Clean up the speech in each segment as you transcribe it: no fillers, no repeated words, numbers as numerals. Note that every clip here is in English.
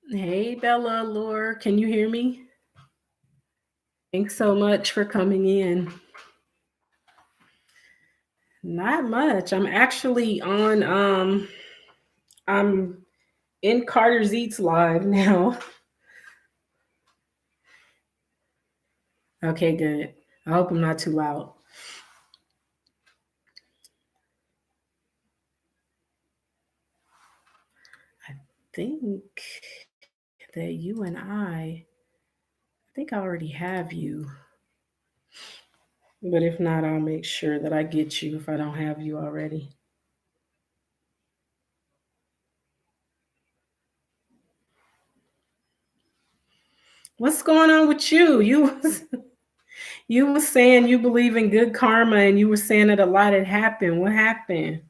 Hey, Bella, Lore, can you hear me? Thanks so much for coming in. Not much. I'm in Carter's Eats live now. Okay, good. I hope I'm not too loud. I think that I think I already have you. But if not, I'll make sure that I get you if I don't have you already. What's going on with you? You was saying you believe in good karma and you were saying that a lot had happened. What happened?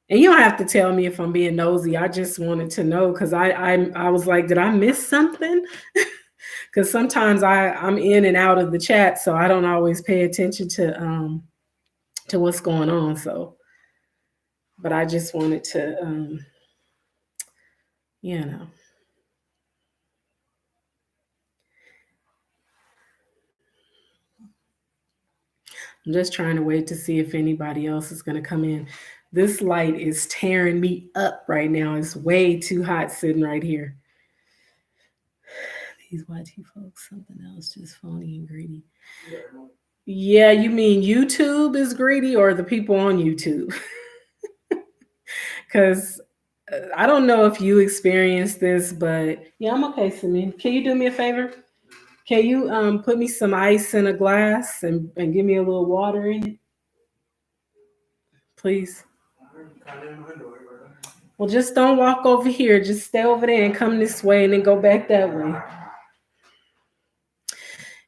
And you don't have to tell me if I'm being nosy. I just wanted to know because I was like, did I miss something? Because sometimes I'm in and out of the chat, so I don't always pay attention to what's going on. So, but I just wanted to you know. I'm just trying to wait to see if anybody else is going to come in. This light is tearing me up right now. It's way too hot sitting right here. These YT folks, something else, just phony and greedy. Yeah, you mean YouTube is greedy or the people on YouTube? Because I don't know if you experienced this, but yeah, I'm okay, Samin. Can you do me a favor? Can you put me some ice in a glass and give me a little water in it, please? Well, just don't walk over here. Just stay over there and come this way and then go back that way.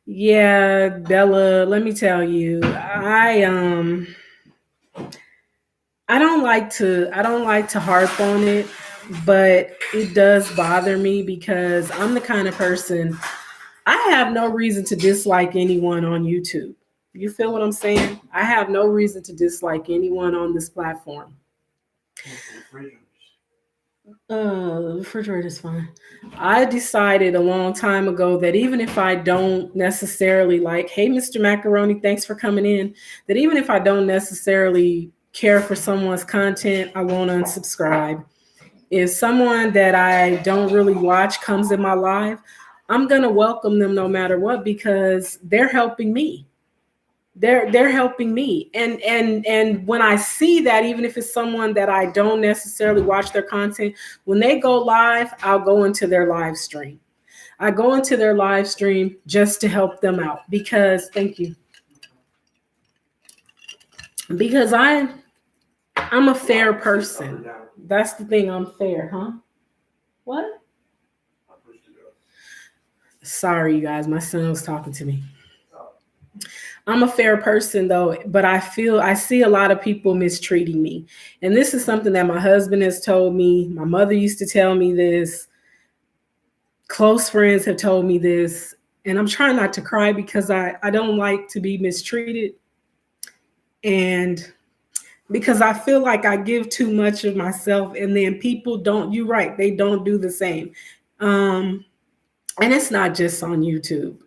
Yeah, Bella, let me tell you, I don't like to harp on it, but it does bother me because I'm the kind of person I have no reason to dislike anyone on YouTube. You feel what I'm saying? I have no reason to dislike anyone on this platform. The refrigerator's fine. I decided a long time ago that even if I don't necessarily like, hey, Mr. Macaroni, thanks for coming in, that even if I don't necessarily care for someone's content, I won't unsubscribe. If someone that I don't really watch comes in my life, I'm going to welcome them no matter what because they're helping me. They're helping me, and when I see that, even if it's someone that I don't necessarily watch their content, when they go live, I'll go into their live stream. I go into their live stream just to help them out because thank you, because I'm a fair person. That's the thing. I'm fair, huh? What? Sorry, you guys, my son was talking to me. I'm a fair person though, but I see a lot of people mistreating me. And this is something that my husband has told me. My mother used to tell me this. Close friends have told me this. And I'm trying not to cry because I don't like to be mistreated. And because I feel like I give too much of myself and then people don't, you're right, they don't do the same. Um, and it's not just on YouTube.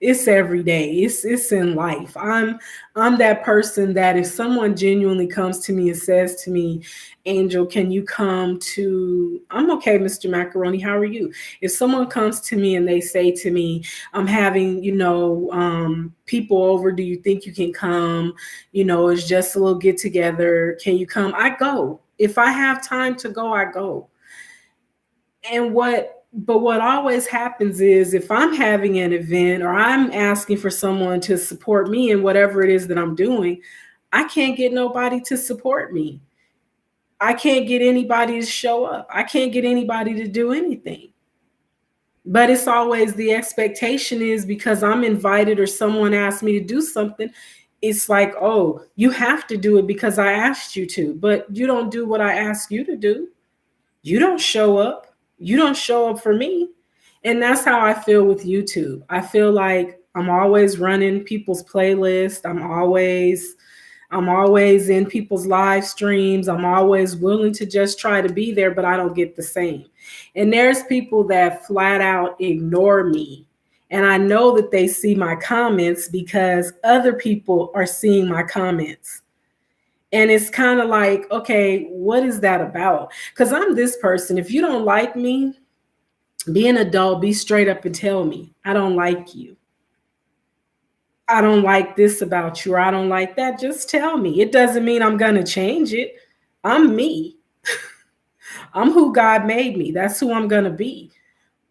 It's every day. It's in life. I'm that person that if someone genuinely comes to me and says to me, Angel, can you come to I'm okay, Mr. Macaroni, how are you? If someone comes to me and they say to me, I'm having, people over, do you think you can come? It's just a little get together. Can you come? I go. If I have time to go, I go. What always happens is if I'm having an event or I'm asking for someone to support me in whatever it is that I'm doing, I can't get nobody to support me. I can't get anybody to show up. I can't get anybody to do anything. But it's always the expectation is because I'm invited or someone asked me to do something, it's like, oh, you have to do it because I asked you to, but you don't do what I ask you to do. You don't show up. You don't show up for me. And that's how I feel with YouTube. I feel like I'm always running people's playlists. I'm always in people's live streams. I'm always willing to just try to be there, but I don't get the same. And there's people that flat out ignore me. And I know that they see my comments because other people are seeing my comments. And it's kind of like, okay, what is that about? Because I'm this person. If you don't like me, be an adult, be straight up and tell me, I don't like you. I don't like this about you, or I don't like that. Just tell me. It doesn't mean I'm going to change it. I'm me. I'm who God made me. That's who I'm going to be.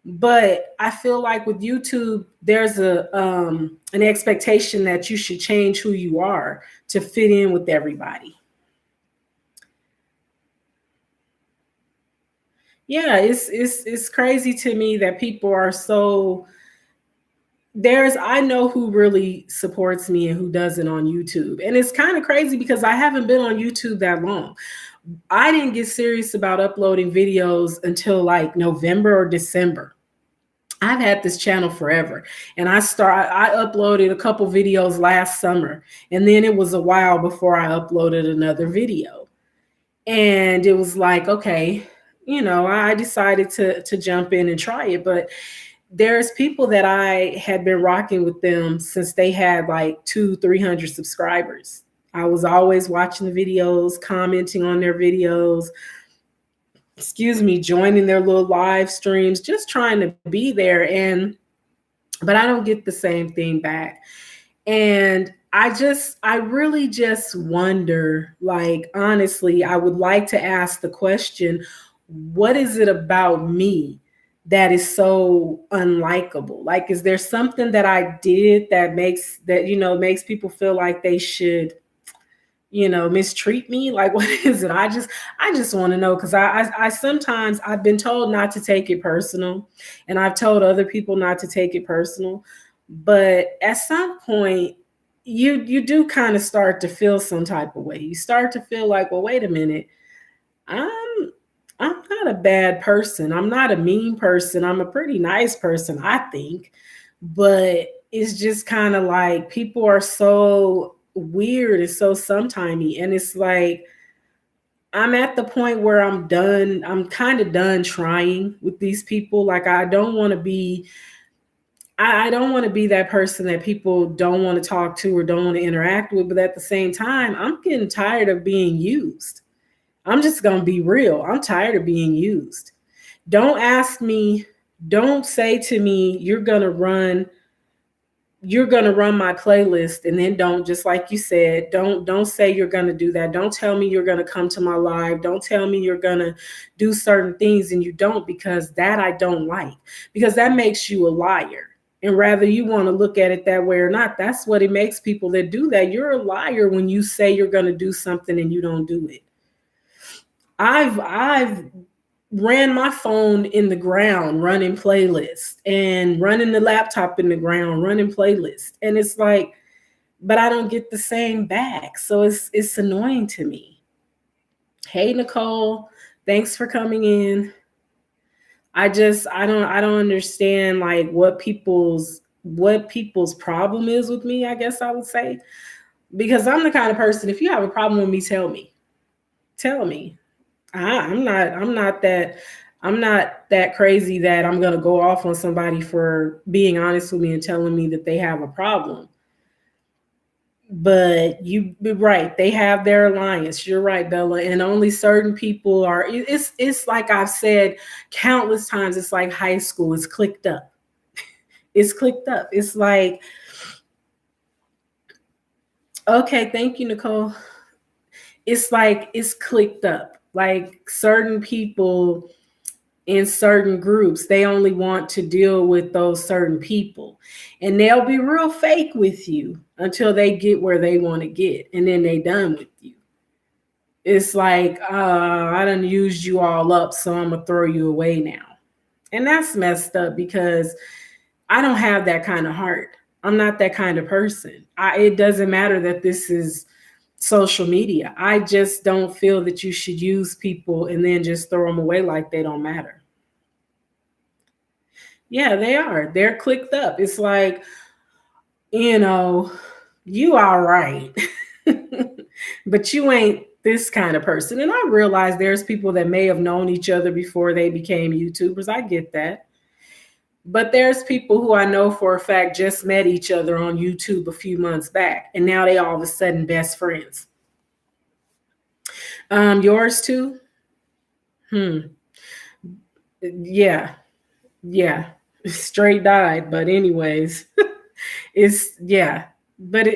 But I feel like with YouTube, there's an expectation that you should change who you are to fit in with everybody. Yeah, it's crazy to me that people are so I know who really supports me and who doesn't on YouTube. And it's kind of crazy because I haven't been on YouTube that long. I didn't get serious about uploading videos until like November or December. I've had this channel forever, and I uploaded a couple videos last summer, and then it was a while before I uploaded another video. And it was like, okay, I decided to jump in and try it. But there's people that I had been rocking with them since they had like 200-300 subscribers. I was always watching the videos, commenting on their videos, joining their little live streams, just trying to be there. But I don't get the same thing back. And I really just wonder, like, honestly, I would like to ask the question, what is it about me that is so unlikable? Like, is there something that I did that makes people feel like they should, mistreat me? Like, what is it? I just want to know, because I sometimes I've been told not to take it personal, and I've told other people not to take it personal. But at some point, you do kind of start to feel some type of way. You start to feel like, well, wait a minute, I'm not a bad person. I'm not a mean person. I'm a pretty nice person, I think. But it's just kind of like people are so weird and so sometimey. And it's like I'm at the point where I'm done. I'm kind of done trying with these people. Like, I don't want to be that person that people don't want to talk to or don't want to interact with. But at the same time, I'm getting tired of being used. I'm just going to be real. I'm tired of being used. Don't say to me, you're going to run my playlist, and then don't, just like you said, don't say you're going to do that. Don't tell me you're going to come to my live. Don't tell me you're going to do certain things and you don't, because that I don't like, because that makes you a liar. And rather you want to look at it that way or not, that's what it makes people that do that. You're a liar when you say you're going to do something and you don't do it. I've ran my phone in the ground running playlists, and running the laptop in the ground running playlists. And it's like, but I don't get the same back. So it's annoying to me. Hey, Nicole, thanks for coming in. I don't understand like what people's problem is with me, I guess I would say. Because I'm the kind of person, if you have a problem with me, tell me. Tell me. I'm not that crazy that I'm going to go off on somebody for being honest with me and telling me that they have a problem. But you're right. They have their alliance. You're right, Bella. And only certain people are, it's like I've said countless times, it's like high school. It's clicked up. It's clicked up. It's like, okay, thank you, Nicole. It's like, it's clicked up. Like certain people in certain groups, they only want to deal with those certain people, and they'll be real fake with you until they get where they want to get, and then they done with you. It's like, I done used you all up, so I'm gonna throw you away now. And that's messed up, because I don't have that kind of heart. I'm not that kind of person. It doesn't matter that this is social media. I just don't feel that you should use people and then just throw them away like they don't matter. Yeah, they are. They're clicked up. It's like, you all right. But you ain't this kind of person. And I realize there's people that may have known each other before they became YouTubers. I get that. But there's people who I know for a fact just met each other on YouTube a few months back, and now they all of a sudden best friends. Yours too? Hmm. Yeah. Yeah. Straight died. But anyways, it's yeah. But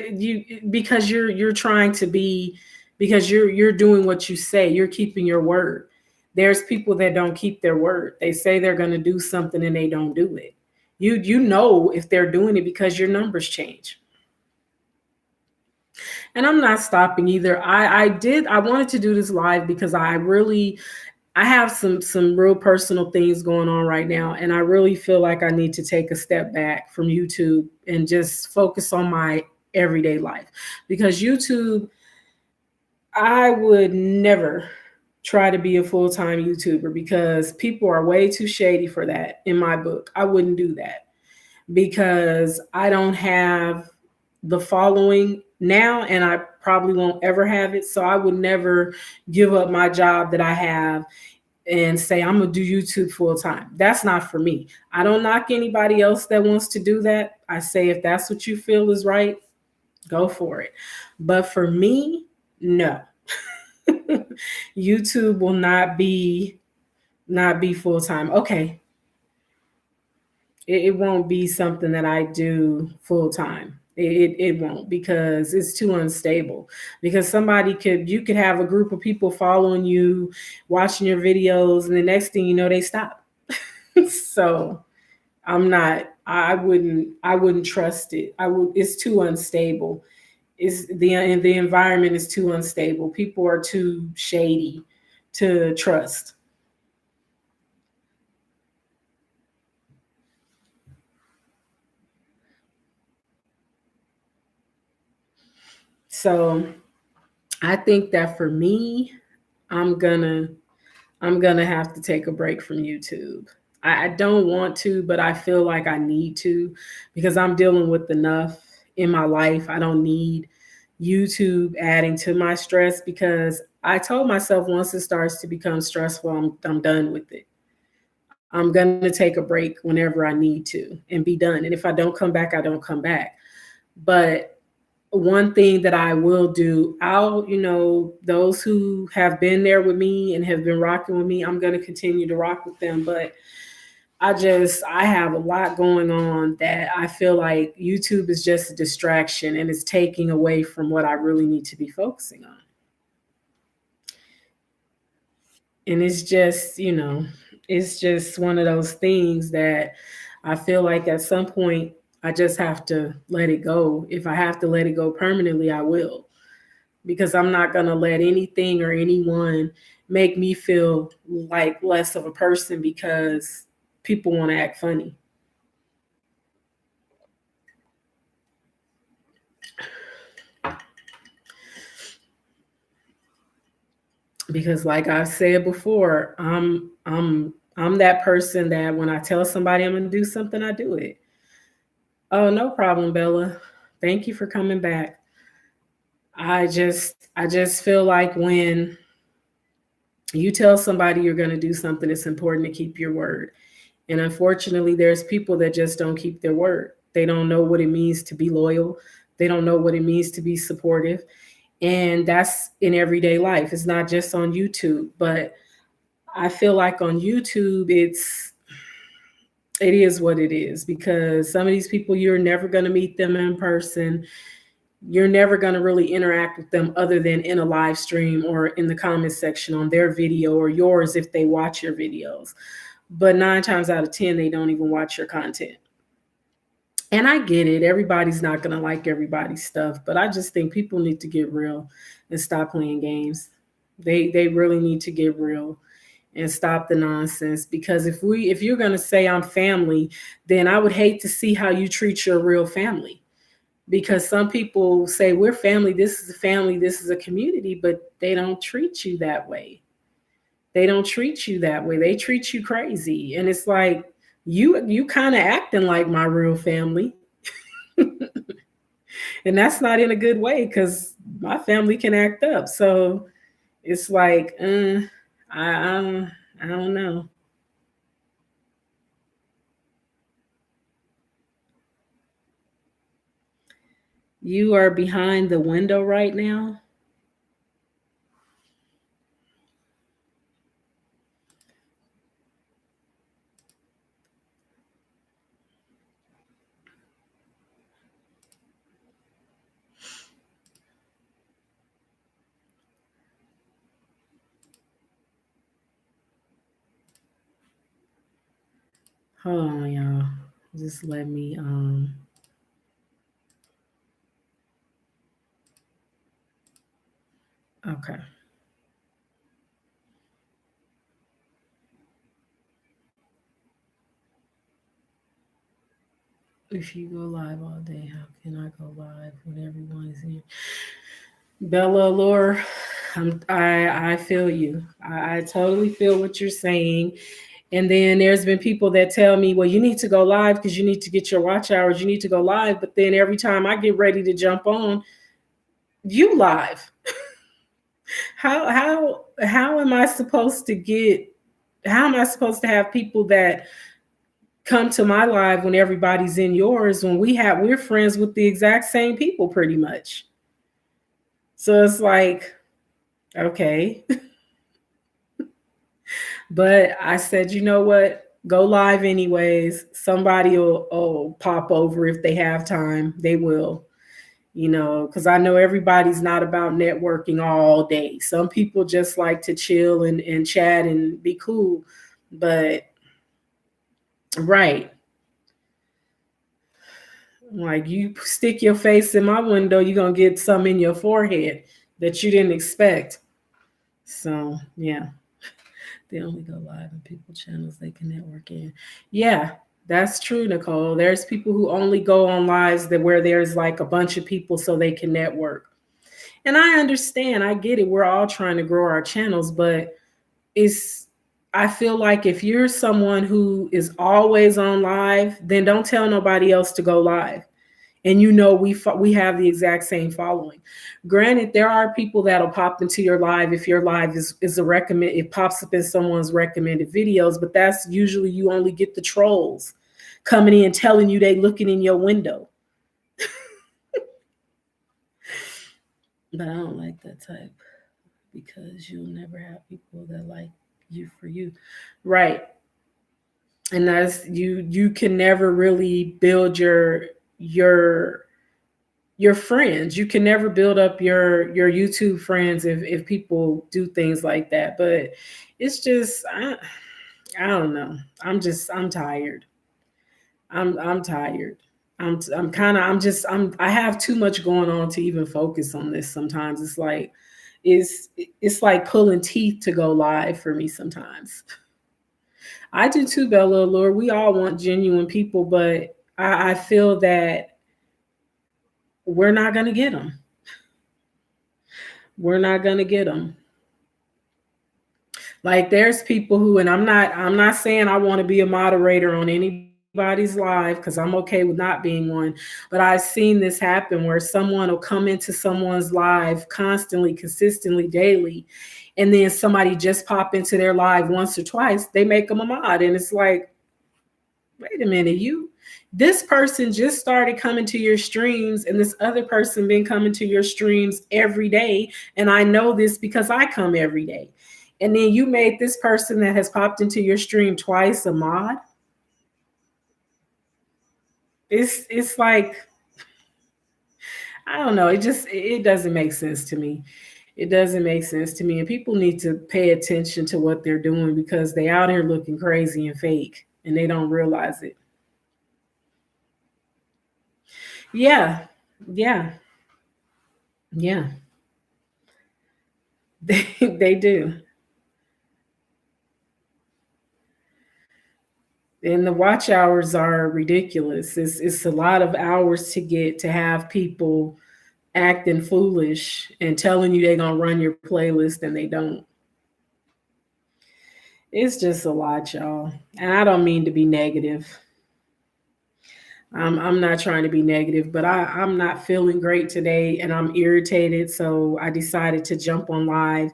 because you're trying to be, because you're doing what you say, you're keeping your word. There's people that don't keep their word. They say they're going to do something and they don't do it. You know if they're doing it because your numbers change. And I'm not stopping either. I wanted to do this live because I have some real personal things going on right now, and I really feel like I need to take a step back from YouTube and just focus on my everyday life. Because YouTube, I would never try to be a full-time YouTuber because people are way too shady for that in my book. I wouldn't do that because I don't have the following now, and I probably won't ever have it. So I would never give up my job that I have and say I'm gonna do YouTube full time. That's not for me. I don't knock anybody else that wants to do that. I say if that's what you feel is right, go for it. But for me, no. YouTube will not be full time. Okay, it won't be something that I do full time. It won't, because it's too unstable. Because you could have a group of people following you, watching your videos, and the next thing you know, they stop. So I wouldn't trust it. It's too unstable. The environment is too unstable. People are too shady to trust. So I think that for me, I'm gonna I'm gonna have to take a break from YouTube. I don't want to, but I feel like I need to because I'm dealing with enough in my life. I don't need YouTube adding to my stress because I told myself once it starts to become stressful, I'm done with it. I'm gonna take a break whenever I need to and be done. And if I don't come back, I don't come back. But one thing that I will do, those who have been there with me and have been rocking with me, I'm going to continue to rock with them. But I have a lot going on that I feel like YouTube is just a distraction and it's taking away from what I really need to be focusing on. And it's just one of those things that I feel like at some point I just have to let it go. If I have to let it go permanently, I will, because I'm not going to let anything or anyone make me feel like less of a person because people want to act funny. Because like I've said before, I'm that person that when I tell somebody I'm going to do something, I do it. Oh, no problem, Bella. Thank you for coming back. I just feel like when you tell somebody you're going to do something, it's important to keep your word. And unfortunately, there's people that just don't keep their word. They don't know what it means to be loyal. They don't know what it means to be supportive. And that's in everyday life. It's not just on YouTube, but I feel like on YouTube, it is what it is, because some of these people, you're never going to meet them in person. You're never going to really interact with them other than in a live stream or in the comment section on their video or yours if they watch your videos. But 9 times out of 10, they don't even watch your content. And I get it. Everybody's not going to like everybody's stuff, but I just think people need to get real and stop playing games. They really need to get real and stop the nonsense, because if you're going to say I'm family, then I would hate to see how you treat your real family, because some people say we're family, this is a family, this is a community, but they don't treat you that way. They don't treat you that way. They treat you crazy. And it's like you kind of acting like my real family. And that's not in a good way, because my family can act up. So It's like, I don't know. You are behind the window right now. Hold on, y'all. Just let me okay. If you go live all day, how can I go live when everyone's here? Bella Allure, I feel you. I totally feel what you're saying. And then there's been people that tell me, well, you need to go live because you need to get your watch hours. You need to go live. But then every time I get ready to jump on, you live. How am I supposed to get how am I supposed to have people that come to my live when everybody's in yours when we're friends with the exact same people pretty much. So it's like, okay. But I said, you know what? Go live anyways. Somebody will pop over if they have time. They will, because I know everybody's not about networking all day. Some people just like to chill and chat and be cool. But, right. Like you stick your face in my window, you're going to get some in your forehead that you didn't expect. So, yeah. They only go live on people channels they can network in. Yeah, that's true, Nicole. There's people who only go on lives that where there's like a bunch of people so they can network. And I understand, I get it. We're all trying to grow our channels, but it's I feel like if you're someone who is always on live, then don't tell nobody else to go live. And we have the exact same following. Granted, there are people that'll pop into your live if your live is a recommend. It pops up in someone's recommended videos, but that's usually you only get the trolls coming in telling you they looking in your window. But I don't like that type because you'll never have people that like you for you, right? And that's you can never really build your your friends. You can never build up your YouTube friends if people do things like that. But it's just I don't know. I'm tired. I'm tired. I'm kind of I'm just I have too much going on to even focus on this sometimes. It's like pulling teeth to go live for me sometimes. I do too, Bella Lord. We all want genuine people, but I feel that we're not gonna get them. We're not gonna get them. Like there's people who, and I'm not saying I want to be a moderator on anybody's live because I'm okay with not being one, but I've seen this happen where someone will come into someone's live constantly, consistently, daily, and then somebody just pop into their live once or twice, they make them a mod, and it's like, wait a minute, this person just started coming to your streams and this other person been coming to your streams every day, and I know this because I come every day, and then you made this person that has popped into your stream twice a mod. It's like, I don't know, it doesn't make sense to me. It doesn't make sense to me, and people need to pay attention to what they're doing because they out here looking crazy and fake and they don't realize it. Yeah, yeah, yeah. They do. And the watch hours are ridiculous. It's a lot of hours to get to have people acting foolish and telling you they're gonna run your playlist and they don't. It's just a lot, y'all. And I don't mean to be negative. I'm not trying to be negative, but I'm not feeling great today and I'm irritated. So I decided to jump on live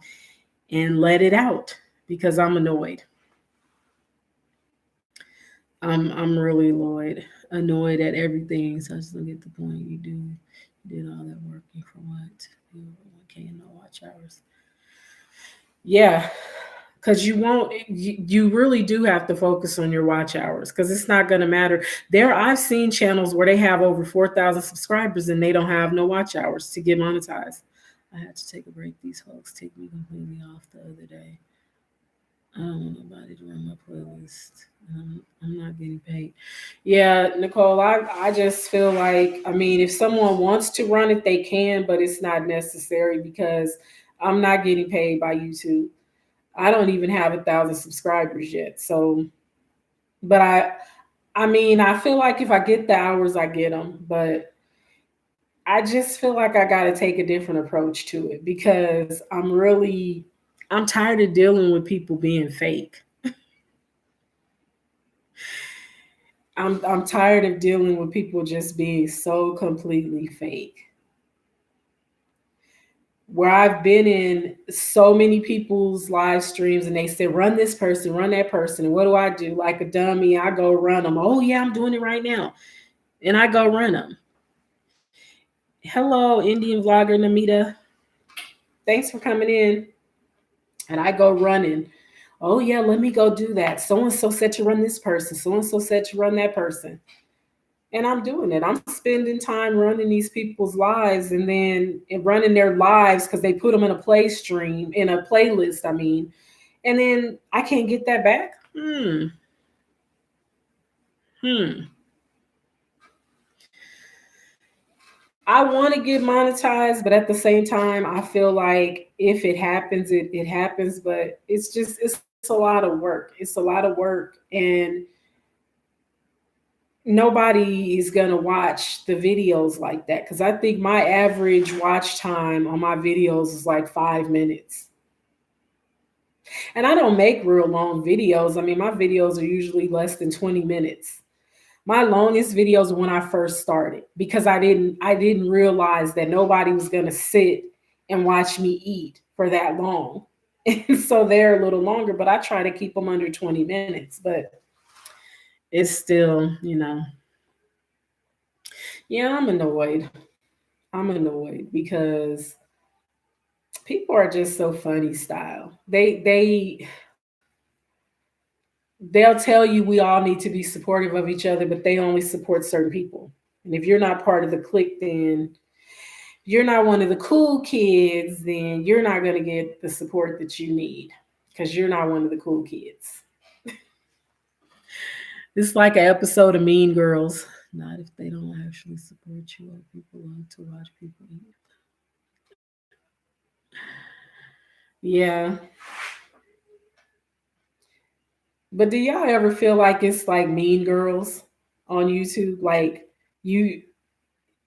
and let it out because I'm annoyed. I'm really annoyed at everything. So I just don't get the point. You did all that working for what? You can't no watch hours. Yeah, because you really do have to focus on your watch hours because it's not going to matter. I've seen channels where they have over 4,000 subscribers and they don't have no watch hours to get monetized. I had to take a break. These folks take me completely off the other day. I don't want nobody to run my playlist. I'm not getting paid. Yeah, Nicole, I just feel like, I mean, if someone wants to run it, they can, but it's not necessary because I'm not getting paid by YouTube. I don't even have 1,000 subscribers yet. So, but I mean, I feel like if I get the hours, I get them. But I just feel like I got to take a different approach to it because I'm tired of dealing with people being fake. I'm tired of dealing with people just being so completely fake. Where I've been in so many people's live streams and they say, run this person, run that person. And what do I do? Like a dummy, I go run them. Oh, yeah, I'm doing it right now. And I go run them. Hello, Indian vlogger Namita. Thanks for coming in. And I go running. Oh, yeah, let me go do that. So and so said to run this person. So and so said to run that person. And I'm doing it. I'm spending time running these people's lives and running their lives because they put them in a playlist, I mean. And then I can't get that back. I want to get monetized, but at the same time, I feel like if it happens, it happens. But it's a lot of work. It's a lot of work. And nobody is going to watch the videos like that because I think my average watch time on my videos is like 5 minutes. And I don't make real long videos. I mean, my videos are usually less than 20 minutes. My longest videos were when I first started because I didn't realize that nobody was going to sit and watch me eat for that long. And so they're a little longer, but I try to keep them under 20 minutes, but it's still, yeah, I'm annoyed because people are just so funny style. They'll tell you we all need to be supportive of each other, but they only support certain people. And if you're not part of the clique, then you're not one of the cool kids, then you're not going to get the support that you need because you're not one of the cool kids. It's like an episode of Mean Girls. Not if they don't actually support you or people love to watch people eat. Yeah. But do y'all ever feel like it's like Mean Girls on YouTube? Like you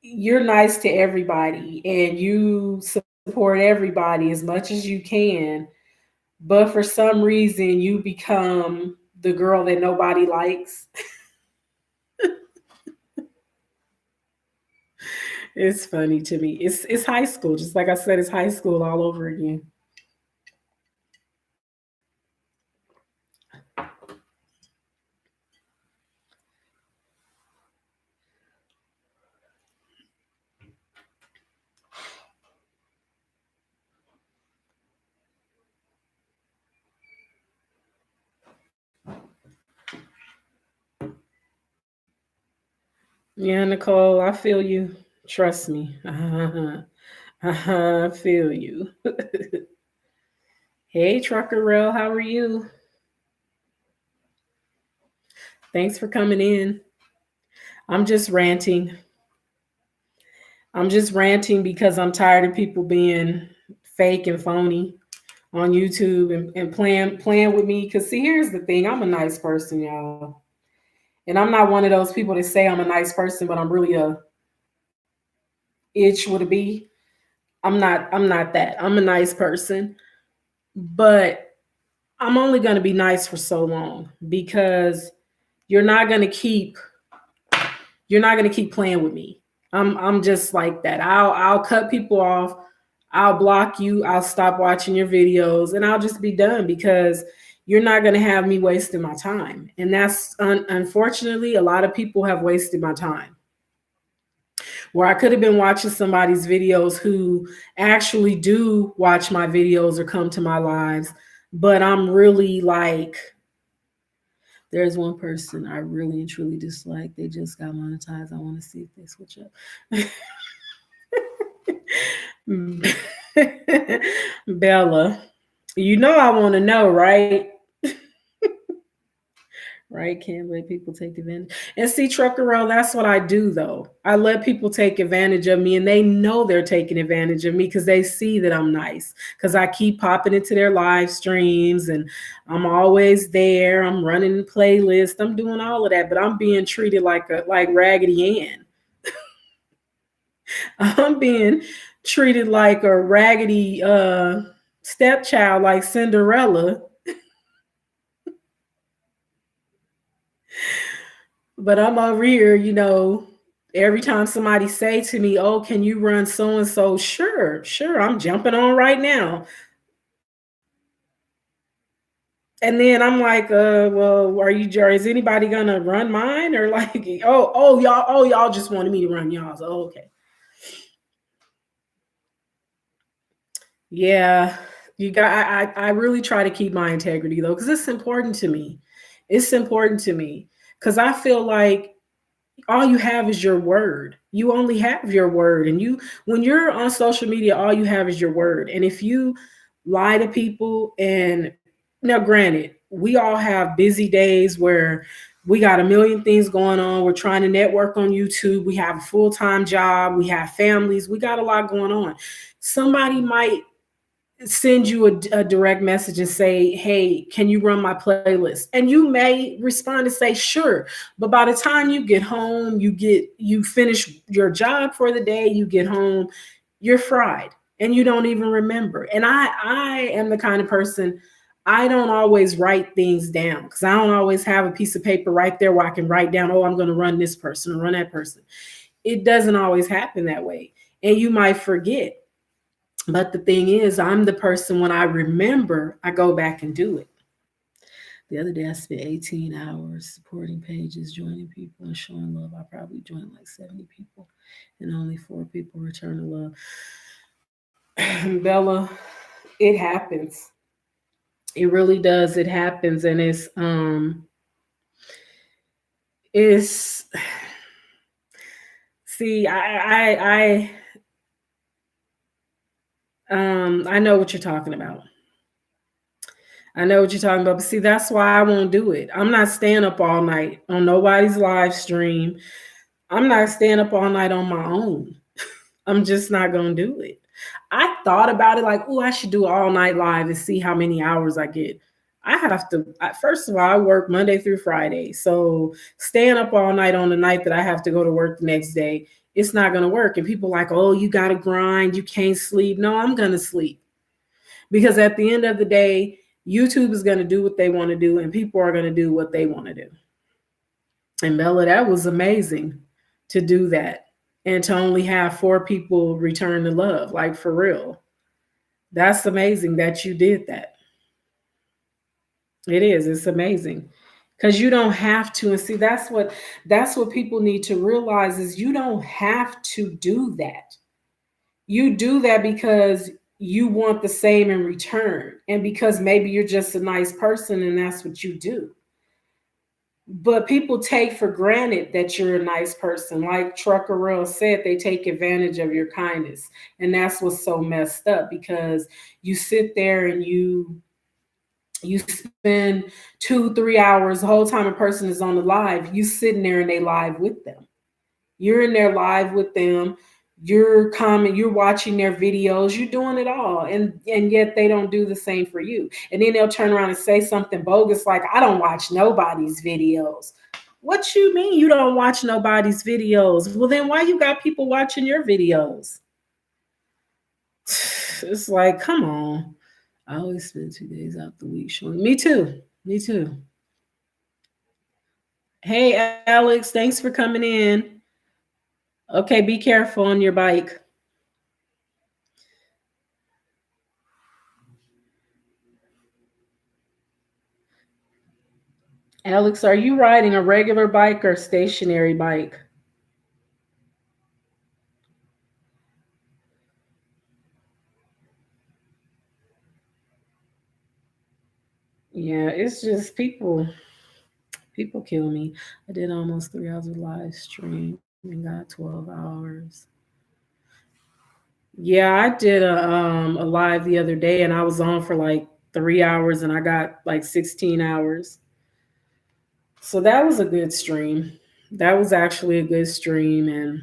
you're nice to everybody and you support everybody as much as you can, but for some reason you become the girl that nobody likes. It's funny to me. It's high school. Just like I said, it's high school all over again. Yeah, Nicole, I feel you. Trust me. I feel you. Hey, Trucker Rail, how are you? Thanks for coming in. I'm just ranting. I'm just ranting because I'm tired of people being fake and phony on YouTube and playing with me. Cause see, here's the thing. I'm a nice person, y'all. And I'm not one of those people that say I'm a nice person, but I'm really a itch with a bee. I'm not that. I'm a nice person. But I'm only gonna be nice for so long because you're not gonna keep you're not gonna keep playing with me. I'm just like that. I'll cut people off. I'll block you. I'll stop watching your videos and I'll just be done because you're not going to have me wasting my time. And that's unfortunately, a lot of people have wasted my time where I could have been watching somebody's videos who actually do watch my videos or come to my lives. But I'm really like, there's one person I really and truly dislike. They just got monetized. I want to see if they switch up. Bella, you know I want to know, right? Right? Can't let people take advantage. And see, Trucker Roll, that's what I do though. I let people take advantage of me and they know they're taking advantage of me because they see that I'm nice. Because I keep popping into their live streams and I'm always there. I'm running the playlist. I'm doing all of that, but I'm being treated like Raggedy Ann. I'm being treated like a raggedy stepchild like Cinderella. But I'm over here, every time somebody say to me, "Oh, can you run so and so?" Sure, I'm jumping on right now. And then I'm like, well, is anybody gonna run mine? Or like, y'all just wanted me to run y'all's. Oh, okay. Yeah, I really try to keep my integrity though, because it's important to me. It's important to me because I feel like all you have is your word. You only have your word. And when you're on social media, all you have is your word. And if you lie to people, and now granted, we all have busy days where we got a million things going on. We're trying to network on YouTube. We have a full-time job. We have families. We got a lot going on. Somebody might send you a direct message and say, "Hey, can you run my playlist?" And you may respond and say, "Sure." But by the time you get home, you finish your job for the day, you get home, you're fried and you don't even remember. And I am the kind of person, I don't always write things down because I don't always have a piece of paper right there where I can write down, "Oh, I'm going to run this person or run that person." It doesn't always happen that way. And you might forget. But the thing is, I'm the person, when I remember, I go back and do it. The other day, I spent 18 hours supporting pages, joining people, and showing love. I probably joined like 70 people, and only 4 people return the love. Bella, it happens. It really does. It happens, and it's. See, I know what you're talking about. I know what you're talking about. But see, that's why I won't do it. I'm not staying up all night on nobody's live stream. I'm not staying up all night on my own. I'm just not going to do it. I thought about it like, oh, I should do all night live and see how many hours I get. I have to, first of all, I work Monday through Friday. So staying up all night on the night that I have to go to work the next day, it's not going to work. And people like, oh, you got to grind. You can't sleep. No, I'm going to sleep. Because at the end of the day, YouTube is going to do what they want to do, and people are going to do what they want to do. And Bella, that was amazing to do that and to only have 4 people return the love, like for real. That's amazing that you did that. It is. It's amazing. Because you don't have to. And see, that's what people need to realize is you don't have to do that. You do that because you want the same in return and because maybe you're just a nice person and that's what you do. But people take for granted that you're a nice person. Like Trucker Rail said, they take advantage of your kindness. And that's what's so messed up because you sit there and you spend 2-3 hours the whole time a person is on the live, you sitting there and they live with them. You're in there live with them. You're comment, you're watching their videos, you're doing it all. And yet they don't do the same for you. And then they'll turn around and say something bogus like, I don't watch nobody's videos. What you mean you don't watch nobody's videos? Well, then why you got people watching your videos? It's like, come on. I always spend 2 days out the week showing. Me too. Me too. Hey, Alex, thanks for coming in. Okay, be careful on your bike. Alex, are you riding a regular bike or stationary bike? Yeah, it's just people kill me. I did almost 3 hours of live stream and got 12 hours. Yeah, I did a live the other day and I was on for like 3 hours and I got like 16 hours. So that was a good stream. That was actually a good stream, and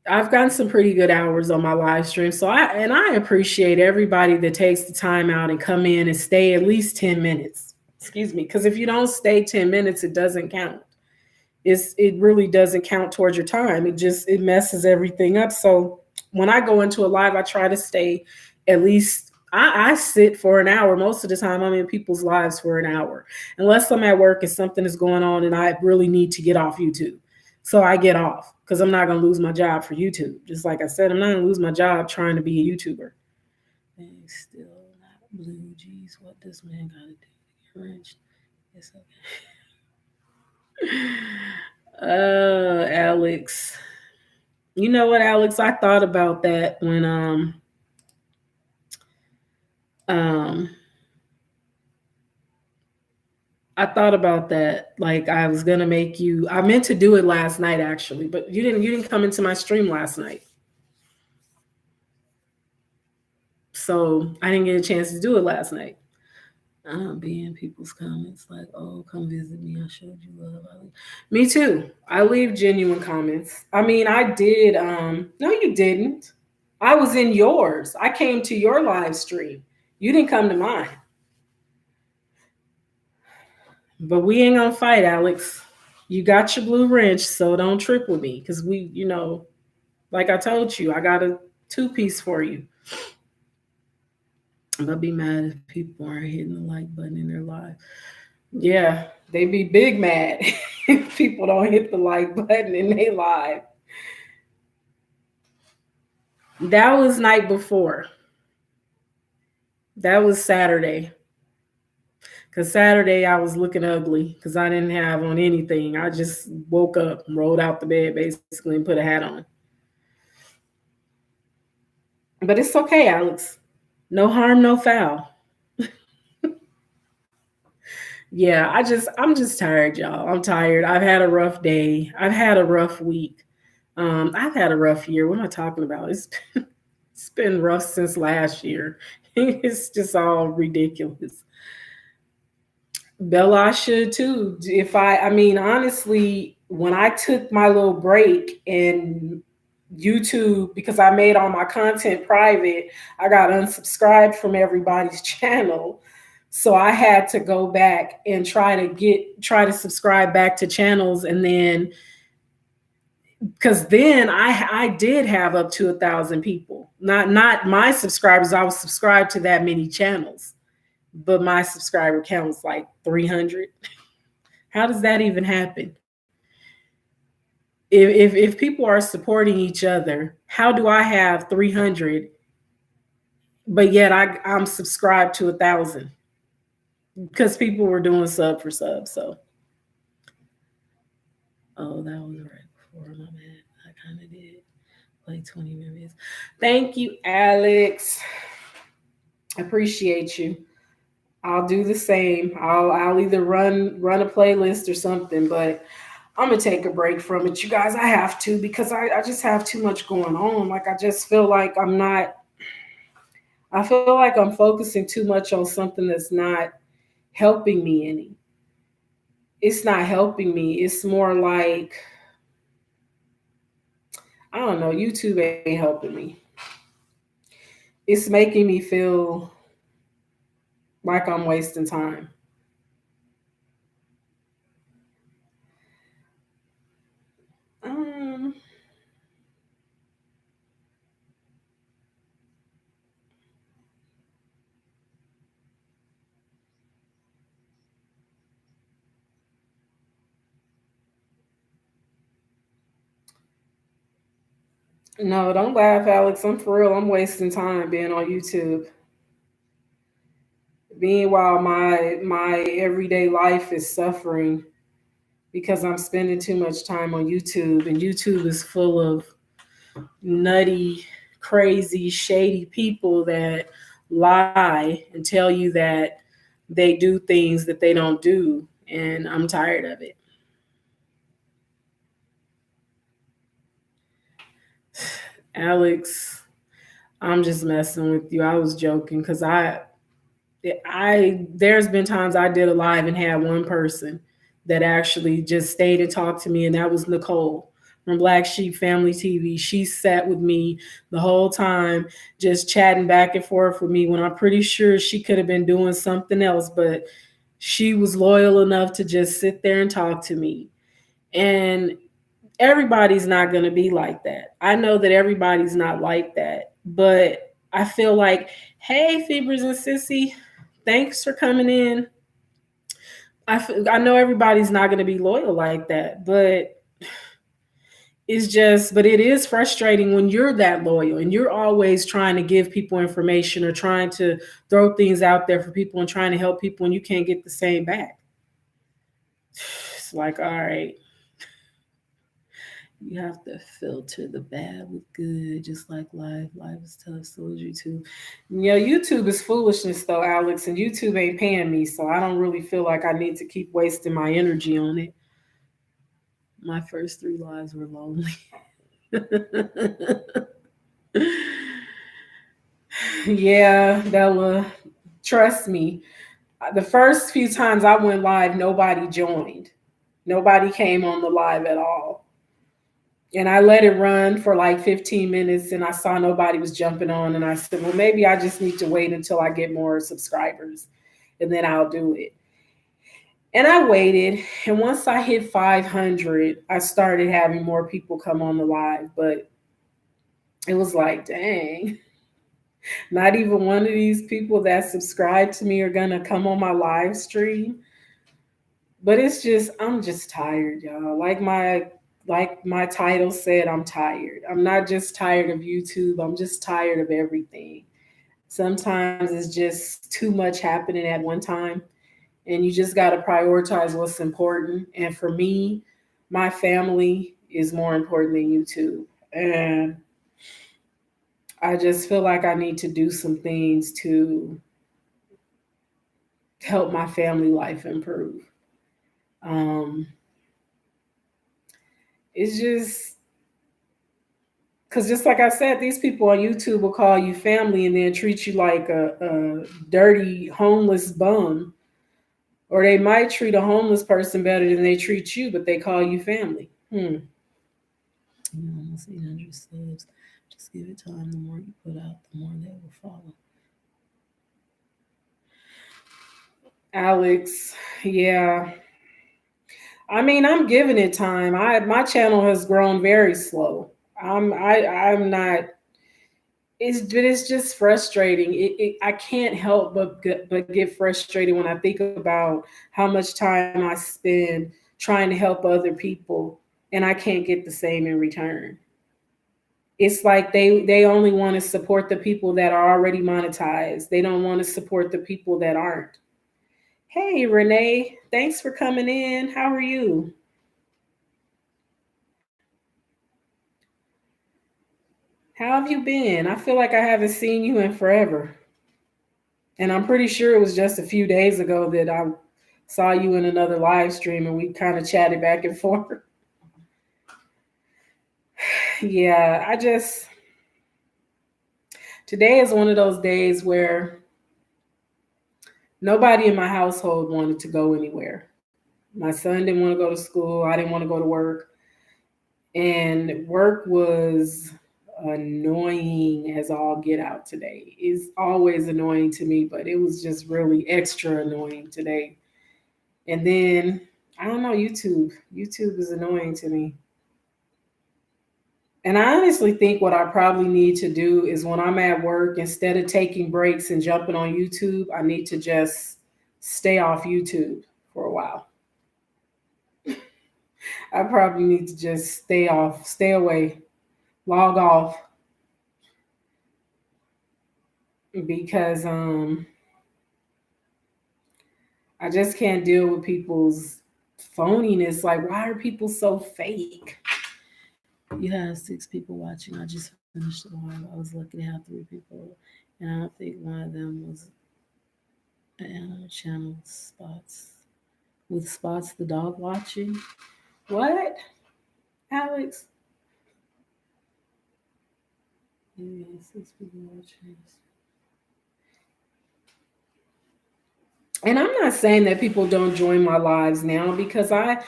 I've gotten some pretty good hours on my live stream. So I appreciate everybody that takes the time out and come in and stay at least 10 minutes. Excuse me, because if you don't stay 10 minutes, it doesn't count. It really doesn't count towards your time. It messes everything up. So when I go into a live, I try to stay at least I sit for an hour. Most of the time I'm in people's lives for an hour. Unless I'm at work and something is going on and I really need to get off YouTube. So I get off because I'm not gonna lose my job for YouTube. Just like I said, I'm not gonna lose my job trying to be a YouTuber. And still not blue. Geez, what this man gotta do to get wrenched? It's okay. Alex. You know what, Alex? I thought about that when um I thought about that. Like I was gonna make you I meant to do it last night actually, but you didn't come into my stream last night. So I didn't get a chance to do it last night. Be in people's comments like, oh, come visit me. I showed you love. Me too. I leave genuine comments. I mean, I did. No, you didn't. I was in yours. I came to your live stream. You didn't come to mine. But we ain't gonna fight, Alex. You got your blue wrench, so don't trip with me. Cause like I told you, I got a two-piece for you. I'll be mad if people aren't hitting the like button in their live. Yeah, they be big mad if people don't hit the like button in their live. That was night before. That was Saturday. Cause Saturday I was looking ugly because I didn't have on anything. I just woke up, rolled out the bed basically, and put a hat on. But it's okay, Alex. No harm, no foul. Yeah, I'm just tired, y'all. I'm tired. I've had a rough day. I've had a rough week. I've had a rough year. What am I talking about? It's been rough since last year. It's just all ridiculous. Bella, I should too. If I mean, honestly, when I took my little break and YouTube, because I made all my content private, I got unsubscribed from everybody's channel. So I had to go back and try to subscribe back to channels, and then because then I did have up to 1,000 people, not my subscribers. I was subscribed to that many channels, but my subscriber count was like 300. How does that even happen? If people are supporting each other, how do I have 300, but yet I'm subscribed to 1,000? Because people were doing sub for sub. So, oh, that was right before my man. I kind of did like 20 minutes. Thank you, Alex. Appreciate you. I'll do the same. I'll either run a playlist or something, but I'm gonna take a break from it. You guys, I have to because I just have too much going on. Like I just feel like I feel like I'm focusing too much on something that's not helping me any. It's not helping me. It's more like I don't know, YouTube ain't helping me. It's making me feel like I'm wasting time. Um, no, don't laugh, Alex. I'm for real. I'm wasting time being on YouTube. Meanwhile, my everyday life is suffering because I'm spending too much time on YouTube, and YouTube is full of nutty, crazy, shady people that lie and tell you that they do things that they don't do, and I'm tired of it. Alex, I'm just messing with you. I was joking because I there's been times I did a live and had one person that actually just stayed and talked to me, and that was Nicole from Black Sheep Family TV. She sat with me the whole time, just chatting back and forth with me when I'm pretty sure she could have been doing something else, but she was loyal enough to just sit there and talk to me. And everybody's not going to be like that. I know that everybody's not like that, but I feel like, hey, Fibers and Sissy, thanks for coming in. I know everybody's not going to be loyal like that, but but it is frustrating when you're that loyal and you're always trying to give people information or trying to throw things out there for people and trying to help people and you can't get the same back. It's like, all right, you have to filter the bad with good, just like life. Life is tough, so is YouTube. YouTube is foolishness though, Alex, and YouTube ain't paying me, so I don't really feel like I need to keep wasting my energy on it. My first three lives were lonely. Yeah, Bella, trust me. The first few times I went live, nobody joined. Nobody came on the live at all. And I let it run for like 15 minutes and I saw nobody was jumping on. And I said, well, maybe I just need to wait until I get more subscribers and then I'll do it. And I waited. And once I hit 500, I started having more people come on the live. But it was like, dang, not even one of these people that subscribe to me are going to come on my live stream. But it's just, I'm just tired, y'all. Like my title said, I'm tired. I'm not just tired of YouTube, I'm just tired of everything. Sometimes it's just too much happening at one time, and you just got to prioritize what's important. And for me, my family is more important than YouTube. And I just feel like I need to do some things to help my family life improve. Um, it's just like I said, these people on YouTube will call you family and then treat you like a dirty homeless bum. Or they might treat a homeless person better than they treat you, but they call you family. Almost 800 subs. Just give it time. The more you put out, the more they will follow. Alex, yeah. I mean, I'm giving it time. My channel has grown very slow. I'm not. It's just frustrating. I can't help but get frustrated when I think about how much time I spend trying to help other people and I can't get the same in return. It's like they only want to support the people that are already monetized. They don't want to support the people that aren't. Hey Renee, thanks for coming in. How are you? How have you been? I feel like I haven't seen you in forever. And I'm pretty sure it was just a few days ago that I saw you in another live stream and we kind of chatted back and forth. Yeah, today is one of those days where nobody in my household wanted to go anywhere. My son didn't want to go to school. I didn't want to go to work. And work was annoying as all get out today. It's always annoying to me, but it was just really extra annoying today. And then I don't know, YouTube. YouTube is annoying to me. And I honestly think what I probably need to do is when I'm at work, instead of taking breaks and jumping on YouTube, I need to just stay off YouTube for a while. I probably need to just stay off, stay away, log off because I just can't deal with people's phoniness. Like, why are people so fake? You have 6 people watching. I just finished the live. I was lucky to have 3 people, and I don't think one of them was channel spots with spots the dog watching. What, Alex? Yeah, 6 people watching. And I'm not saying that people don't join my lives now, because I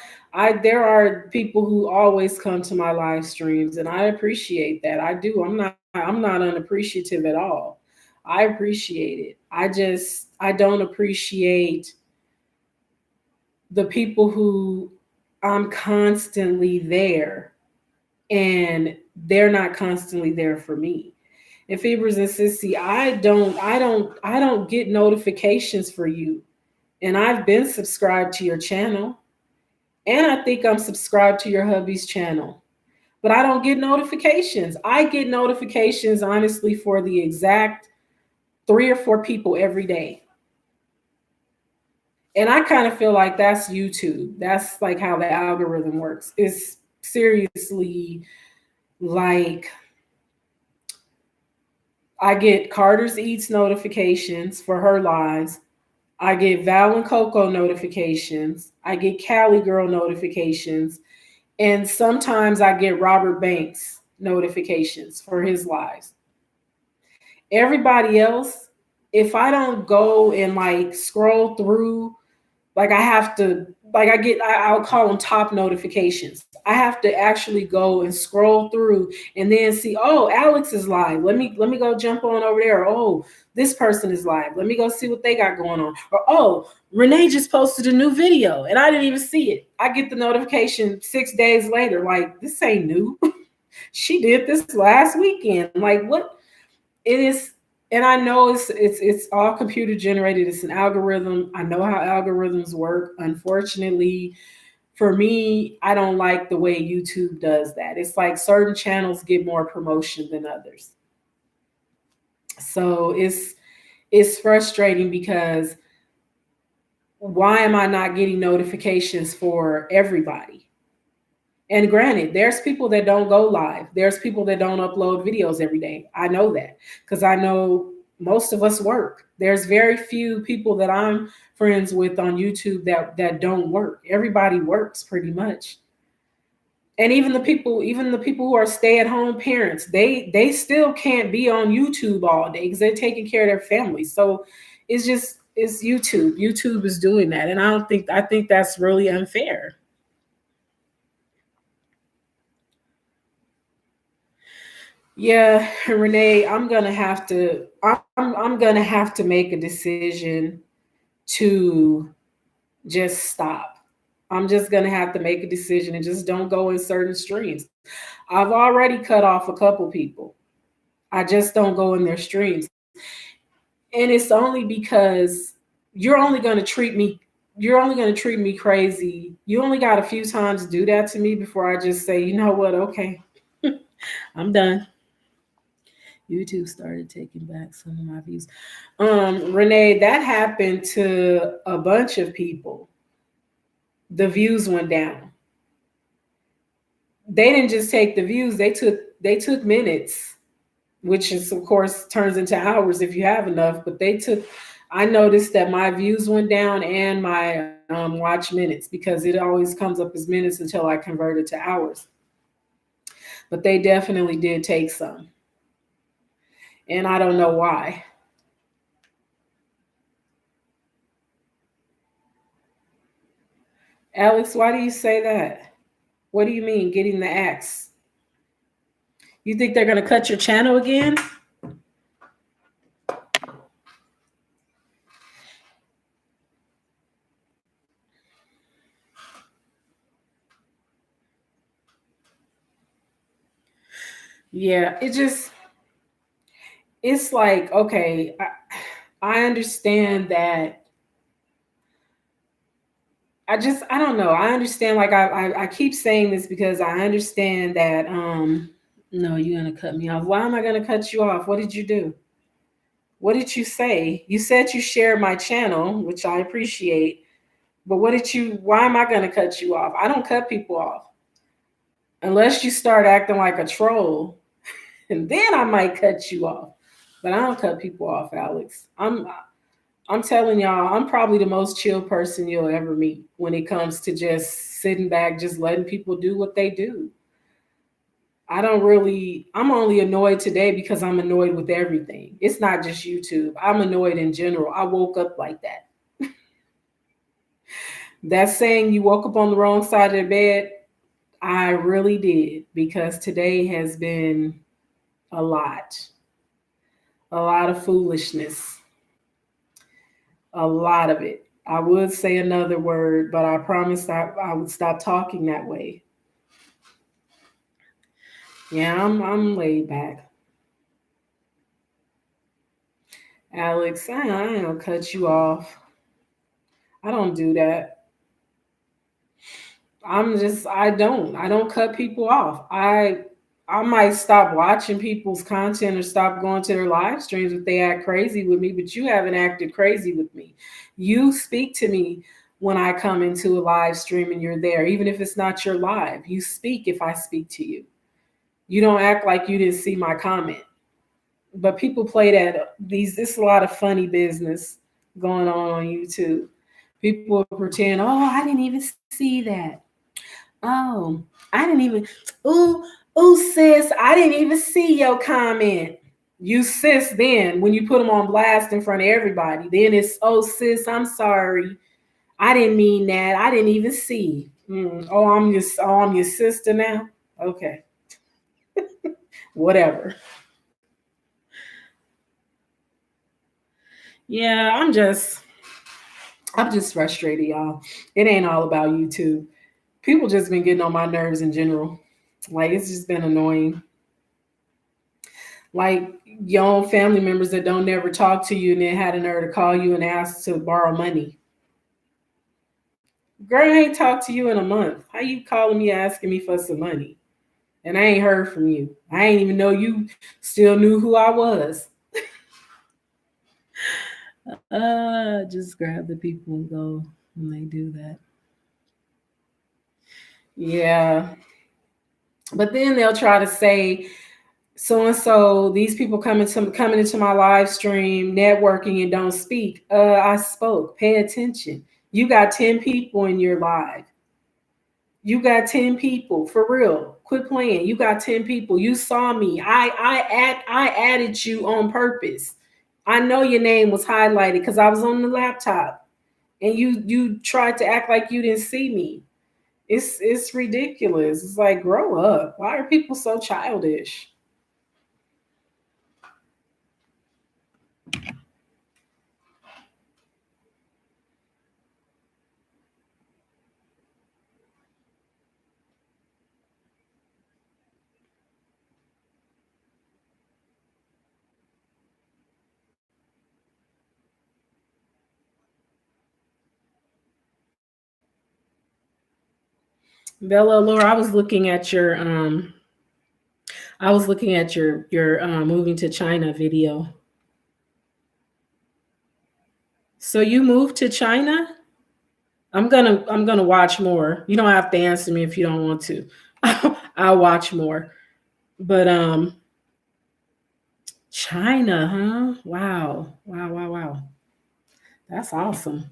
there are people who always come to my live streams, and I appreciate that. I do. I'm not unappreciative at all. I appreciate it. I don't appreciate the people who I'm constantly there and they're not constantly there for me. And Fevers and Sissy, I don't get notifications for you. And I've been subscribed to your channel. And I think I'm subscribed to your hubby's channel. But I don't get notifications. I get notifications, honestly, for the exact 3 or 4 people every day. And I kind of feel like that's YouTube. That's like how the algorithm works. It's seriously like I get Carter's Eats notifications for her lives. I get Val and Coco notifications. I get Cali Girl notifications. And sometimes I get Robert Banks notifications for his lives. Everybody else, if I don't go and like scroll through, like I have to, like I'll call them top notifications. I have to actually go and scroll through and then see, oh, Alex is live. Let me go jump on over there. Oh, this person is live. Let me go see what they got going on. Or oh, Renee just posted a new video and I didn't even see it. I get the notification 6 days later. Like, this ain't new. She did this last weekend. Like, what? It is. And I know it's all computer generated. It's an algorithm. I know how algorithms work. Unfortunately, for me, I don't like the way YouTube does that. It's like certain channels get more promotion than others. So it's frustrating because why am I not getting notifications for everybody? And granted, there's people that don't go live. There's people that don't upload videos every day. I know that because I know most of us work. There's very few people that I'm friends with on YouTube that don't work. Everybody works pretty much. And even the people who are stay-at-home parents, they still can't be on YouTube all day because they're taking care of their families. So it's YouTube. YouTube is doing that. And I think that's really unfair. Yeah, Renee, I'm gonna have to make a decision to just stop. I'm just gonna have to make a decision and just don't go in certain streams. I've already cut off a couple people. I just don't go in their streams. And it's only because you're only gonna treat me you're only gonna treat me crazy. You only got a few times to do that to me before I just say, you know what, okay, I'm done. YouTube started taking back some of my views. Renee, that happened to a bunch of people. The views went down. They didn't just take the views, they took minutes, which is of course turns into hours if you have enough, but I noticed that my views went down and my watch minutes because it always comes up as minutes until I convert it to hours. But they definitely did take some. And I don't know why. Alex, why do you say that? What do you mean getting the axe? You think they're going to cut your channel again? Yeah, it's like, okay, I understand that. I don't know. I understand, like, I keep saying this because I understand that, no, you're going to cut me off. Why am I going to cut you off? What did you do? What did you say? You said you shared my channel, which I appreciate. But why am I going to cut you off? I don't cut people off unless you start acting like a troll. And then I might cut you off. But I don't cut people off, Alex. I'm telling y'all, I'm probably the most chill person you'll ever meet when it comes to just sitting back, just letting people do what they do. I'm only annoyed today because I'm annoyed with everything. It's not just YouTube. I'm annoyed in general. I woke up like that. That saying you woke up on the wrong side of the bed, I really did, because today has been a lot of foolishness, a lot of it. I would say another word, but I promised I would stop talking that way. Yeah, I'm laid back. Alex, I ain't gonna cut you off. I don't do that. I don't cut people off. I might stop watching people's content or stop going to their live streams if they act crazy with me, but you haven't acted crazy with me. You speak to me when I come into a live stream and you're there, even if it's not your live. You speak if I speak to you. You don't act like you didn't see my comment. But people play this a lot of funny business going on YouTube. People pretend, oh, I didn't even see that. Oh, I didn't even. Ooh, sis, I didn't even see your comment. You sis, then when you put them on blast in front of everybody, then it's, oh sis, I'm sorry, I didn't mean that. I didn't even see. I'm your sister now. Okay, whatever. Yeah, I'm just frustrated, y'all. It ain't all about YouTube. People just been getting on my nerves in general. Like, it's just been annoying. Like your own family members that don't never talk to you and then had a nerve to call you and ask to borrow money. Girl, I ain't talked to you in a month. How you calling me asking me for some money? And I ain't heard from you. I ain't even know you still knew who I was. Just grab the people and go when they do that. Yeah. But then they'll try to say, so and so, these people coming into my live stream, networking and don't speak. I spoke. Pay attention. You got 10 people in your live. You got 10 people for real. Quit playing. You got 10 people. You saw me. I added you on purpose. I know your name was highlighted because I was on the laptop, and you tried to act like you didn't see me. It's ridiculous. It's like, grow up. Why are people so childish? Bella Laura, I was looking at your moving to China video. So you moved to China? I'm gonna watch more. You don't have to answer me if you don't want to. I'll watch more. But China, huh? Wow. Wow, wow, wow. That's awesome.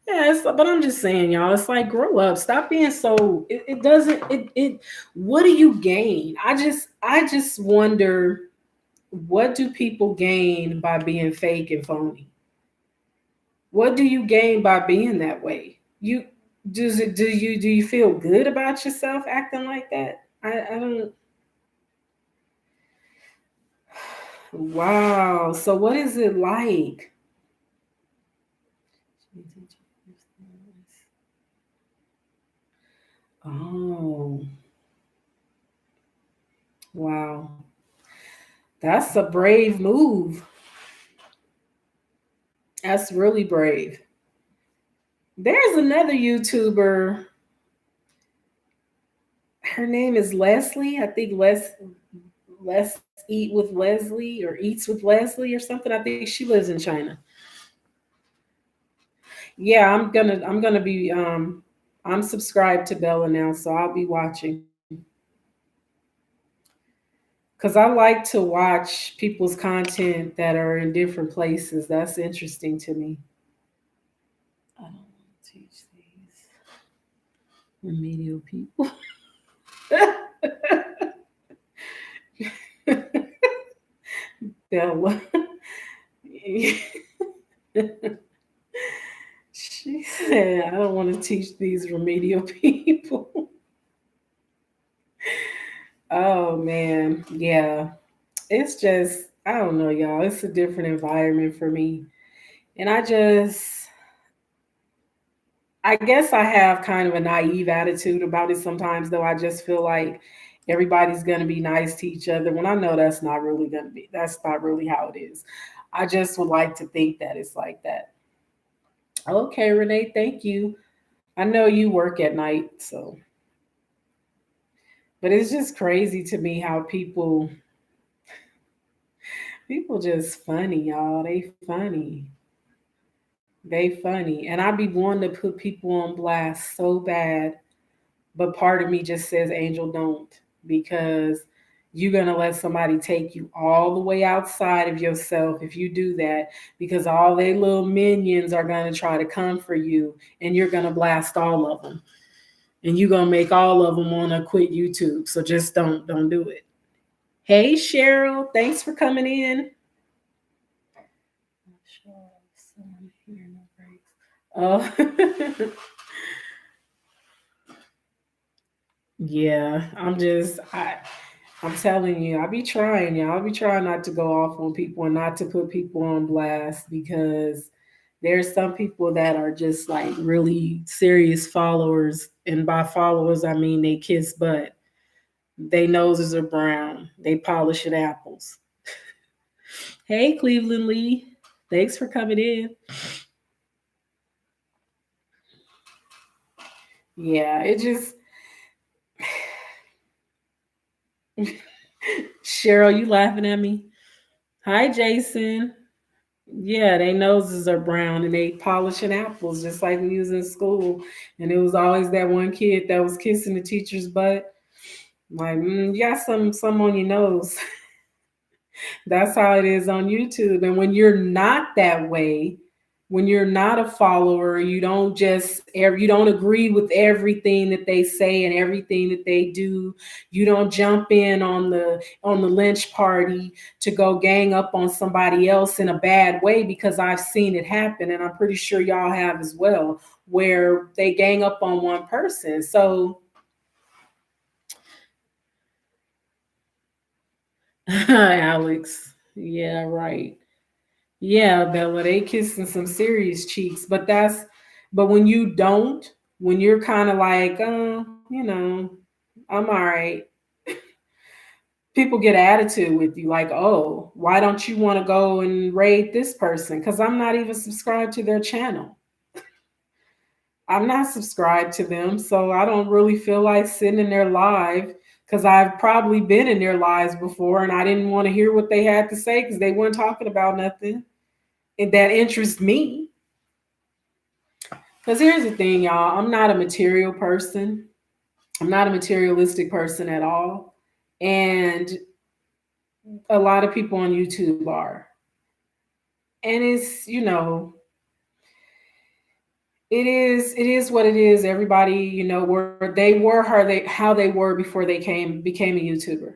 Yeah, but I'm just saying, y'all, it's like, grow up. Stop being so it doesn't it what do you gain? I just wonder, what do people gain by being fake and phony? What do you gain by being that way? Do you feel good about yourself acting like that? I don't. Wow. So what is it like? Oh, wow. That's a brave move. That's really brave. There's another YouTuber. Her name is Leslie. I think Let's Eat with Leslie or Eats with Leslie or something. I think she lives in China. Yeah, I'm gonna be I'm subscribed to Bella now, so I'll be watching. Because I like to watch people's content that are in different places. That's interesting to me. I don't want to teach these remedial people. Bella. She said, I don't want to teach these remedial people. Oh man. Yeah. It's just, I don't know, y'all. It's a different environment for me. And I guess I have kind of a naive attitude about it sometimes, though. I just feel like everybody's going to be nice to each other when I know that's not really how it is. I just would like to think that it's like that. Okay, Renee, thank you. I know you work at night, so, but it's just crazy to me how people just funny, y'all. They funny. They funny. And I be wanting to put people on blast so bad, but part of me just says, Angel, don't, because you're going to let somebody take you all the way outside of yourself if you do that, because all they little minions are going to try to come for you, and you're going to blast all of them. And you're going to make all of them want to quit YouTube. So just don't do it. Hey, Cheryl, thanks for coming in. Oh, yeah. I'm telling you, I be trying, y'all. I be trying not to go off on people and not to put people on blast, because there's some people that are just like really serious followers. And by followers, I mean they kiss butt. They noses are brown. They polishing apples. Hey, Cleveland Lee. Thanks for coming in. Yeah, it just Cheryl, you laughing at me? Hi, Jason. Yeah, they noses are brown and they polishing apples just like we was in school. And it was always that one kid that was kissing the teacher's butt. Like, you got some on your nose. That's how it is on YouTube. And when you're not that way, when you're not a follower, you don't agree with everything that they say and everything that they do. You don't jump in on the lynch party to go gang up on somebody else in a bad way, because I've seen it happen, and I'm pretty sure y'all have as well, where they gang up on one person. So Alex, yeah, right. Yeah, Bella, they kissing some serious cheeks, but when you don't, when you're kind of like, I'm all right. People get attitude with you, like, oh, why don't you want to go and raid this person? Because I'm not even subscribed to their channel. I'm not subscribed to them, so I don't really feel like sitting in their live, because I've probably been in their lives before and I didn't want to hear what they had to say because they weren't talking about nothing and that interests me. Because here's the thing, y'all. I'm not a material person. I'm not a materialistic person at all. And a lot of people on YouTube are. And it is what it is. Everybody, where they were, how they were before they became a YouTuber.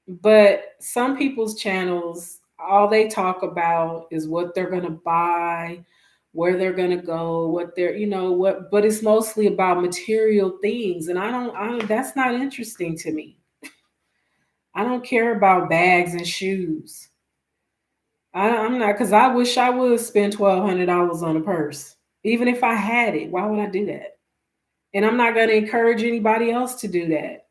But some people's channels, all they talk about is what they're gonna buy, where they're gonna go, what they're, what. But it's mostly about material things, and that's not interesting to me. I don't care about bags and shoes. I'm not, because I wish I would spend $1,200 on a purse, even if I had it. Why would I do that? And I'm not going to encourage anybody else to do that.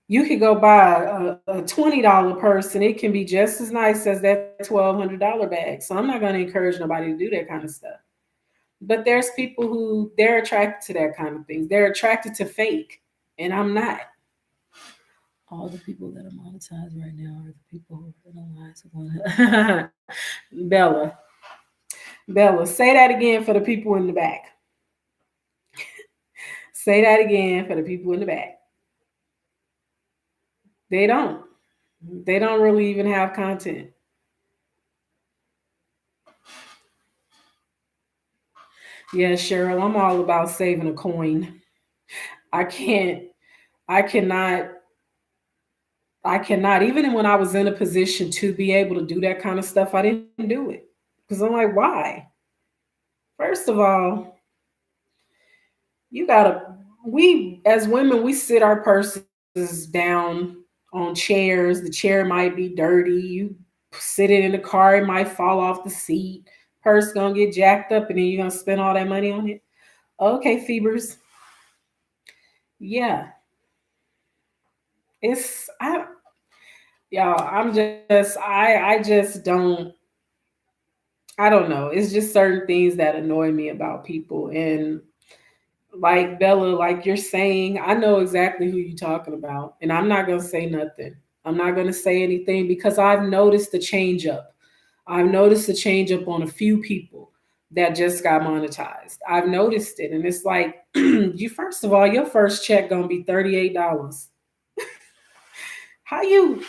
You could go buy a $20 purse and it can be just as nice as that $1,200 bag. So I'm not going to encourage nobody to do that kind of stuff. But there's people who they're attracted to that kind of things. They're attracted to fake, and I'm not. All the people that are monetized right now are the people who are in the lines. Bella, Bella, say that again for the people in the back. Say that again for the people in the back. They don't. They don't really even have content. Yeah, Cheryl, I'm all about saving a coin. I can't, I cannot, I cannot, even when I was in a position to be able to do that kind of stuff, I didn't do it. Because I'm like, why? First of all, you gotta, we as women, we sit our purses down on chairs. The chair might be dirty. You sit it in the car, it might fall off the seat. Purse gonna get jacked up, and then you're gonna spend all that money on it. Okay, Phoebers. Yeah, it's y'all. I just I don't know. It's just certain things that annoy me about people. And like Bella, like you're saying, I know exactly who you're talking about. And I'm not gonna say nothing. I'm not gonna say anything because I've noticed the change up. I've noticed the change up on a few people that just got monetized. I've noticed it. And it's like, you first of all, your first check gonna be $38. How you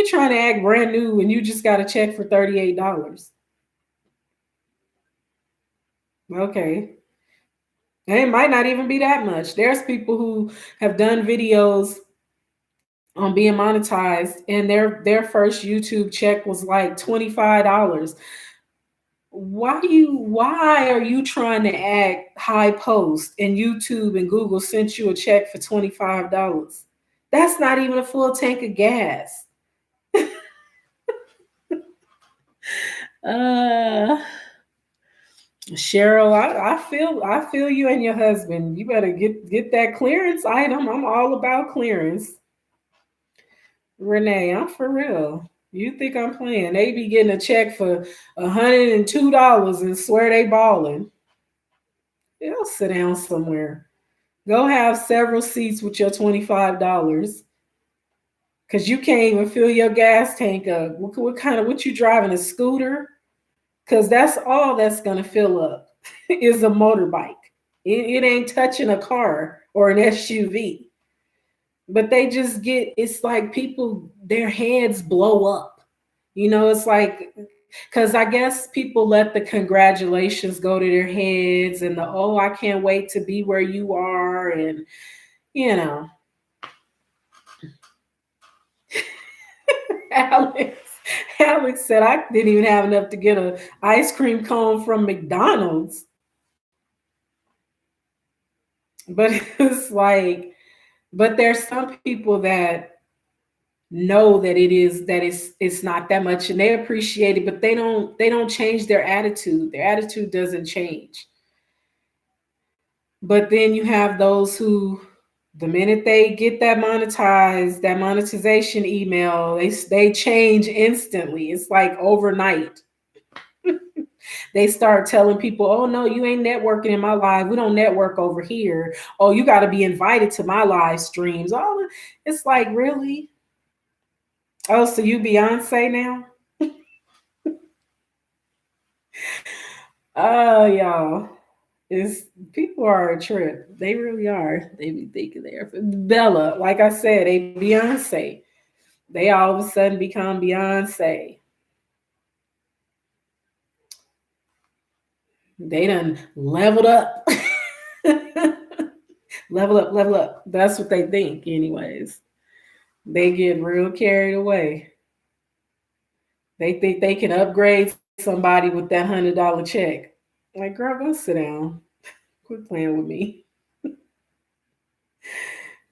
trying to act brand new and you just got a check for $38? Okay. And it might not even be that much. There's people who have done videos on being monetized and their first YouTube check was like $25. Why are you trying to act high post and YouTube and Google sent you a check for $25? That's not even a full tank of gas. Uh Cheryl, I feel you and your husband. You better get that clearance item. I'm all about clearance. Renee, I'm for real. You think I'm playing? They be getting a check for $102 and swear they balling. They'll sit down somewhere. Go have several seats with your $25. Cause you can't even fill your gas tank up. What you driving, a scooter? Cause that's all that's gonna fill up is a motorbike. It ain't touching a car or an SUV. But they just it's like people, their heads blow up. It's like, because I guess people let the congratulations go to their heads and the, oh, I can't wait to be where you are. And, you know, Alex, Alex said, I didn't even have enough to get an ice cream cone from McDonald's. But it's like, but there's some people that know that it's not that much and they appreciate it, but they don't change their attitude. Their attitude doesn't change. But then you have those who, the minute they get that monetization email, they change instantly. It's like overnight. They start telling people, oh no, you ain't networking in my live. We don't network over here. Oh, you got to be invited to my live streams. Oh, it's like, really? Oh, so you Beyonce now? Oh, y'all. It's people are a trip. They really are. They be thinking they're Bella. Like I said, they Beyonce. They all of a sudden become Beyonce. They done leveled up. Level up, level up. That's what they think, anyways. They get real carried away. They think they can upgrade somebody with that $100 check. Like, girl, go sit down. Quit playing with me.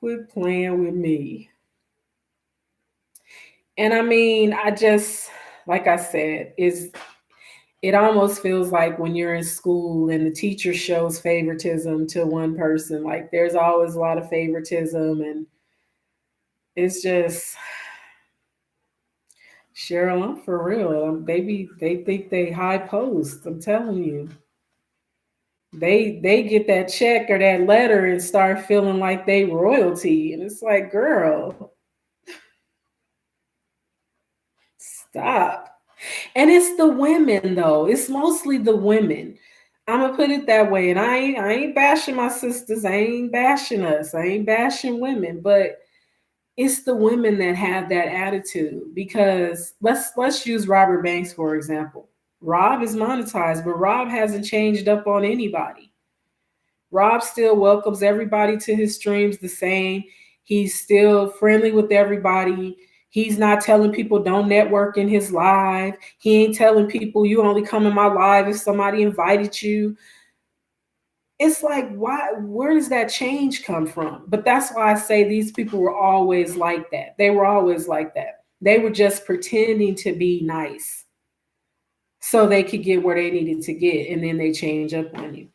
Quit playing with me. And I mean, I just, like I said, it almost feels like when you're in school and the teacher shows favoritism to one person, like there's always a lot of favoritism. And it's just, Cheryl, I'm for real. They think they high post. I'm telling you. They get that check or that letter and start feeling like they royalty. And it's like, girl, Stop. And it's the women though. It's mostly the women. I'm gonna put it that way. And I ain't bashing my sisters. I ain't bashing us. I ain't bashing women, but it's the women that have that attitude because let's use Robert Banks for example. Rob is monetized, but Rob hasn't changed up on anybody. Rob still welcomes everybody to his streams the same. He's still friendly with everybody. He's not telling people don't network in his live. He ain't telling people you only come in my live if somebody invited you. It's like, why, where does that change come from? But that's why I say these people were always like that. They were always like that. They were just pretending to be nice so they could get where they needed to get, and then they change up on you.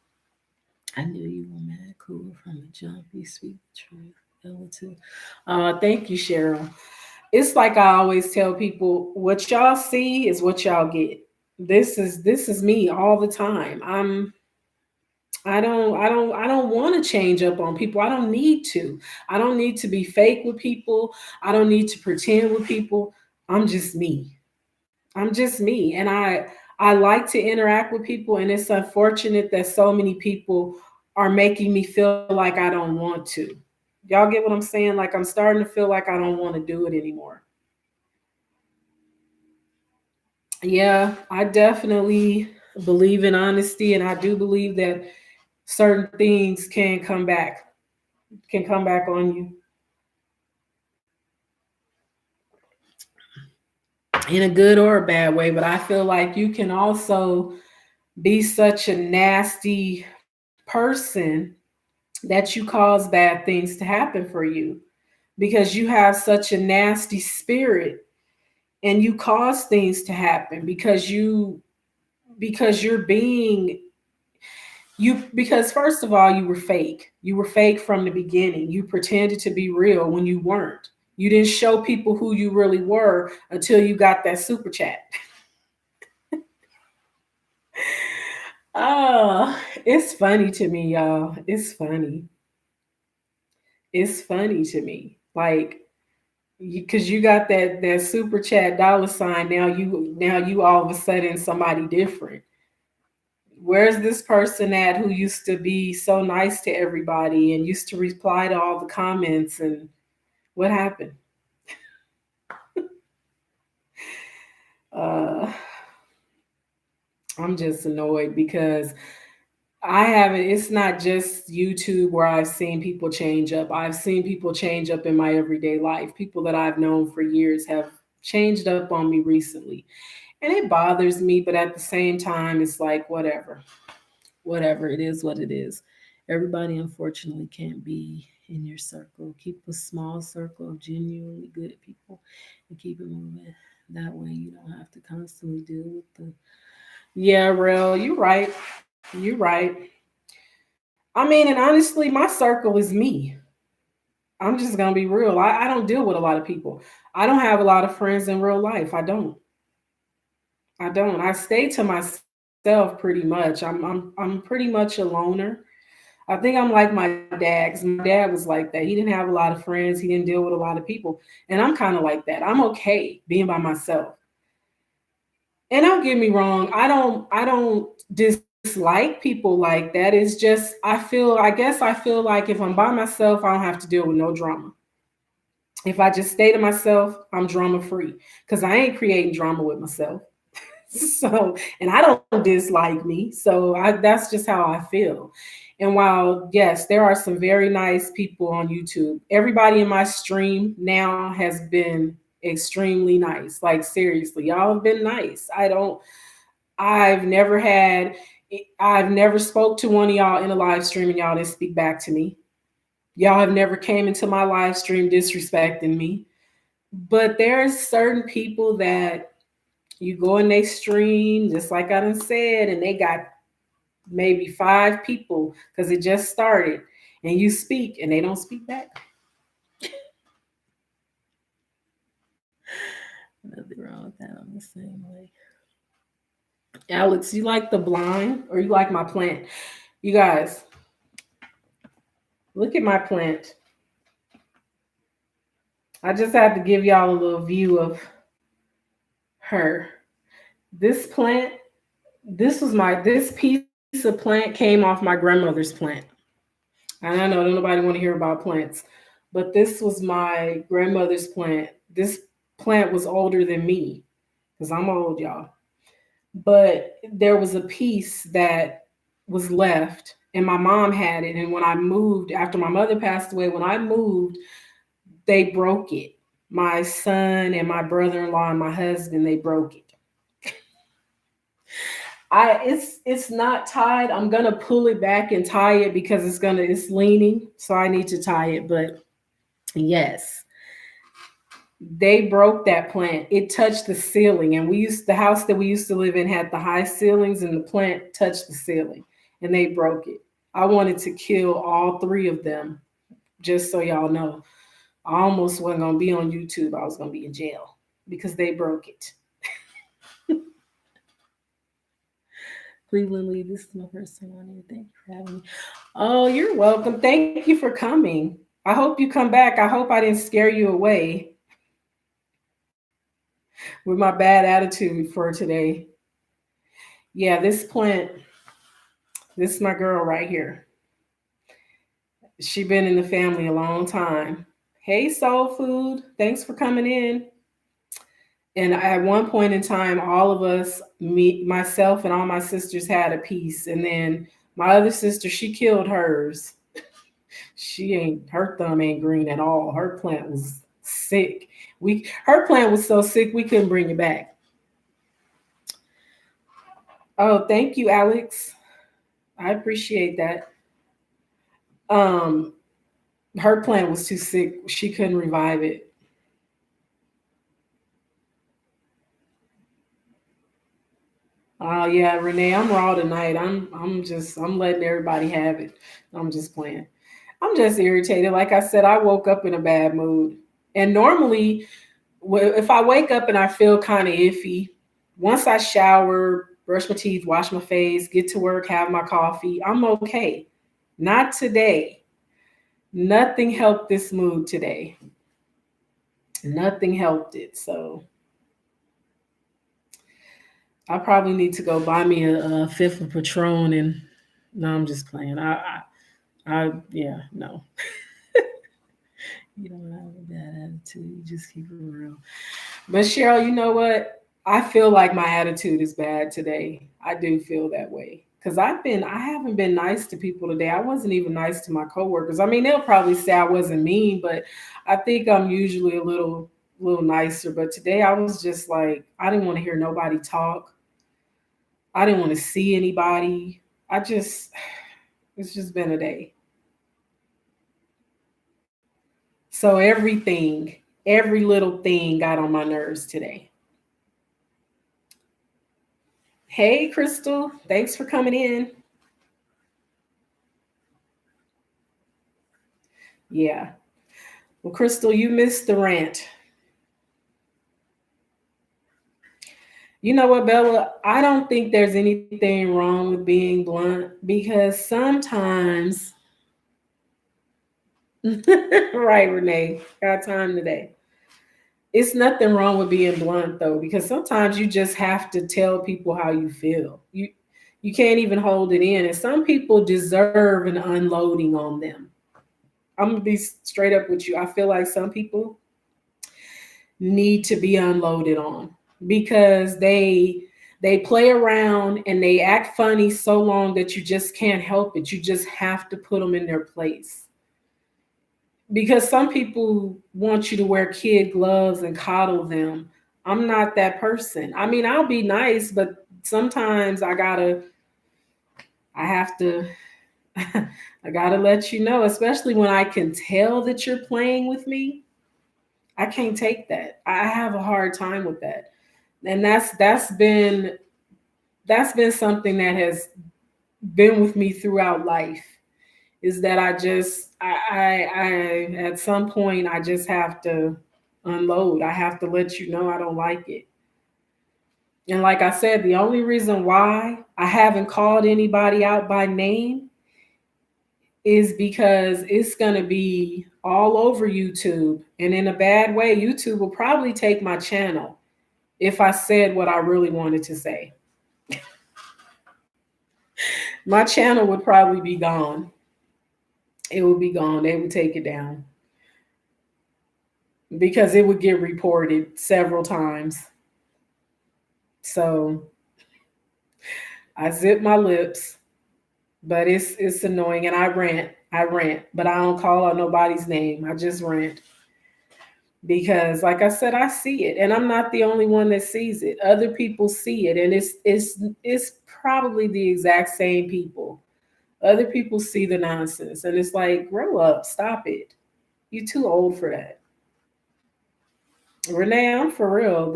I knew you were mad cool from the jump. You speak the truth. Ella too. Thank you, Cheryl. It's like I always tell people, what y'all see is what y'all get. This is me all the time. I don't want to change up on people. I don't need to. I don't need to be fake with people. I don't need to pretend with people. I'm just me. I'm just me. And I like to interact with people, and it's unfortunate that so many people are making me feel like I don't want to. Y'all get what I'm saying? Like I'm starting to feel like I don't want to do it anymore. Yeah, I definitely believe in honesty, and I do believe that certain things can come back on you in a good or a bad way. But I feel like you can also be such a nasty person that you cause bad things to happen for you because you have such a nasty spirit and you cause things to happen because you're being you because first of all you were fake from the beginning. You pretended to be real when you weren't. You didn't show people who you really were until you got that super chat. Oh, it's funny to me, y'all. It's funny to me, like, because you got that super chat dollar sign. Now you all of a sudden somebody different. Where's this person at who used to be so nice to everybody and used to reply to all the comments, and what happened? uh I'm just annoyed because I haven't, it's not just YouTube where I've seen people change up. I've seen people change up in my everyday life. People that I've known for years have changed up on me recently. And it bothers me, but at the same time, it's like, whatever. Whatever. It is what it is. Everybody, unfortunately, can't be in your circle. Keep a small circle of genuinely good people and keep it moving. That way, you don't have to constantly deal with the. Yeah, real. You right. You right. I mean, and honestly, my circle is me. I'm just gonna be real. I don't deal with a lot of people. I don't have a lot of friends in real life. I don't. I don't. I stay to myself pretty much. I'm pretty much a loner. I think I'm like my dad because my dad was like that. He didn't have a lot of friends. He didn't deal with a lot of people, and I'm kind of like that. I'm okay being by myself. And don't get me wrong, I don't dislike people like that. It's just I guess I feel like if I'm by myself, I don't have to deal with no drama. If I just stay to myself, I'm drama free because I ain't creating drama with myself. So, and I don't dislike me. That's just how I feel. And while yes, there are some very nice people on YouTube, everybody in my stream now has been extremely nice. Like seriously, y'all have been nice. I've never had I've never spoke to one of y'all in a live stream and y'all didn't speak back to me. Y'all have never came into my live stream disrespecting me. But there's certain people that you go in their stream, just like I done said, and they got maybe five people because it just started, and you speak and they don't speak back. Nothing wrong with that. I'm the same way. Alex, you like the blind or you like my plant? You guys, look at my plant. I just had to give y'all a little view of her. This plant, this piece of plant came off my grandmother's plant. And I know don't nobody want to hear about plants, but this was my grandmother's plant. This plant was older than me because I'm old, y'all. But there was a piece that was left, and my mom had it. And when I moved, after my mother passed away, when I moved, they broke it. My son and my brother-in-law and my husband, they broke it. It's not tied. I'm gonna pull it back and tie it because it's leaning, so I need to tie it. But yes, they broke that plant. It touched the ceiling, and the house that we used to live in had the high ceilings, and the plant touched the ceiling, and they broke it. I wanted to kill all three of them, just so y'all know. I almost wasn't gonna be on YouTube. I was gonna be in jail because they broke it. Cleveland Lee, this is my first time on here. Thank you for having me. Oh, you're welcome. Thank you for coming. I hope you come back. I hope I didn't scare you away with my bad attitude for today. Yeah, this plant, this is my girl right here. She been in the family a long time. Hey, Soul Food, thanks for coming in. And at one point in time, all of us, me, myself, and all my sisters had a piece. And then my other sister, she killed hers. Her thumb ain't green at all. Her plant was sick. Her plant was so sick we couldn't bring it back. Oh, thank you, Alex. I appreciate that. Um, Her plant was too sick. She couldn't revive it. Oh yeah, Renee, I'm raw tonight. I'm letting everybody have it. I'm just playing. I'm just irritated. Like I said, I woke up in a bad mood. And normally if I wake up and I feel kind of iffy, once I shower, brush my teeth, wash my face, get to work, have my coffee, I'm okay. Not today. Nothing helped this mood today. Nothing helped it. So I probably need to go buy me a fifth of Patron. And no, I'm just playing. Yeah, no. You don't have a bad attitude. You just keep it real. But Cheryl, you know what? I feel like my attitude is bad today. I do feel that way because I haven't been nice to people today. I wasn't even nice to my coworkers. I mean, they'll probably say I wasn't mean, but I think I'm usually a little nicer. But today I was just like, I didn't want to hear nobody talk. I didn't want to see anybody. It's just been a day. So every little thing got on my nerves today. Hey, Crystal, thanks for coming in. Yeah. Well, Crystal, you missed the rant. You know what, Bella? I don't think there's anything wrong with being blunt because sometimes, right, Renee, got time today. It's nothing wrong with being blunt though, because sometimes you just have to tell people how you feel. You can't even hold it in, and some people deserve an unloading on them. I'm gonna be straight up with you. I feel like some people need to be unloaded on because they play around and they act funny so long that you just can't help it. You just have to put them in their place. Because some people want you to wear kid gloves and coddle them. I'm not that person. I mean, I'll be nice, but sometimes I have to I gotta let you know, especially when I can tell that you're playing with me. I can't take that. I have a hard time with that. And that's been something that has been with me throughout life is that I at some point I just have to unload. I have to let you know I don't like it. And like I said, the only reason why I haven't called anybody out by name is because it's going to be all over YouTube. And in a bad way, YouTube will probably take my channel. if I said what I really wanted to say. My channel would probably be gone. It would be gone. They would take it down because it would get reported several times. So I zip my lips, but it's annoying, and I rant. But I don't call out nobody's name. I just rant because, like I said, I see it, and I'm not the only one that sees it. Other people see it, and it's probably the exact same people. Other people see the nonsense, and it's like, grow up, stop it. You're too old for that. Renee, I'm for real.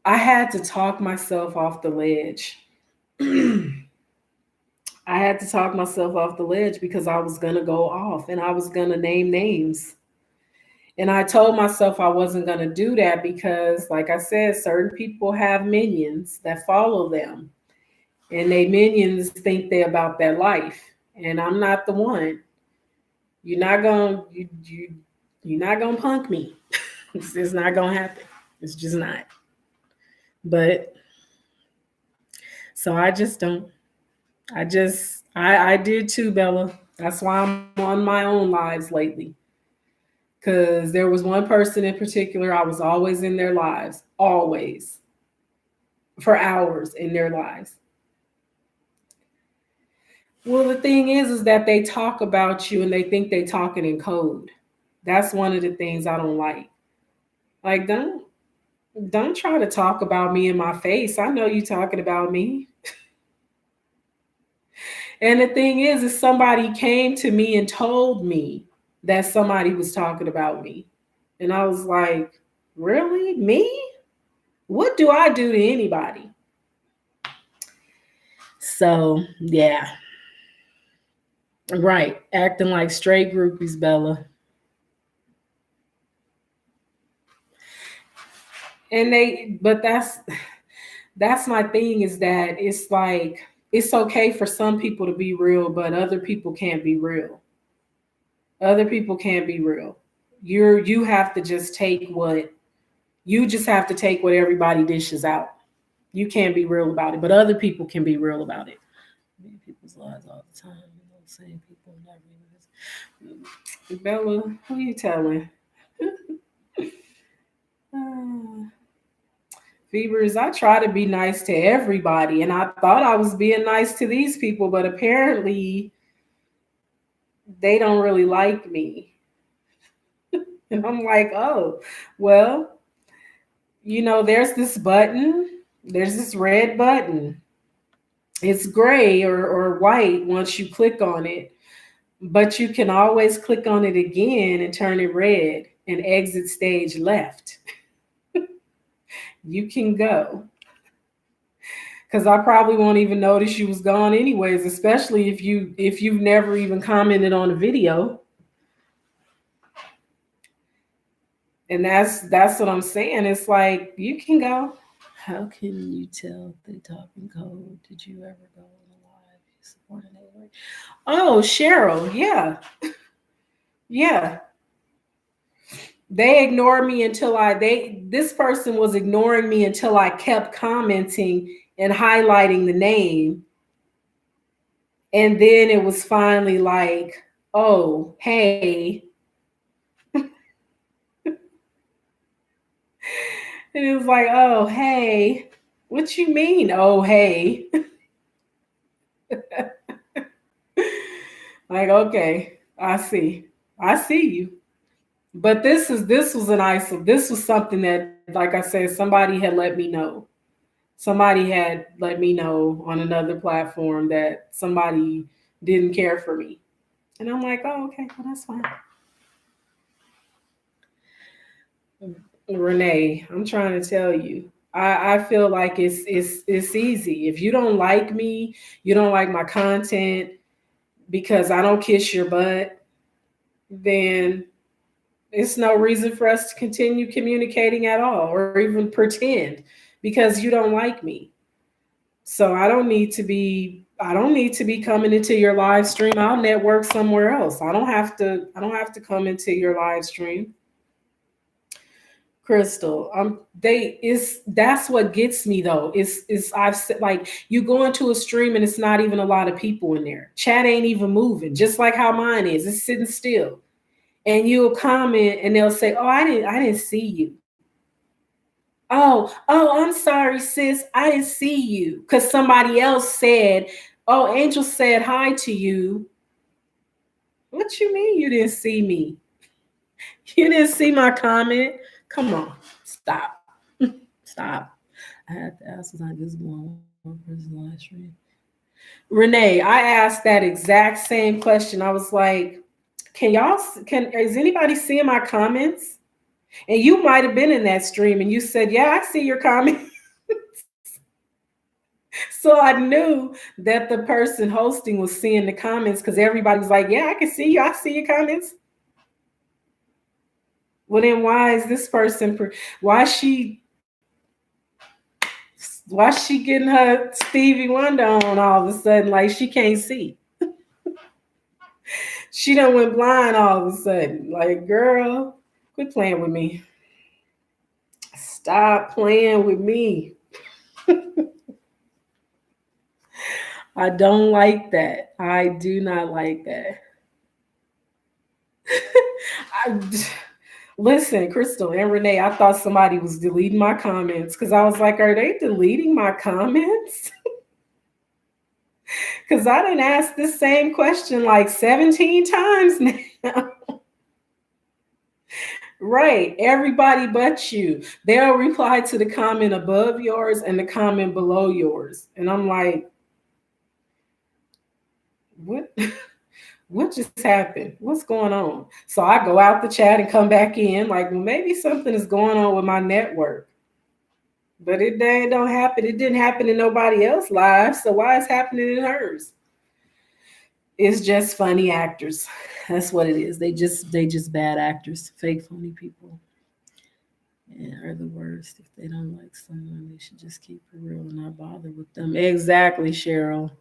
I had to talk myself off the ledge. I had to talk myself off the ledge because I was going to go off and I was going to name names. And I told myself I wasn't going to do that because, like I said, certain people have minions that follow them, and they minions think they're about that life. And I'm not the one. You're not gonna you're not gonna punk me. It's not gonna happen. It's just not. But so I just don't. I did too, Bella. That's why I'm on my own lives lately. Because there was one person in particular, I was always in their lives, always, for hours in their lives. Well, the thing is that they talk about you and they think they talking in code. That's one of the things I don't like. Like, don't try to talk about me in my face. I know you talking about me. And the thing is somebody came to me and told me that somebody was talking about me. And I was like, really? Me? What do I do to anybody? So, yeah. Right. Acting like straight groupies, Bella. But that's my thing, is that it's like, it's okay for some people to be real, but other people can't be real. Other people can't be real. You have to just take what you just have to take what everybody dishes out. You can't be real about it, but other people can be real about it. People's lives all the time. Same people never. Bella, who are you telling? Fevers, I try to be nice to everybody, and I thought I was being nice to these people, but apparently they don't really like me. And I'm like, oh, well, there's this red button. It's gray or white once you click on it, but you can always click on it again and turn it red and exit stage left. You can go. Because I probably won't even notice you was gone anyways, especially if you've never even commented on a video. And that's what I'm saying. It's like, you can go. How can you tell they talking code? Did you ever go on a live support an A-word? Oh, Cheryl, yeah. Yeah. They ignored me this person was ignoring me until I kept commenting and highlighting the name. And then it was finally like, oh, hey. And it was like, oh, hey. What you mean, oh, hey? Like, okay, I see you. But this was something that, like I said, somebody had let me know. Somebody had let me know on another platform that somebody didn't care for me. And I'm like, oh, okay, well, that's fine. Renee, I'm trying to tell you, I feel like it's easy. If you don't like me, you don't like my content because I don't kiss your butt, then it's no reason for us to continue communicating at all or even pretend, because you don't like me. So I don't need to be coming into your live stream. I'll network somewhere else. I don't have to come into your live stream. Crystal, that's what gets me though. It's I've said, like, you go into a stream and it's not even a lot of people in there. Chat ain't even moving, just like how mine is. It's sitting still. And you'll comment and they'll say, "Oh, I didn't see you. Oh, I'm sorry, sis. I didn't see you." Because somebody else said, "Oh, Angel said hi to you." What you mean you didn't see me? You didn't see my comment? Come on, stop. Stop. I had to ask, was I visible on person live stream? Renee, I asked that exact same question. I was like, is anybody seeing my comments? And you might have been in that stream and you said, "Yeah, I see your comment." So I knew that the person hosting was seeing the comments because everybody was like, "Yeah, I can see you. I see your comments." Well, then why is this person, why is she getting her Stevie Wonder on all of a sudden like she can't see? She done went blind all of a sudden. Like, girl, quit playing with me. Stop playing with me. I don't like that. I do not like that. Listen, Crystal and Renee, I thought somebody was deleting my comments because I was like, are they deleting my comments? Because I didn't ask this same question like 17 times now. Right. Everybody but you. They'll reply to the comment above yours and the comment below yours. And I'm like, what? What just happened? What's going on? So I go out the chat and come back in, like, well, maybe something is going on with my network. But it don't happen. It didn't happen in nobody else's live. So why is happening in hers? It's just funny actors. That's what it is. They just bad actors, fake phony people. Yeah, are the worst. If they don't like someone, they should just keep it real and not bother with them. Exactly, Cheryl.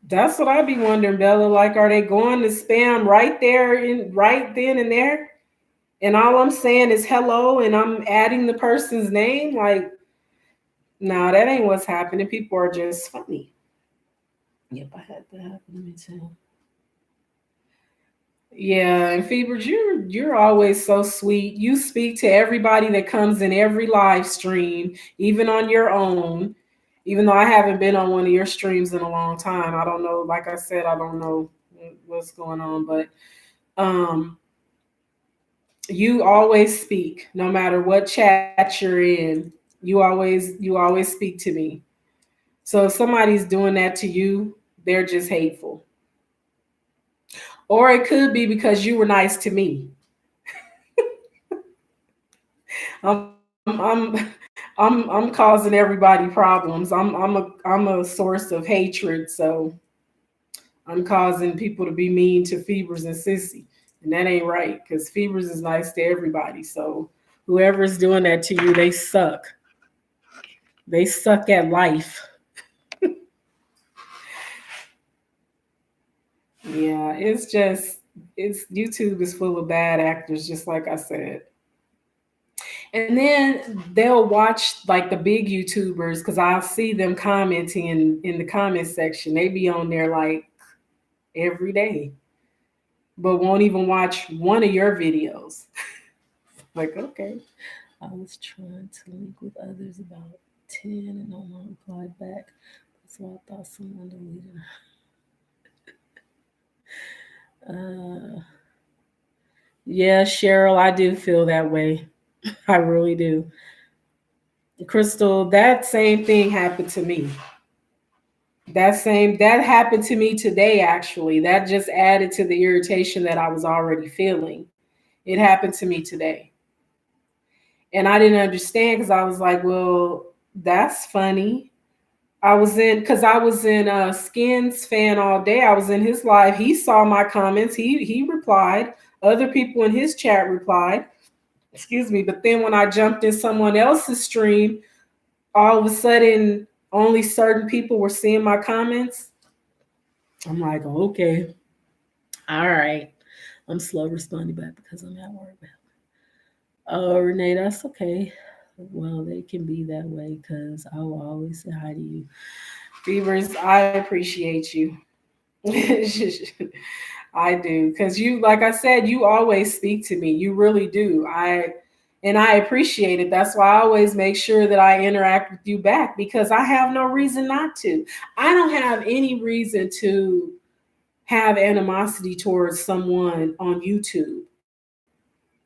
That's what I be wondering, Bella. Like, are they going to spam right then and there? And all I'm saying is hello, and I'm adding the person's name. Like, no, that ain't what's happening. People are just funny. Yep, I had that happen to me too. Yeah, and Phoebers, you're always so sweet. You speak to everybody that comes in every live stream, even on your own. Even though I haven't been on one of your streams in a long time, I don't know. Like I said, I don't know what's going on, but you always speak, no matter what chat you're in. You always speak to me. So if somebody's doing that to you, they're just hateful. Or it could be because you were nice to me. I'm I'm causing everybody problems. I'm a source of hatred, so I'm causing people to be mean to Phoebers and Sissy, and that ain't right because Phoebers is nice to everybody. So whoever's doing that to you, they suck. They suck at life. Yeah, it's YouTube is full of bad actors, just like I said. And then they'll watch like the big YouTubers because I'll see them commenting in the comment section. They be on there like every day, but won't even watch one of your videos. Like, okay. I was trying to link with others about 10 and no one replied back. So I thought someone deleted. Yeah, Cheryl, I do feel that way. I really do. Crystal, that same thing happened to me. That happened to me today, actually. That just added to the irritation that I was already feeling. It happened to me today. And I didn't understand because I was like, well, that's funny. I was in Skins fan all day. I was in his live. He saw my comments. He replied. Other people in his chat replied. Excuse me. But then when I jumped in someone else's stream, all of a sudden only certain people were seeing my comments. I'm like, okay, all right. I'm slow responding back because I'm at work. Oh, Renee, that's okay. Well, they can be that way because I will always say hi to you. Fevers, I appreciate you. I do. Because you, like I said, you always speak to me. You really do. And I appreciate it. That's why I always make sure that I interact with you back because I have no reason not to. I don't have any reason to have animosity towards someone on YouTube.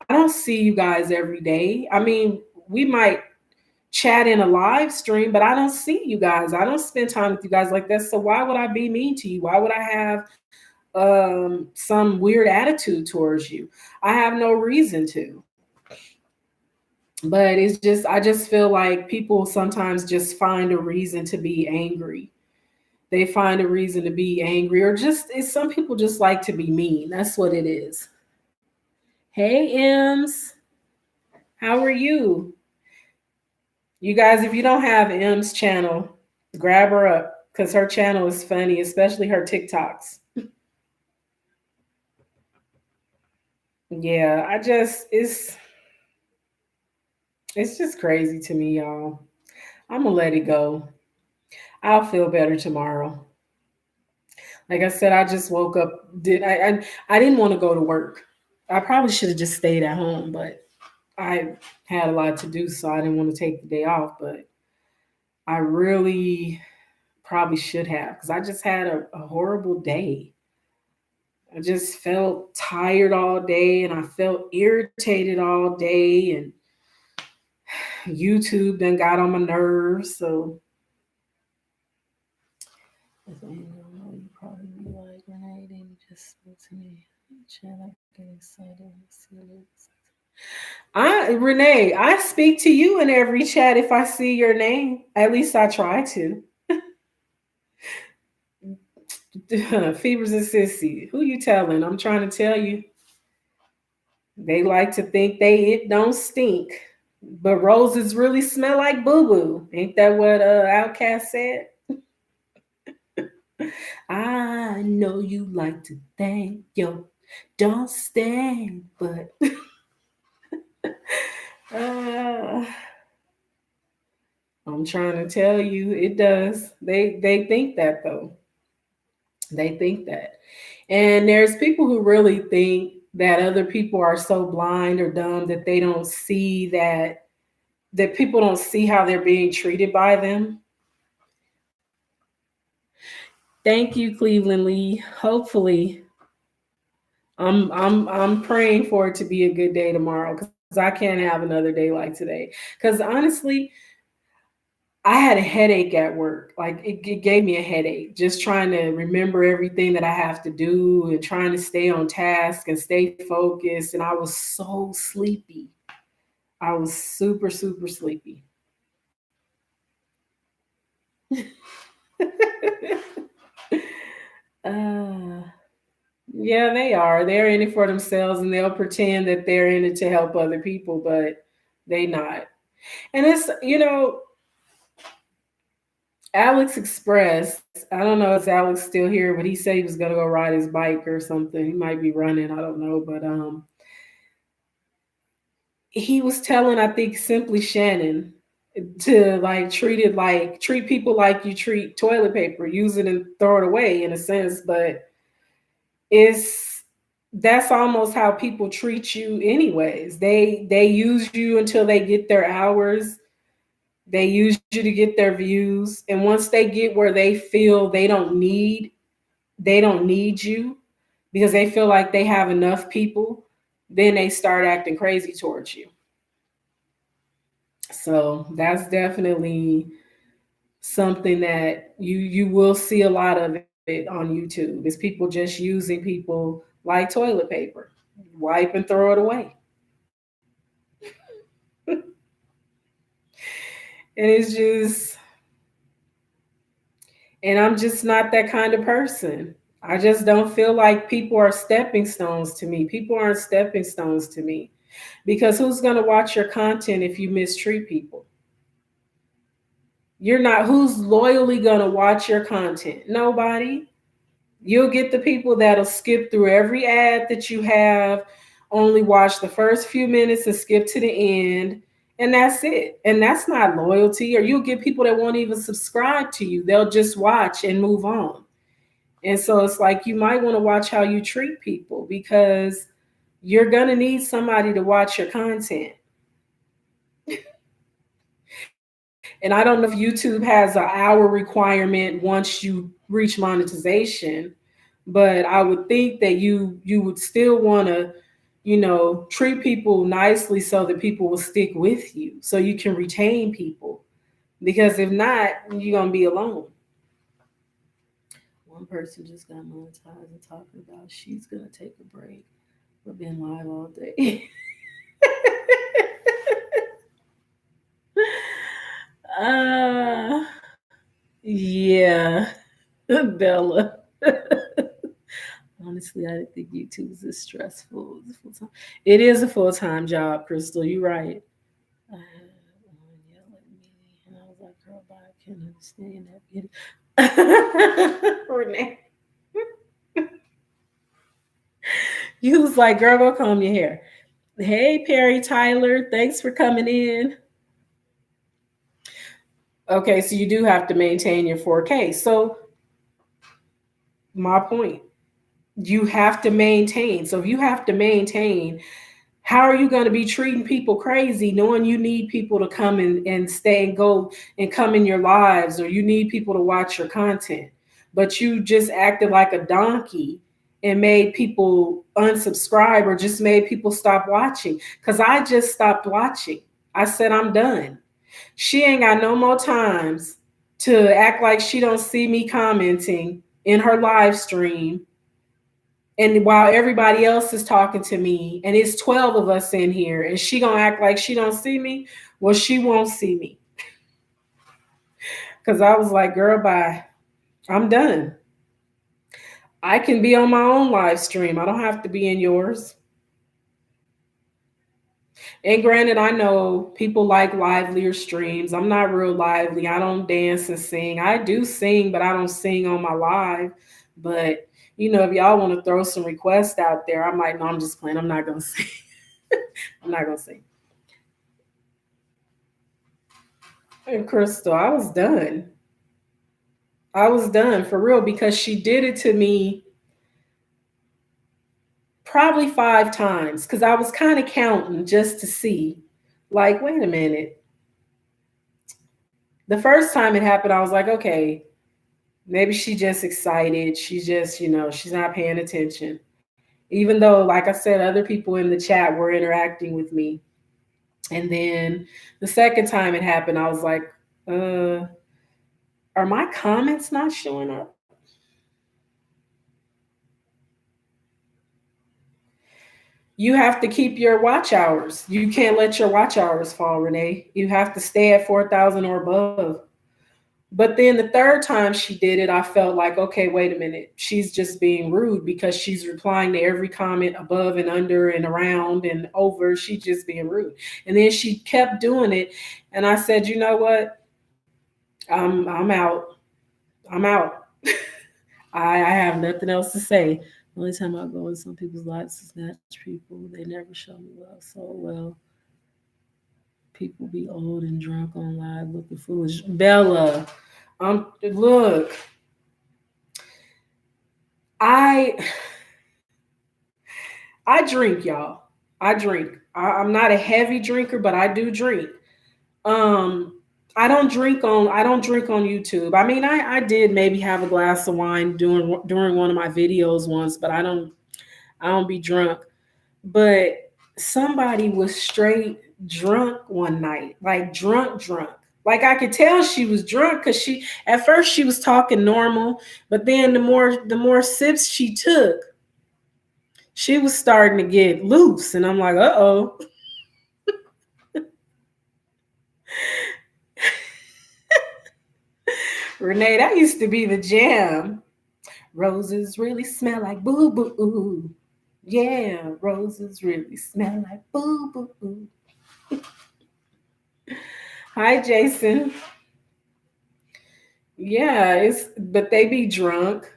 I don't see you guys every day. I mean, we might chat in a live stream, but I don't see you guys. I don't spend time with you guys like that. So why would I be mean to you? Why would I have some weird attitude towards you? I have no reason to. But it's just, I just feel like people sometimes just find a reason to be angry. They find a reason to be angry, or just, it's, some people just like to be mean. That's what it is. Hey, Ems, how are you? You guys, if you don't have M's channel, grab her up because her channel is funny, especially her TikToks. Yeah, it's just crazy to me, y'all. I'm gonna let it go. I'll feel better tomorrow. Like I said, I just woke up. I didn't want to go to work. I probably should have just stayed at home, but I had a lot to do, so I didn't want to take the day off. But I really probably should have because I just had a horrible day. I just felt tired all day and I felt irritated all day, and YouTube then got on my nerves. So you probably be like, Renee, then you just spoke to me. Chat, I get excited. Renee, I speak to you in every chat if I see your name. At least I try to. Fevers and Sissy, who you telling? I'm trying to tell you. They like to think it don't stink, but roses really smell like boo boo. Ain't that what Outcast said? I know you like to thank yo, don't stand, but uh, I'm trying to tell you, it does. They think that though. They think that. And there's people who really think that other people are so blind or dumb that they don't see that people don't see how they're being treated by them. Thank you, Cleveland Lee. Hopefully, I'm praying for it to be a good day tomorrow because I can't have another day like today. Because honestly, I had a headache at work. Like it gave me a headache just trying to remember everything that I have to do and trying to stay on task and stay focused. And I was so sleepy. I was super, super sleepy. uh, yeah, they are. They're in it for themselves and they'll pretend that they're in it to help other people, but they not. And it's, Alex Express. I don't know if Alex still here, but he said he was gonna go ride his bike or something. He might be running. I don't know, but he was telling, I think, Simply Shannon to like treat people like you treat toilet paper, use it and throw it away in a sense, but it's that's almost how people treat you anyways. They use you until they get their hours. They use you to get their views, and once they get where they feel they don't need you because they feel like they have enough people, then they start acting crazy towards you. So that's definitely something that you will see a lot of it on YouTube. Is people just using people like toilet paper, wipe and throw it away. And it's just, and I'm just not that kind of person. I just don't feel like people are stepping stones to me. People aren't stepping stones to me because who's going to watch your content if you mistreat people? You're not, who's loyally going to watch your content? Nobody. You'll get the people that'll skip through every ad that you have, only watch the first few minutes and skip to the end, and that's it. And that's not loyalty. Or you'll get people that won't even subscribe to you. They'll just watch and move on. And so it's like you might want to watch how you treat people, because you're going to need somebody to watch your content. And I don't know if YouTube has an hour requirement once you reach monetization, but I would think that you would still want to, treat people nicely so that people will stick with you, so you can retain people. Because if not, you're gonna be alone. One person just got monetized and talking about she's gonna take a break. We've been live all day. Yeah, Bella. Honestly, I didn't think YouTube is this stressful. It's full-time. It is a full-time job, Crystal. You're right. I had one yell at me, and I was like, "Girl, bye. I can't understand that." Renee. You was like, "Girl, go comb your hair." Hey, Perry Tyler. Thanks for coming in. Okay, so you do have to maintain your 4K. So my point, you have to maintain. So if you have to maintain, how are you going to be treating people crazy knowing you need people to come and stay and go and come in your lives, or you need people to watch your content, but you just acted like a donkey and made people unsubscribe or just made people stop watching? Because I just stopped watching. I said, I'm done. She ain't got no more times to act like she don't see me commenting in her live stream, and while everybody else is talking to me, and it's 12 of us in here, and she gonna act like she don't see me. Well, she won't see me. Because I was like, girl, bye. I'm done. I can be on my own live stream. I don't have to be in yours. And granted, I know people like livelier streams. I'm not real lively. I don't dance and sing. I do sing, but I don't sing on my live. But if y'all want to throw some requests out there, I might. No, I'm just playing. I'm not gonna sing. I'm not gonna sing. And Crystal, I was done. I was done for real, because she did it to me probably 5 times, because I was kind of counting just to see, like, wait a minute. The first time it happened, I was like, okay, maybe she's just excited. She's just, she's not paying attention. Even though, like I said, other people in the chat were interacting with me. And then the second time it happened, I was like, are my comments not showing up? You have to keep your watch hours. You can't let your watch hours fall, Renee. You have to stay at 4,000 or above. But then the third time she did it, I felt like, okay, wait a minute. She's just being rude, because she's replying to every comment above and under and around and over. She's just being rude. And then she kept doing it. And I said, you know what? I'm out. I'm out. I have nothing else to say. The only time I go in some people's lives to snatch people, they never show me well. So, well, people be old and drunk on live looking foolish. Bella, look, I drink, y'all. I drink. I'm not a heavy drinker, but I do drink. I don't drink on YouTube. I mean, I did maybe have a glass of wine during one of my videos once, but I don't be drunk. But somebody was straight drunk one night, like drunk. Like I could tell she was drunk, because at first she was talking normal, but then the more sips she took, she was starting to get loose, and I'm like, uh-oh. Renee, that used to be the jam. Roses really smell like boo boo. Yeah, roses really smell like boo boo. Hi, Jason. Yeah, but they be drunk.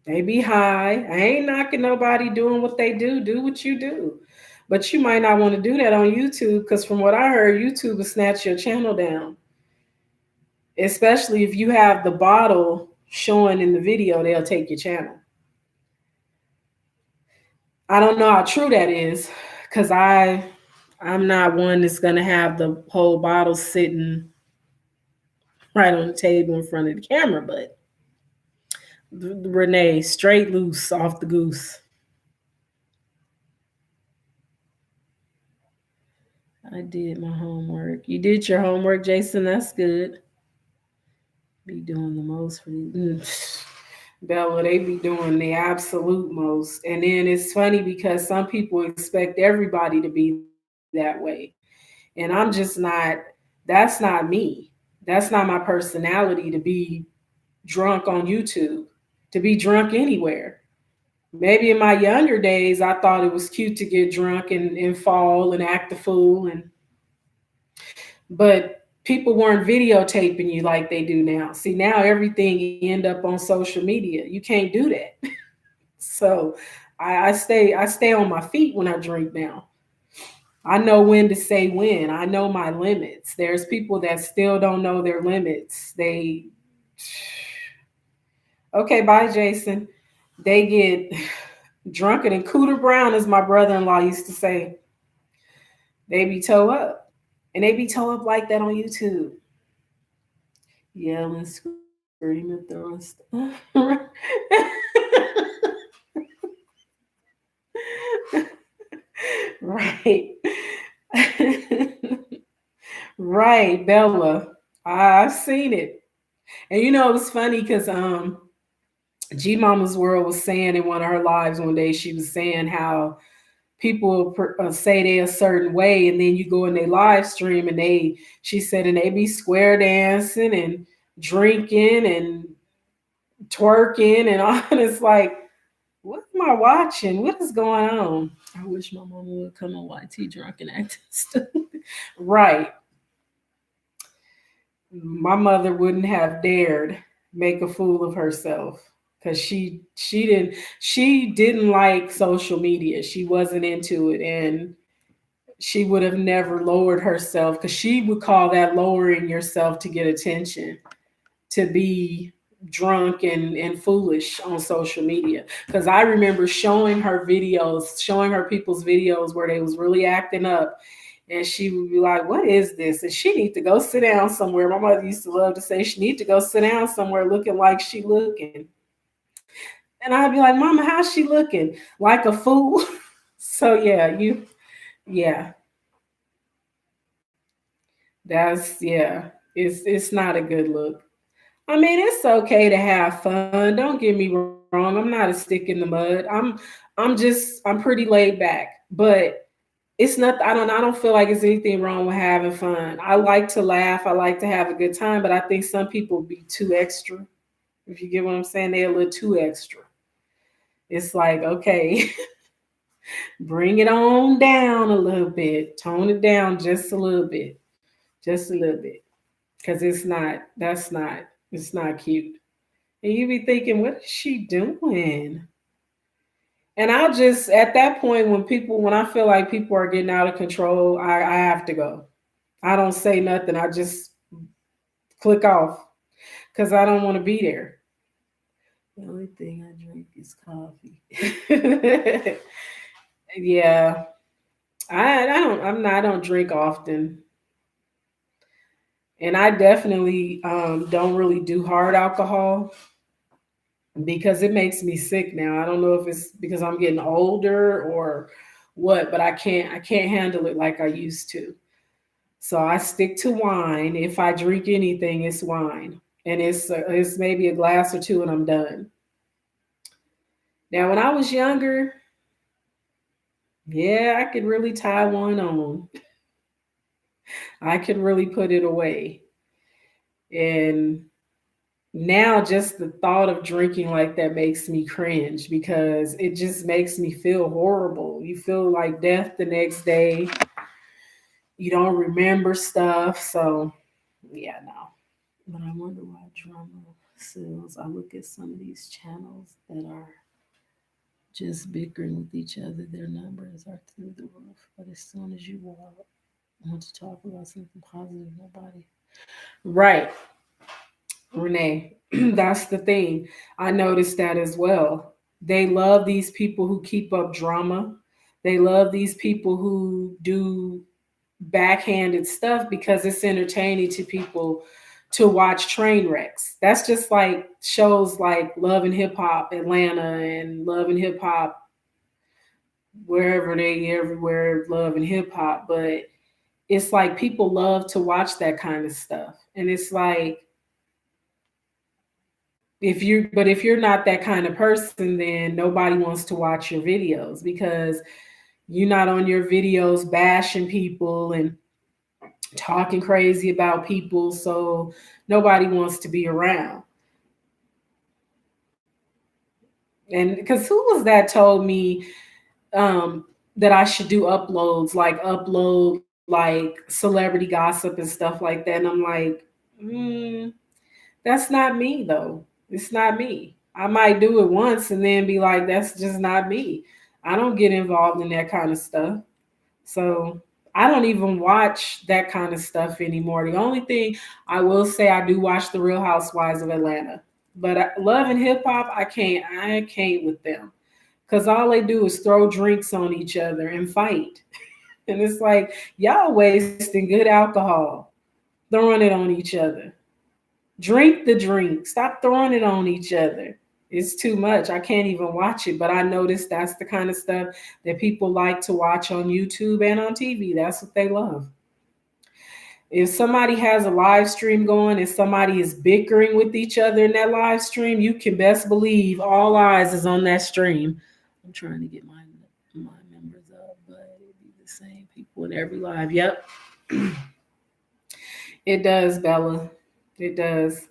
They be high. I ain't knocking nobody doing what they do. Do what you do. But you might not want to do that on YouTube because from what I heard, YouTube will snatch your channel down. Especially if you have the bottle showing in the video, they'll take your channel. I don't know how true that is because I'm not one that's gonna have the whole bottle sitting right on the table in front of the camera, but Renee, straight loose off the goose. I did my homework. You did your homework, Jason. That's good. Be doing the most for these. Bella, they be doing the absolute most. And then it's funny because some people expect everybody to be that way. And I'm just not, that's not me. That's not my personality to be drunk on YouTube, to be drunk anywhere. Maybe in my younger days, I thought it was cute to get drunk and fall and act a fool. But people weren't videotaping you like they do now. See, now everything end up on social media. You can't do that. So I stay on my feet when I drink now. I know when to say when. I know my limits. There's people that still don't know their limits. They okay, bye, Jason. They get drunker than Cooter Brown, as my brother-in-law used to say. They be toe up. And they be toe up like that on YouTube. Yelling, screaming, throwing stuff. Right. Right, Bella. I've seen it. And you know, it was funny because G Mama's World was saying in one of her lives one day, she was saying how people say they a certain way, and then you go in their live stream and she said, and they be square dancing and drinking and twerking and all. And it's like, what am I watching? What is going on? I wish my mama would come on YT drunk and acting stupid. Right. My mother wouldn't have dared make a fool of herself because she didn't like social media. She wasn't into it, and she would have never lowered herself because she would call that lowering yourself to get attention, to be drunk and foolish on social media. Because I remember showing her people's videos where they was really acting up, and she would be like, what is this? And she need to go sit down somewhere. My mother used to love to say she need to go sit down somewhere looking like she looking. And I'd be like, Mama, how's she looking? Like a fool. So yeah, it's not a good look. I mean, it's okay to have fun. Don't get me wrong. I'm not a stick in the mud. I'm pretty laid back, but it's not I don't feel like it's anything wrong with having fun. I like to laugh. I like to have a good time, but I think some people be too extra. If you get what I'm saying, they're a little too extra. It's like, okay, bring it on down a little bit. Tone it down just a little bit. Just a little bit. Cause it's not cute. And you be thinking, what is she doing? And I'll just at that point when I feel like people are getting out of control, I have to go. I don't say nothing. I just click off because I don't want to be there. The only thing I drink is coffee. Yeah. I don't drink often. And I definitely don't really do hard alcohol because it makes me sick now. I don't know if it's because I'm getting older or what, but I can't handle it like I used to. So I stick to wine. If I drink anything, it's wine, and it's maybe a glass or two, and I'm done. Now, when I was younger, yeah, I could really tie one on. I could really put it away, and now just the thought of drinking like that makes me cringe because it just makes me feel horrible. You feel like death the next day. You don't remember stuff. So, yeah, no. But I wonder why drama. So I look at some of these channels that are just bickering with each other. Their numbers are through the roof. But as soon as you want to talk about something positive, nobody. Right, Renee. That's the thing. I noticed that as well. They love these people who keep up drama. They love these people who do backhanded stuff because it's entertaining to people to watch train wrecks. That's just like shows like Love and Hip Hop Atlanta and Love and Hip Hop wherever they everywhere Love and Hip Hop, but it's like people love to watch that kind of stuff. And it's like if you're not that kind of person, then nobody wants to watch your videos because you're not on your videos bashing people and talking crazy about people, so nobody wants to be around. And because who was that told me that I should do uploads, like upload like celebrity gossip and stuff like that, and I'm like, mm, that's not me though. It's not me. I might do it once and then be like, that's just not me. I don't get involved in that kind of stuff. So I don't even watch that kind of stuff anymore. The only thing I will say, I do watch the Real Housewives of Atlanta, but Love and Hip Hop, I can't with them because all they do is throw drinks on each other and fight, and it's like y'all wasting good alcohol, throwing it on each other. Drink the drink. Stop throwing it on each other. It's too much. I can't even watch it, but I noticed that's the kind of stuff that people like to watch on YouTube and on TV. That's what they love. If somebody has a live stream going and somebody is bickering with each other in that live stream, you can best believe all eyes is on that stream. I'm trying to get my members up, but it'd be the same people in every live. Yep. It does, Bella. It does.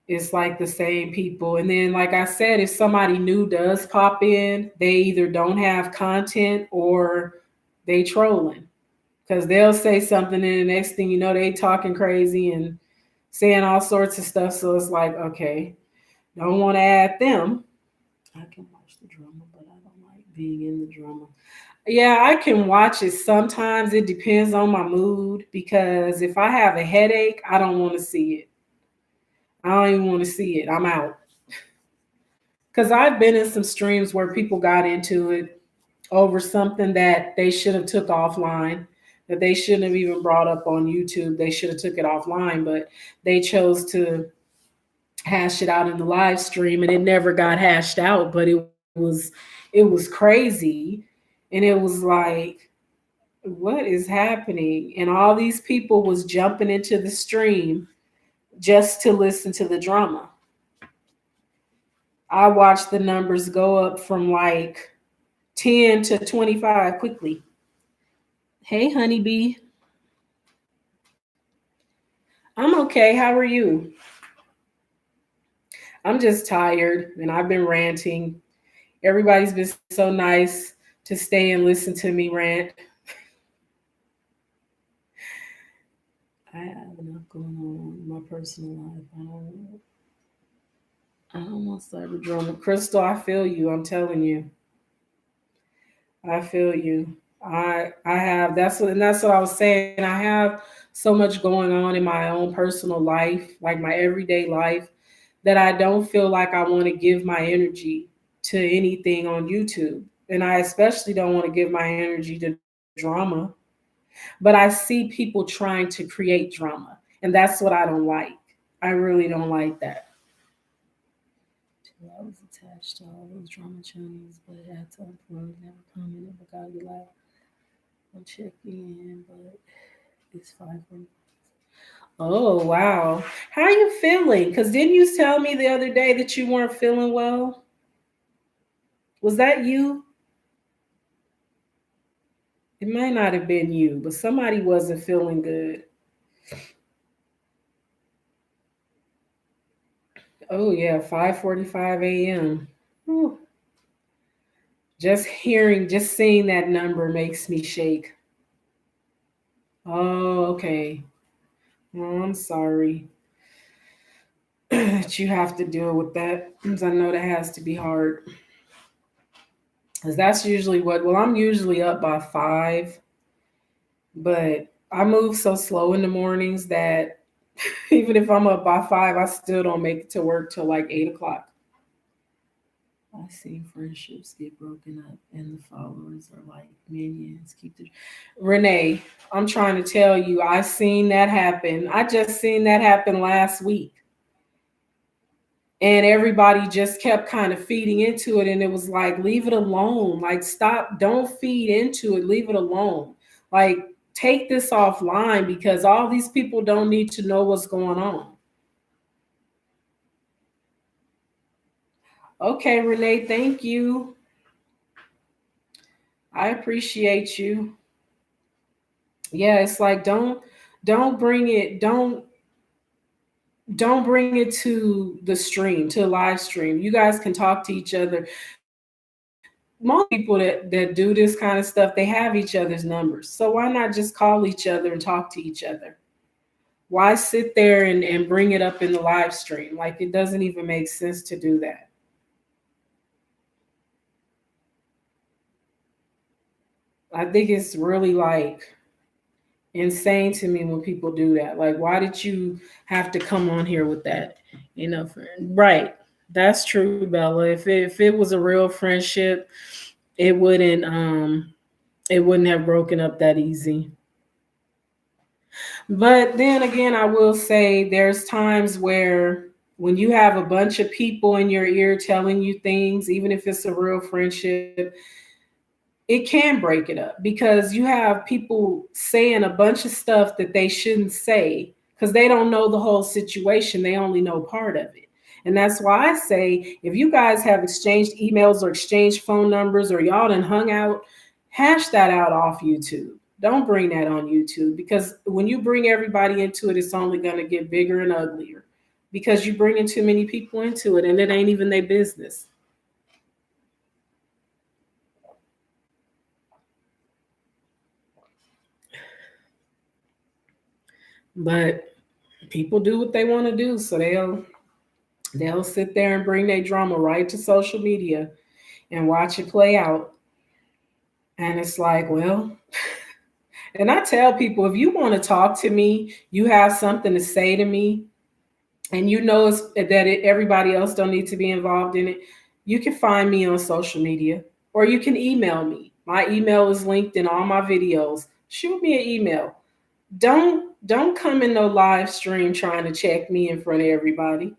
It's like the same people. And then, like I said, if somebody new does pop in, they either don't have content or they trolling because they'll say something and the next thing you know, they talking crazy and saying all sorts of stuff. So it's like, okay, don't want to add them. I can watch the drama, but I don't like being in the drama. Yeah, I can watch it sometimes. It depends on my mood because if I have a headache, I don't want to see it. I don't even want to see it. I'm out. Because I've been in some streams where people got into it over something that they should have took offline, that they shouldn't have even brought up on YouTube. They should have took it offline, but they chose to hash it out in the live stream, and it never got hashed out. But it was crazy, and it was like, what is happening? And all these people was jumping into the stream just to listen to the drama. I watched the numbers go up from like 10 to 25 quickly. Hey, honeybee. I'm okay. How are you? I'm just tired and I've been ranting. Everybody's been so nice to stay and listen to me rant. I have enough going on in my personal life. I don't want cyber drama. Crystal, I feel you. I'm telling you. I feel you. I have that's what I was saying. I have so much going on in my own personal life, like my everyday life, that I don't feel like I want to give my energy to anything on YouTube. And I especially don't want to give my energy to drama. But I see people trying to create drama. And that's what I don't like. I really don't like that. I was attached to all those drama channels, but I had to unplug, never commented, but gotta be like, I'll check in, but it's 5:40. Oh wow. How are you feeling? Because didn't you tell me the other day that you weren't feeling well? Was that you? It might not have been you, but somebody wasn't feeling good. Oh yeah, 5:45 a.m. Whew. Just seeing that number makes me shake. Oh, okay. Oh, I'm sorry. that you have to deal with that. Because I know that has to be hard. Because that's usually well, I'm usually up by 5, but I move so slow in the mornings that even if I'm up by 5, I still don't make it to work till like 8 o'clock. I see friendships get broken up and the followers are like minions. Keep the Renee, I'm trying to tell you, I seen that happen. I just seen that happen last week. And everybody just kept kind of feeding into it. And it was like, leave it alone. Like, stop, don't feed into it, leave it alone. Like, take this offline because all these people don't need to know what's going on. Okay, Renee, thank you. I appreciate you. Yeah, it's like don't bring it don't bring it to the stream, to a live stream. You guys can talk to each other. Most people that do this kind of stuff, they have each other's numbers. So why not just call each other and talk to each other? Why sit there and bring it up in the live stream? Like it doesn't even make sense to do that. I think it's really like insane to me when people do that. Like, why did you have to come on here with that? Right. That's true, Bella. If it was a real friendship, it wouldn't have broken up that easy. But then again, I will say there's times where when you have a bunch of people in your ear telling you things, even if it's a real friendship, it can break it up because you have people saying a bunch of stuff that they shouldn't say because they don't know the whole situation. They only know part of it. And that's why I say if you guys have exchanged emails or exchanged phone numbers or y'all done hung out, hash that out off YouTube. Don't bring that on YouTube because when you bring everybody into it, it's only going to get bigger and uglier because you're bringing too many people into it and it ain't even their business. But people do what they want to do, so they'll sit there and bring their drama right to social media and watch it play out. And it's like, well, and I tell people if you want to talk to me, you have something to say to me, and you know everybody else don't need to be involved in it, you can find me on social media or you can email me. My email is linked in all my videos. Shoot me an email. Don't come in no live stream trying to check me in front of everybody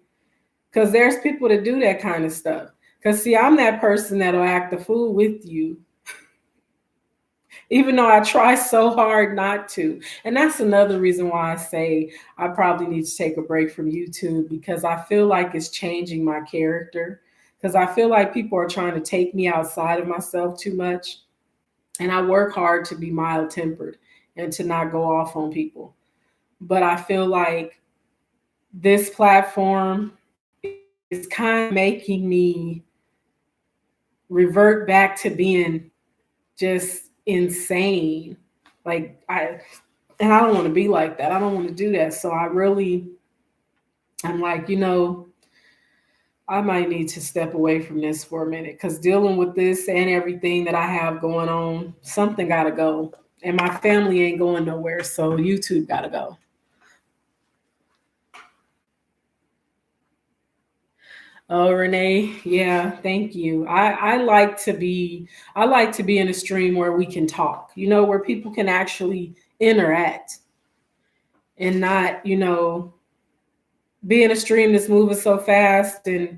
because there's people that do that kind of stuff. Because see, I'm that person that'll act the fool with you even though I try so hard not to. And that's another reason why I say I probably need to take a break from YouTube because I feel like it's changing my character. Because I feel like people are trying to take me outside of myself too much. And I work hard to be mild tempered and to not go off on people. But I feel like this platform is kind of making me revert back to being just insane. Like I don't want to be like that. I don't want to do that. So I'm like, I might need to step away from this for a minute because dealing with this and everything that I have going on, something got to go. And my family ain't going nowhere. So YouTube got to go. Oh, Renee, yeah, thank you. I like to be in a stream where we can talk, where people can actually interact and not, be in a stream that's moving so fast and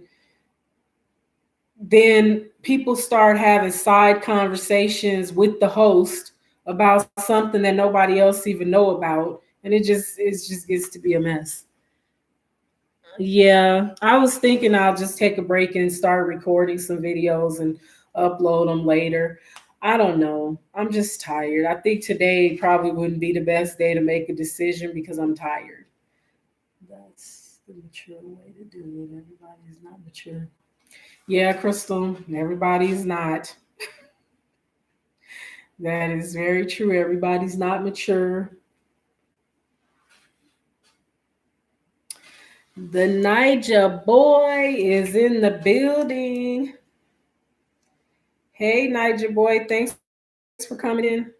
then people start having side conversations with the host about something that nobody else even know about and it just gets to be a mess. Yeah, I was thinking I'll just take a break and start recording some videos and upload them later. I don't know. I'm just tired. I think today probably wouldn't be the best day to make a decision because I'm tired. That's the mature way to do it. Everybody's not mature. Yeah, Crystal, everybody's not. That is very true. Everybody's not mature. The Niger boy is in the building. Hey, Niger boy, thanks for coming in.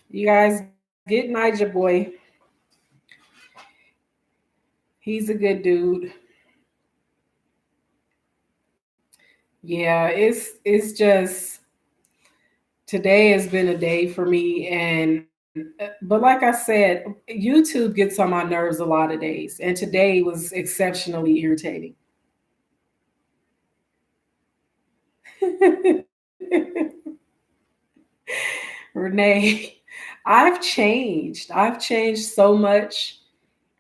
You guys get Niger boy. He's a good dude. Yeah, it's just today has been a day for me, and but like I said, YouTube gets on my nerves a lot of days, and today was exceptionally irritating. Renee, I've changed so much.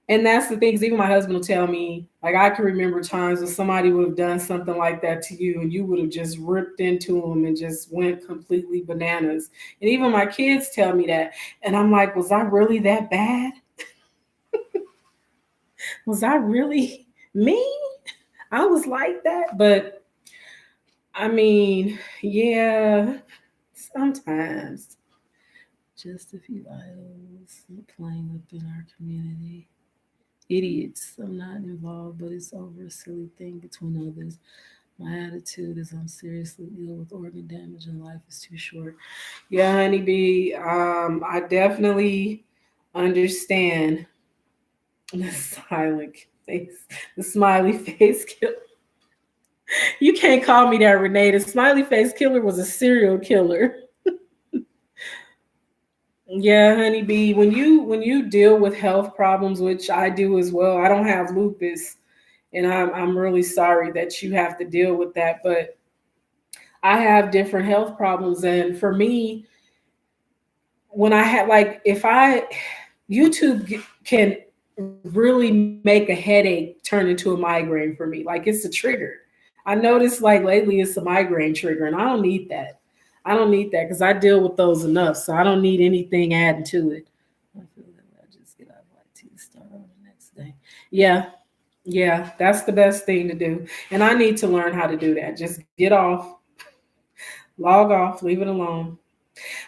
And that's the thing, 'cause even my husband will tell me, like, I can remember times when somebody would have done something like that to you, and you would have just ripped into them and just went completely bananas. And even my kids tell me that. And I'm like, was I really that bad? Was I really me? I was like that. But I mean, yeah, sometimes. Just a few idols playing up in our community. Idiots. I'm not involved, but it's over a silly thing between others. My attitude is I'm seriously ill with organ damage and life is too short. Yeah, honeybee. I definitely understand the silent face, the smiley face killer. You can't call me that, Renee. The smiley face killer was a serial killer. Yeah, honeybee. When you deal with health problems, which I do as well, I don't have lupus, and I'm really sorry that you have to deal with that. But I have different health problems, and for me, when I had like if I YouTube can really make a headache turn into a migraine for me. Like it's a trigger. I noticed like lately it's a migraine trigger, and I don't need that. I don't need that because I deal with those enough, so I don't need anything adding to it. I feel that I just get out of light to start on the next day. Yeah, yeah, that's the best thing to do. And I need to learn how to do that. Just get off, log off, leave it alone.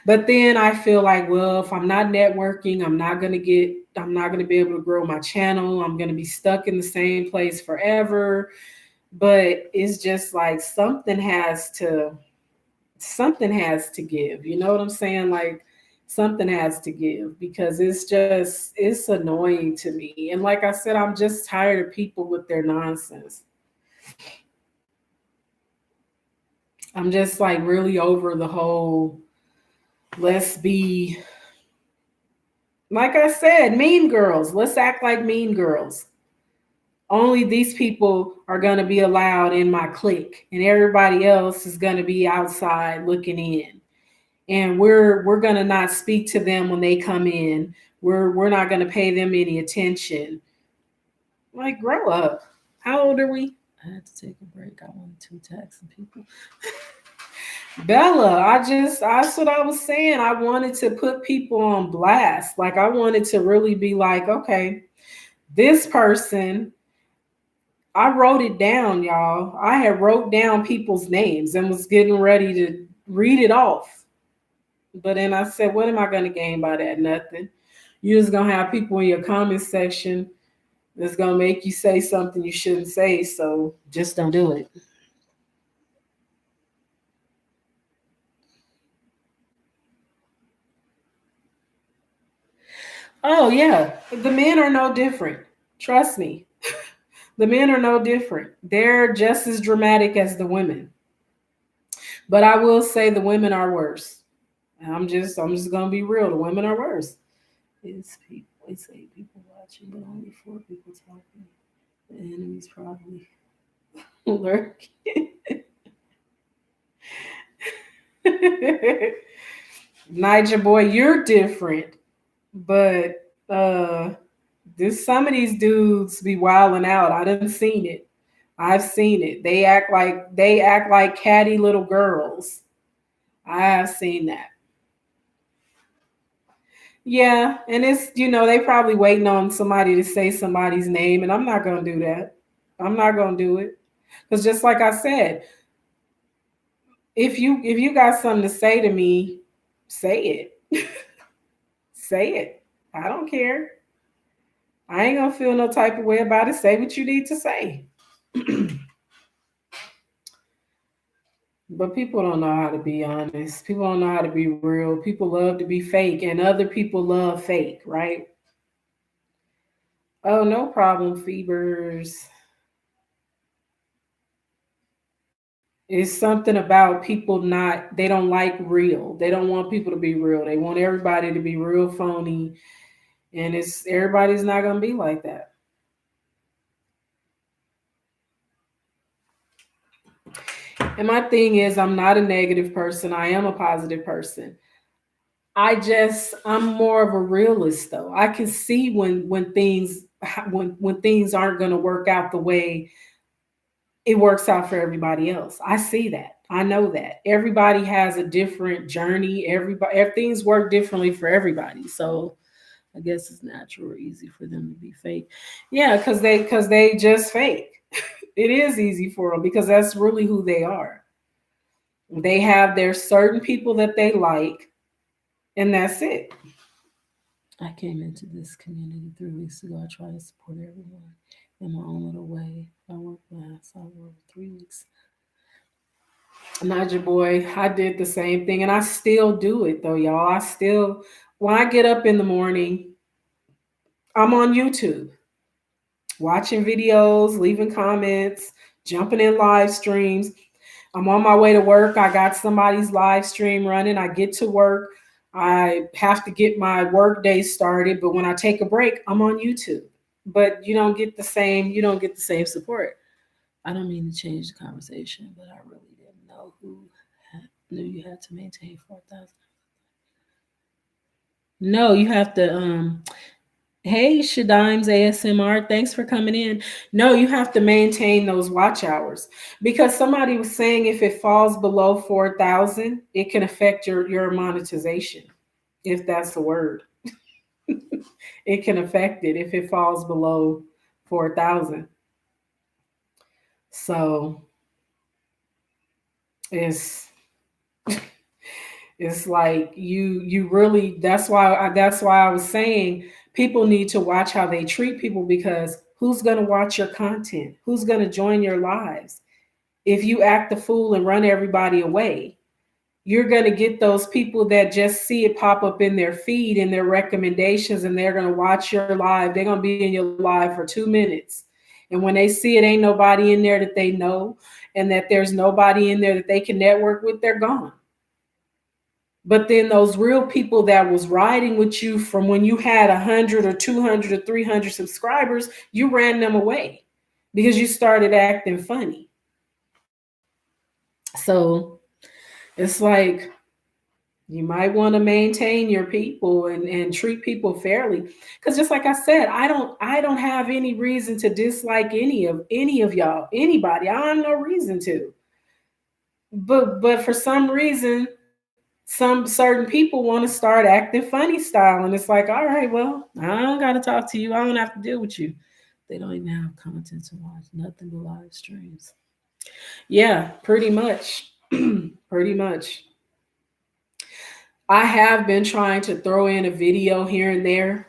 But then I feel like, well, if I'm not networking, I'm not gonna be able to grow my channel. I'm gonna be stuck in the same place forever. But it's just like something has to give. You know what I'm saying? Like something has to give because it's annoying to me. And like I said, I'm just tired of people with their nonsense. I'm just like really over the whole let's be like I said, mean girls. Let's act like mean girls. Only these people are going to be allowed in my clique, and everybody else is going to be outside looking in. And we're going to not speak to them when they come in. We're not going to pay them any attention. Like, grow up. How old are we? I had to take a break. I wanted to attack some people. Bella, that's what I was saying. I wanted to put people on blast. Like I wanted to really be like, okay, this person, I wrote it down, y'all. I had wrote down people's names and was getting ready to read it off. But then I said, what am I gonna gain by that? Nothing. You're just gonna have people in your comment section that's gonna make you say something you shouldn't say. So just don't do it. Oh yeah, the men are no different. Trust me, the men are no different. They're just as dramatic as the women. But I will say the women are worse. I'm just gonna be real. The women are worse. It's 8 people watching, but only 4 people talking. The enemy's probably lurking. Niger boy, you're different. But this some of these dudes be wilding out. I done seen it. I've seen it. They act like catty little girls. I have seen that. Yeah, and it's they probably waiting on somebody to say somebody's name, and I'm not gonna do that. I'm not gonna do it because just like I said, if you got something to say to me, say it. Say it. I don't care. I ain't gonna feel no type of way about it. Say what you need to say. But people don't know how to be honest. People don't know how to be real. People love to be fake, and other people love fake, right? Oh, no problem, Fevers. It's something about people not, they don't like real. They don't want people to be real. They want everybody to be real phony. And it's everybody's not gonna be like that. And my thing is I'm not a negative person. I am a positive person. I'm more of a realist though. I can see when things aren't gonna work out the way it works out for everybody else. I see that. I know that. Everybody has a different journey. Things work differently for everybody. So I guess it's natural or easy for them to be fake. Yeah, because they just fake. It is easy for them because that's really who they are. They have their certain people that they like, and that's it. I came into this community 3 weeks ago. I try to support everyone in my own little way. I work last. I worked 3 weeks. Not your boy. I did the same thing, and I still do it though, y'all. When I get up in the morning, I'm on YouTube watching videos, leaving comments, jumping in live streams. I'm on my way to work. I got somebody's live stream running. I get to work. I have to get my work day started, but when I take a break, I'm on YouTube. But you don't get the same support. I don't mean to change the conversation, but I really didn't know who knew you had to maintain 4,000. No, you have to hey, Shadime's ASMR, thanks for coming in. No, you have to maintain those watch hours because somebody was saying if it falls below 4,000, it can affect your monetization, if that's the word. It can affect it if it falls below 4,000. So it's it's like you really that's why I was saying people need to watch how they treat people because who's going to watch your content? Who's going to join your lives? If you act the fool and run everybody away, you're going to get those people that just see it pop up in their feed and their recommendations and they're going to watch your live. They're going to be in your live for 2 minutes. And when they see it ain't nobody in there that they know and that there's nobody in there that they can network with, they're gone. But then those real people that was riding with you from when you had 100 or 200 or 300 subscribers, you ran them away because you started acting funny. So it's like you might want to maintain your people and treat people fairly. Because just like I said, I don't have any reason to dislike any of y'all, anybody. I have no reason to. But for some reason, some certain people want to start acting funny style. And it's like, all right, well, I don't got to talk to you. I don't have to deal with you. They don't even have content to watch, nothing but live streams. Yeah, pretty much. Pretty much. I have been trying to throw in a video here and there,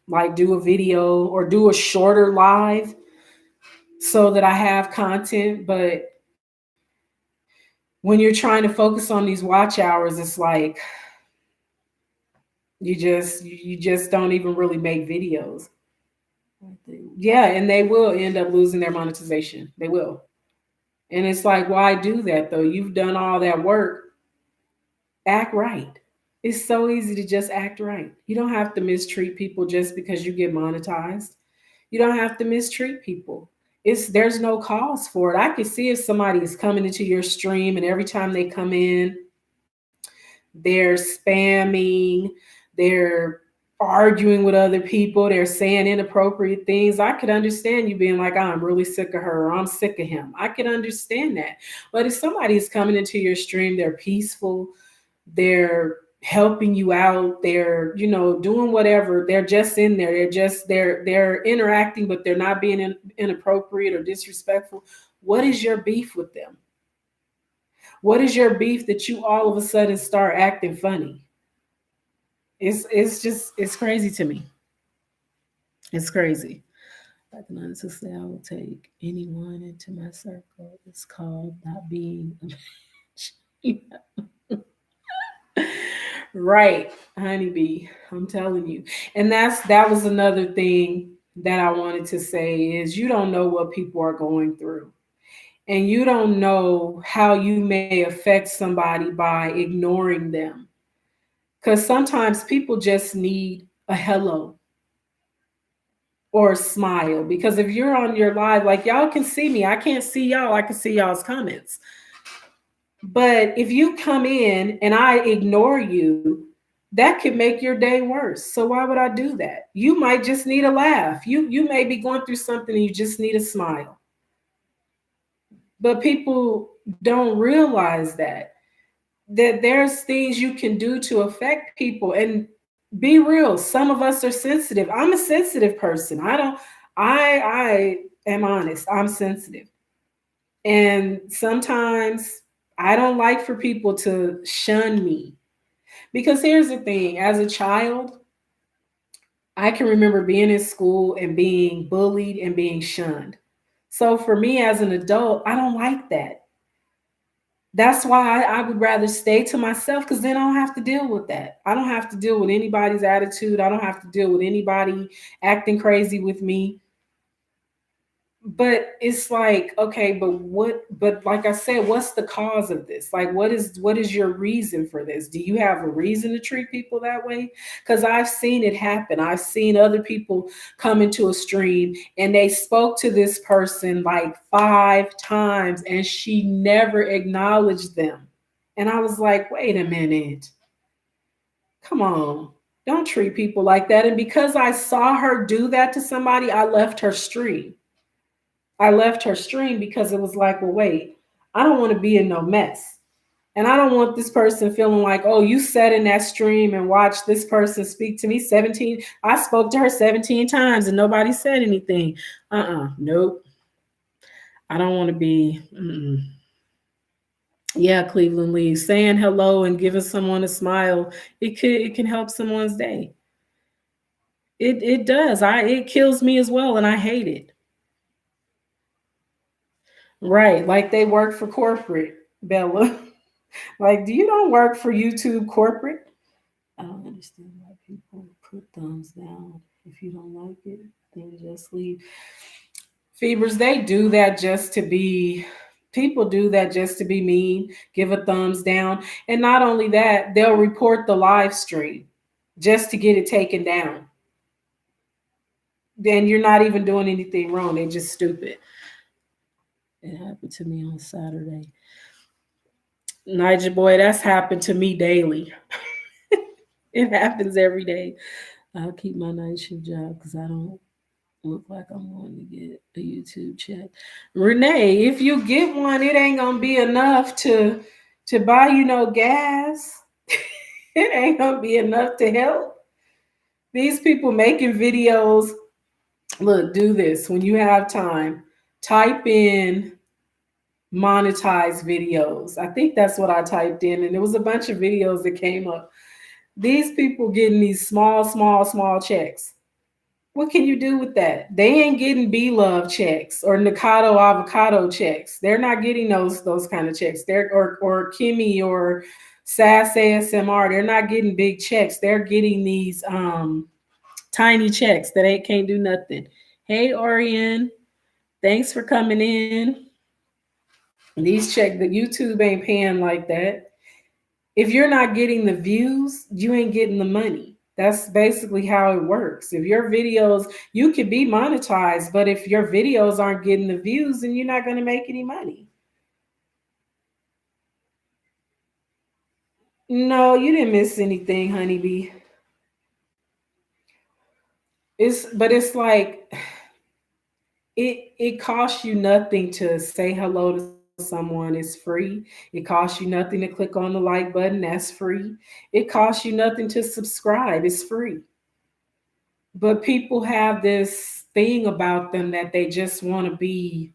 like do a video or do a shorter live so that I have content. But when you're trying to focus on these watch hours, it's like you just don't even really make videos. Yeah, and they will end up losing their monetization. They will. And it's like, why do that though? You've done all that work. Act right. It's so easy to just act right. You don't have to mistreat people just because you get monetized. You don't have to mistreat people. There's no cause for it. I can see if somebody is coming into your stream and every time they come in, they're spamming, they're arguing with other people, they're saying inappropriate things. I could understand you being like, oh, I'm really sick of her or I'm sick of him. I can understand that. But if somebody is coming into your stream, they're peaceful, they're helping you out, they're doing whatever, they're just in there, they're interacting, but they're not being inappropriate or disrespectful. What is your beef with them? What is your beef that you all of a sudden start acting funny? It's crazy to me. It's crazy. I can honestly say I will take anyone into my circle. It's called not being a right, honeybee. I'm telling you. And that was another thing that I wanted to say is you don't know what people are going through. And you don't know how you may affect somebody by ignoring them. Because sometimes people just need a hello or a smile. Because if you're on your live, like y'all can see me, I can't see y'all, I can see y'all's comments. But if you come in and I ignore you, that could make your day worse. So why would I do that? You might just need a laugh. You may be going through something and you just need a smile. But people don't realize that there's things you can do to affect people. And be real, some of us are sensitive. I'm a sensitive person. I am honest, I'm sensitive. And sometimes I don't like for people to shun me. Because here's the thing, as a child, I can remember being in school and being bullied and being shunned. So for me as an adult, I don't like that. That's why I would rather stay to myself because then I don't have to deal with that. I don't have to deal with anybody's attitude. I don't have to deal with anybody acting crazy with me. But it's like, okay, but like I said, what's the cause of this? Like what is your reason for this? Do you have a reason to treat people that way? Because I've seen it happen. I've seen other people come into a stream and they spoke to this person like 5 times and she never acknowledged them. And I was like, wait a minute, come on. Don't treat people like that. And because I saw her do that to somebody, I left her stream. I left her stream because it was like, well, wait, I don't want to be in no mess. And I don't want this person feeling like, oh, you sat in that stream and watched this person speak to me 17. I spoke to her 17 times and nobody said anything. Nope. I don't want to be. Yeah, Cleveland Lee, saying hello and giving someone a smile, it can help someone's day. It does. It kills me as well, and I hate it. Right, like they work for corporate, Bella. Like, do you don't work for YouTube corporate? I don't understand why people put thumbs down. If you don't like it, then just leave. Fevers, they do that just to be, people do that just to be mean, give a thumbs down. And not only that, they'll report the live stream just to get it taken down. Then you're not even doing anything wrong. They're just stupid. It happened to me on Saturday. Nigel boy, that's happened to me daily. It happens every day. I'll keep my night shift job because I don't look like I'm going to get a YouTube check. Renee, if you get one, it ain't gonna be enough to buy you no gas. It ain't gonna be enough to help. These people making videos. Look, do this when you have time. Type in monetize videos. I think that's what I typed in, and there was a bunch of videos that came up. These people getting these small, small, small checks. What can you do with that? They ain't getting B Love checks or Nikado avocado checks. They're not getting those kind of checks. They're or Kimmy or Sass ASMR. They're not getting big checks. They're getting these tiny checks that ain't can't do nothing. Hey Orion, thanks for coming in. These check the YouTube ain't paying like that. If you're not getting the views, you ain't getting the money. That's basically how it works. If your videos, you could be monetized, but if your videos aren't getting the views, then you're not going to make any money. No, you didn't miss anything, honeybee. It's like it costs you nothing to say hello to someone. It's free. It costs you nothing to click on the like button. That's free. It costs you nothing to subscribe. It's free. But people have this thing about them that they just want to be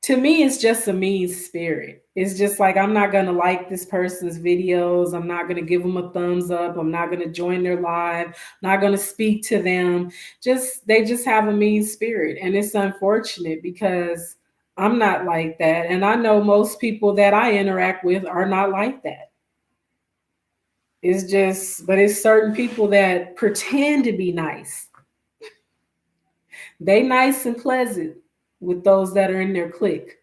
To me, it's just a mean spirit. It's just like, I'm not going to like this person's videos. I'm not going to give them a thumbs up. I'm not going to join their live. I'm not going to speak to them. They just have a mean spirit. And it's unfortunate because I'm not like that. And I know most people that I interact with are not like that. But it's certain people that pretend to be nice. They nice and pleasant with those that are in their clique.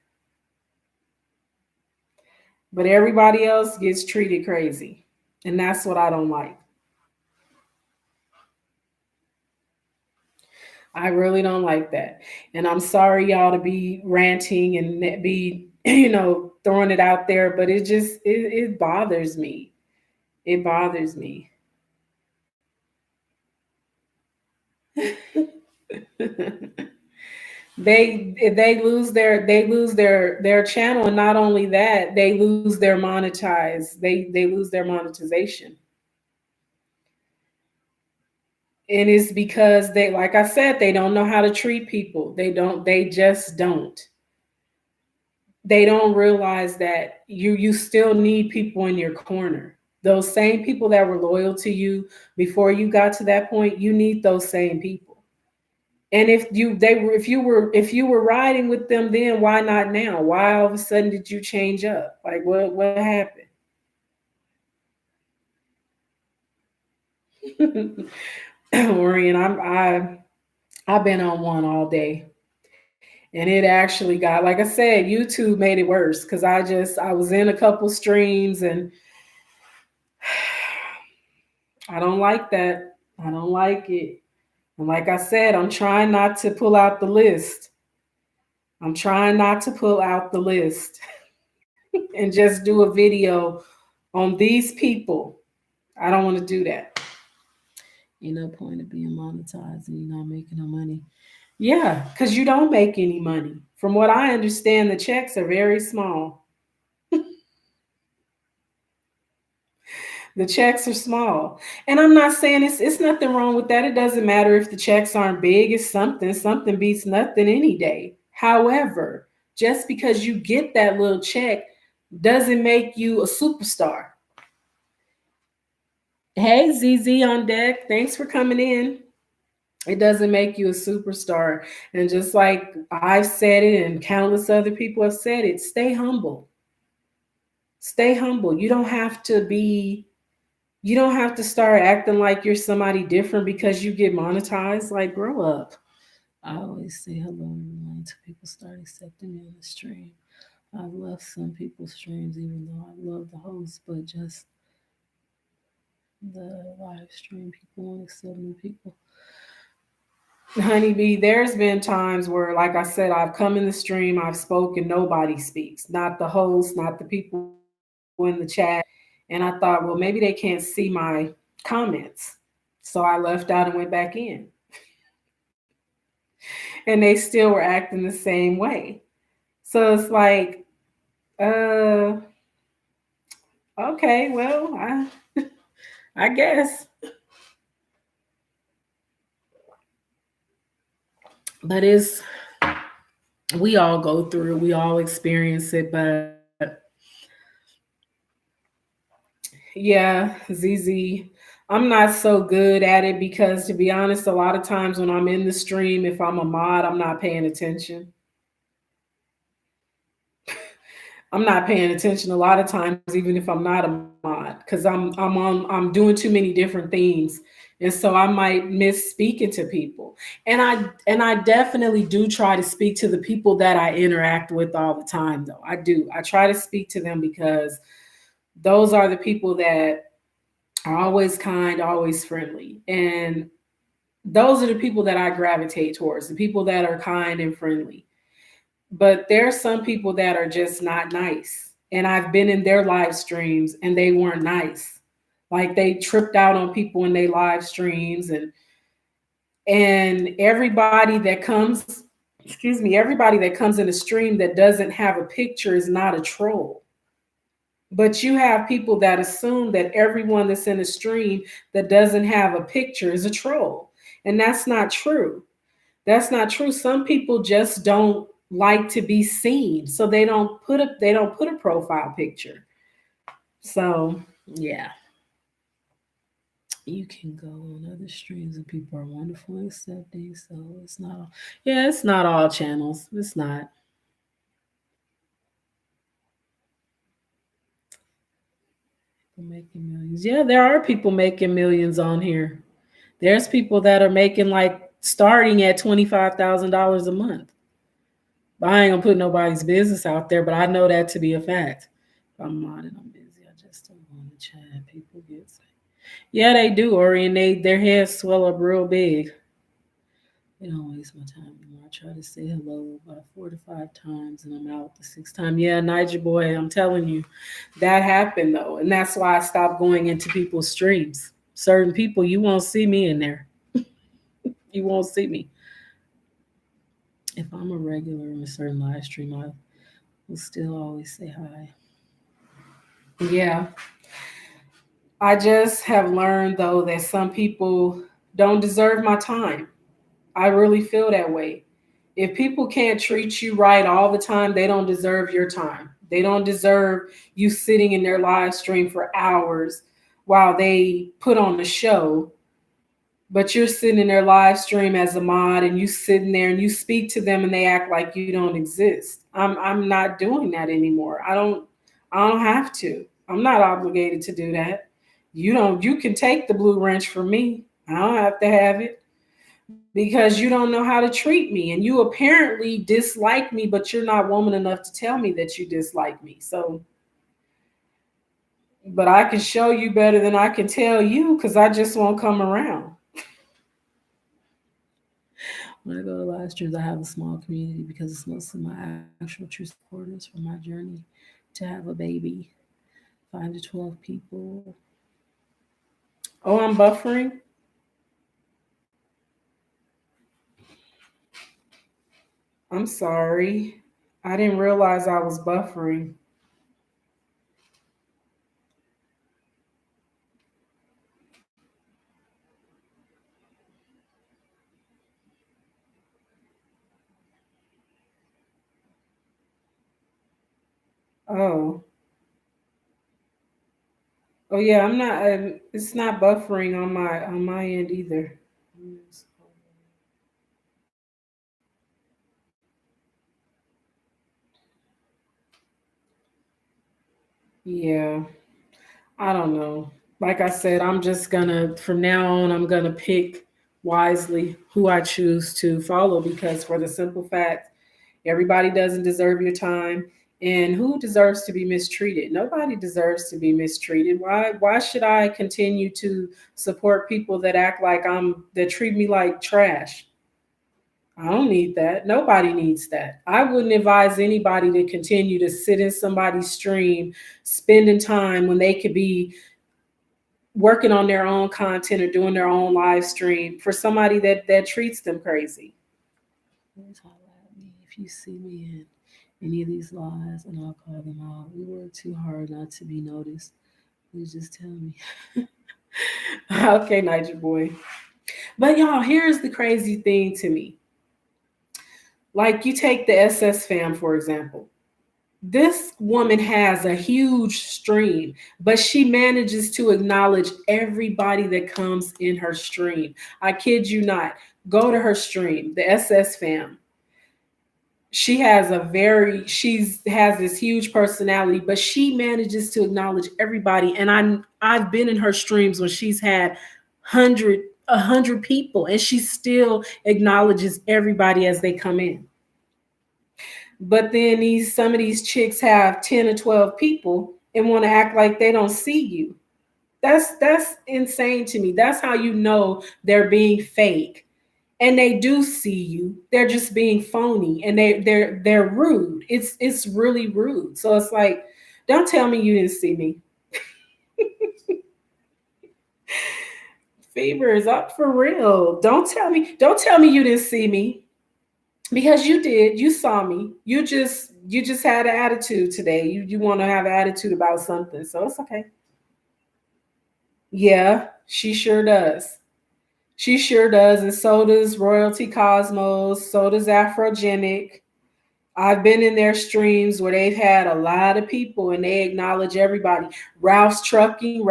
But everybody else gets treated crazy. And that's what I don't like. I really don't like that. And I'm sorry, y'all, to be ranting and be, throwing it out there, but it bothers me. It bothers me. They lose their channel, and not only that, they lose their monetize. They lose their monetization. And it's because they, like I said, they don't know how to treat people. They just don't. They don't realize that you still need people in your corner. Those same people that were loyal to you before you got to that point, you need those same people. And if you were riding with them then, why not now? Why all of a sudden did you change up? Like, what happened? Orion, I've been on one all day. And it actually got, like I said, YouTube made it worse because I was in a couple streams, and I don't like that. I don't like it. And like I said, I'm trying not to pull out the list. I'm trying not to pull out the list and just do a video on these people. I don't want to do that. No point of being monetized and you're not making no money. Yeah, because you don't make any money. From what I understand, the checks are very small. The checks are small. And I'm not saying it's nothing wrong with that. It doesn't matter if the checks aren't big. It's something. Something beats nothing any day. However, just because you get that little check doesn't make you a superstar. Hey, ZZ on deck. Thanks for coming in. It doesn't make you a superstar. And just like I've said it and countless other people have said it, stay humble. Stay humble. You don't have to start acting like you're somebody different because you get monetized. Like, grow up. I always say hello everyone until people start accepting me on the stream. I've left some people's streams even though I love the host, but just the live stream people won't accept new people. Honeybee, there's been times where, like I said, I've come in the stream, I've spoken, nobody speaks. Not the host, not the people in the chat. And I thought, well, maybe they can't see my comments. So I left out and went back in. And they still were acting the same way. So it's like, okay, well, I guess. But we all go through it, we all experience it, but yeah, ZZ, I'm not so good at it because, to be honest, a lot of times when I'm in the stream, if I'm a mod, I'm not paying attention. I'm not paying attention a lot of times, even if I'm not a mod, because I'm doing too many different things, and so I might miss speaking to people. And I definitely do try to speak to the people that I interact with all the time, though. I do. I try to speak to them because those are the people that are always kind, always friendly, and those are the people that I gravitate towards. The people that are kind and friendly. But there are some people that are just not nice. And I've been in their live streams and they weren't nice. Like, they tripped out on people in their live streams, and everybody that comes, everybody that comes in a stream that doesn't have a picture is not a troll. But you have people that assume that everyone that's in a stream that doesn't have a picture is a troll. And that's not true. That's not true. Some people just don't like to be seen, so they don't put a profile picture. So yeah, you can go on other streams and people are wonderful and accepting. So it's not all, yeah, it's not all channels. It's not. People making millions. Yeah, there are people making millions on here. There's people that are making like starting at $25,000 a month. But I ain't gonna put nobody's business out there, but I know that to be a fact. If I'm on it, I'm busy. I just don't want to chat. People get sick. Yeah, they do, Ori, and their heads swell up real big. They don't waste my time anymore. I try to say hello about 4 to 5 times and I'm out the sixth time. Yeah, Niger boy, I'm telling you, that happened though. And that's why I stopped going into people's streams. Certain people, you won't see me in there. You won't see me. If I'm a regular in a certain live stream, I will still always say hi. Yeah. I just have learned though that some people don't deserve my time. I really feel that way. If people can't treat you right all the time, they don't deserve your time. They don't deserve you sitting in their live stream for hours while they put on the show, but you're sitting in their live stream as a mod and you sitting there and you speak to them and they act like you don't exist. I'm not doing that anymore. I don't have to. I'm not obligated to do that. You can take the blue wrench from me. I don't have to have it because you don't know how to treat me and you apparently dislike me, but you're not woman enough to tell me that you dislike me. So, but I can show you better than I can tell you because I just won't come around. When I go to live streams, I have a small community because it's mostly my actual true supporters for my journey to have a baby. 5 to 12 people. Oh, I'm buffering. I'm sorry. I didn't realize I was buffering. Oh, oh yeah. I'm not. It's not buffering on my end either. Yeah, I don't know. Like I said, I'm just gonna from now on. I'm gonna pick wisely who I choose to follow because for the simple fact everybody doesn't deserve your time. And who deserves to be mistreated? Nobody deserves to be mistreated. Why should I continue to support people that act like that treat me like trash? I don't need that. Nobody needs that. I wouldn't advise anybody to continue to sit in somebody's stream, spending time when they could be working on their own content or doing their own live stream for somebody that treats them crazy. Please holler at me if you see me in any of these lies and I'll call them out. We work too hard not to be noticed. Please just tell me. Okay, Niger boy. But y'all, here's the crazy thing to me. Like you take the SS fam, for example. This woman has a huge stream, but she manages to acknowledge everybody that comes in her stream. I kid you not. Go to her stream, the SS fam. She's has this huge personality, but she manages to acknowledge everybody. And I've been in her streams when she's had hundred a hundred people, and she still acknowledges everybody as they come in. But then some of these chicks have 10 or 12 people and want to act like they don't see you. That's insane to me. That's how you know they're being fake. And they do see you. They're just being phony and they're rude. It's really rude. So it's like, don't tell me you didn't see me. Fever is up for real. Don't tell me you didn't see me. Because you did. You saw me. You just had an attitude today. You want to have an attitude about something. So it's okay. Yeah, she sure does. She sure does. And so does Royalty Cosmos. So does Afrogenic. I've been in their streams where they've had a lot of people and they acknowledge everybody. Ralph's Trucking,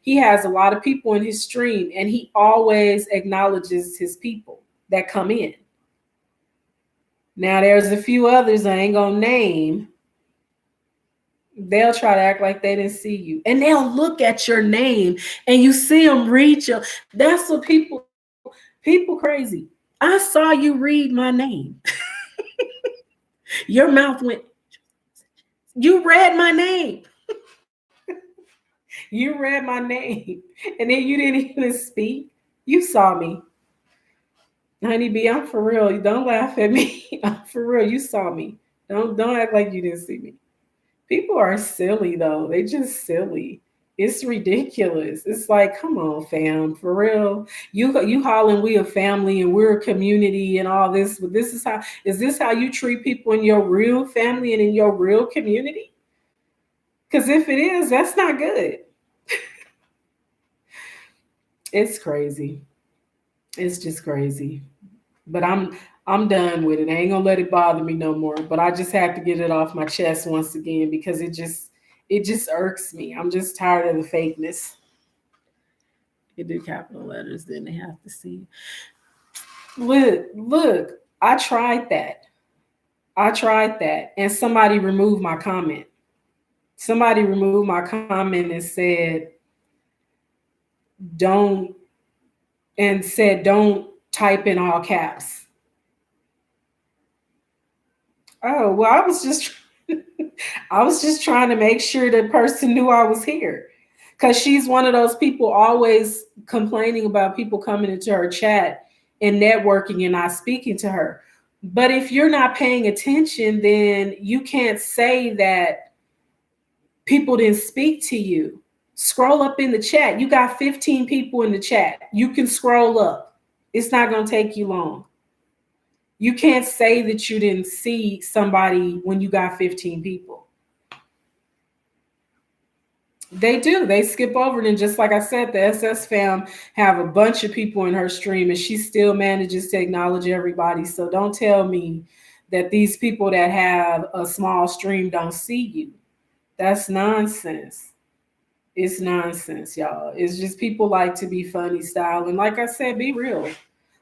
he has a lot of people in his stream and he always acknowledges his people that come in. Now there's a few others I ain't gonna name. They'll try to act like they didn't see you. And they'll look at your name and you see them read your. That's what people crazy. I saw you read my name. Your mouth went, you read my name. You read my name. And then you didn't even speak. You saw me. Honey B, I'm for real. Don't laugh at me. I'm for real. You saw me. Don't act like you didn't see me. People are silly though. They just silly. It's ridiculous. It's like, come on, fam, for real. You hollering we a family and we're a community and all this, but is this how you treat people in your real family and in your real community? Because if it is, that's not good. It's crazy. It's just crazy. But I'm done with it. I ain't gonna let it bother me no more. But I just have to get it off my chest once again because it just irks me. I'm just tired of the fakeness. You do capital letters, then they have to see. Look, I tried that. And somebody removed my comment. Somebody removed my comment and don't don't type in all caps. Oh, well, I was just trying to make sure the person knew I was here. Cause she's one of those people always complaining about people coming into her chat and networking and not speaking to her. But if you're not paying attention, then you can't say that people didn't speak to you. Scroll up in the chat. You got 15 people in the chat. You can scroll up. It's not going to take you long. You can't say that you didn't see somebody when you got 15 people. They do. They skip over it. And just like I said, the SS fam have a bunch of people in her stream and she still manages to acknowledge everybody. So don't tell me that these people that have a small stream don't see you. That's nonsense. It's nonsense, y'all. It's just people like to be funny style. And like I said, be real.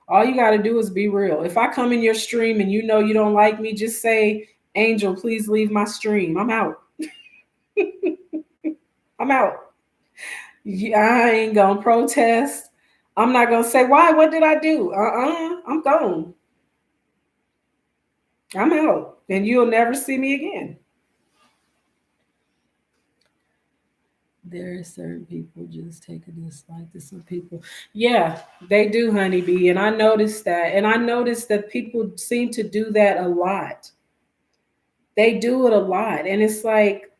All you got to do is be real. If I come in your stream and you know you don't like me, just say, Angel, please leave my stream. I'm out. I'm out. Yeah, I ain't going to protest. I'm not going to say, why? What did I do? I'm gone. I'm out. And you'll never see me again. There are certain people just take a dislike to some people. Yeah, they do, honeybee. And I noticed that. And I noticed that people seem to do that a lot. They do it a lot. And it's like,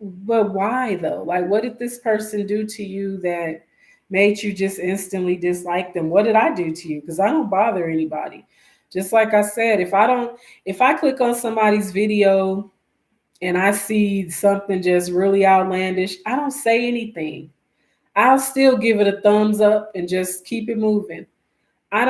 but why though? Like, what did this person do to you that made you just instantly dislike them? What did I do to you? Because I don't bother anybody. Just like I said, if I click on somebody's video and I see something just really outlandish, I don't say anything. I'll still give it a thumbs up and just keep it moving. I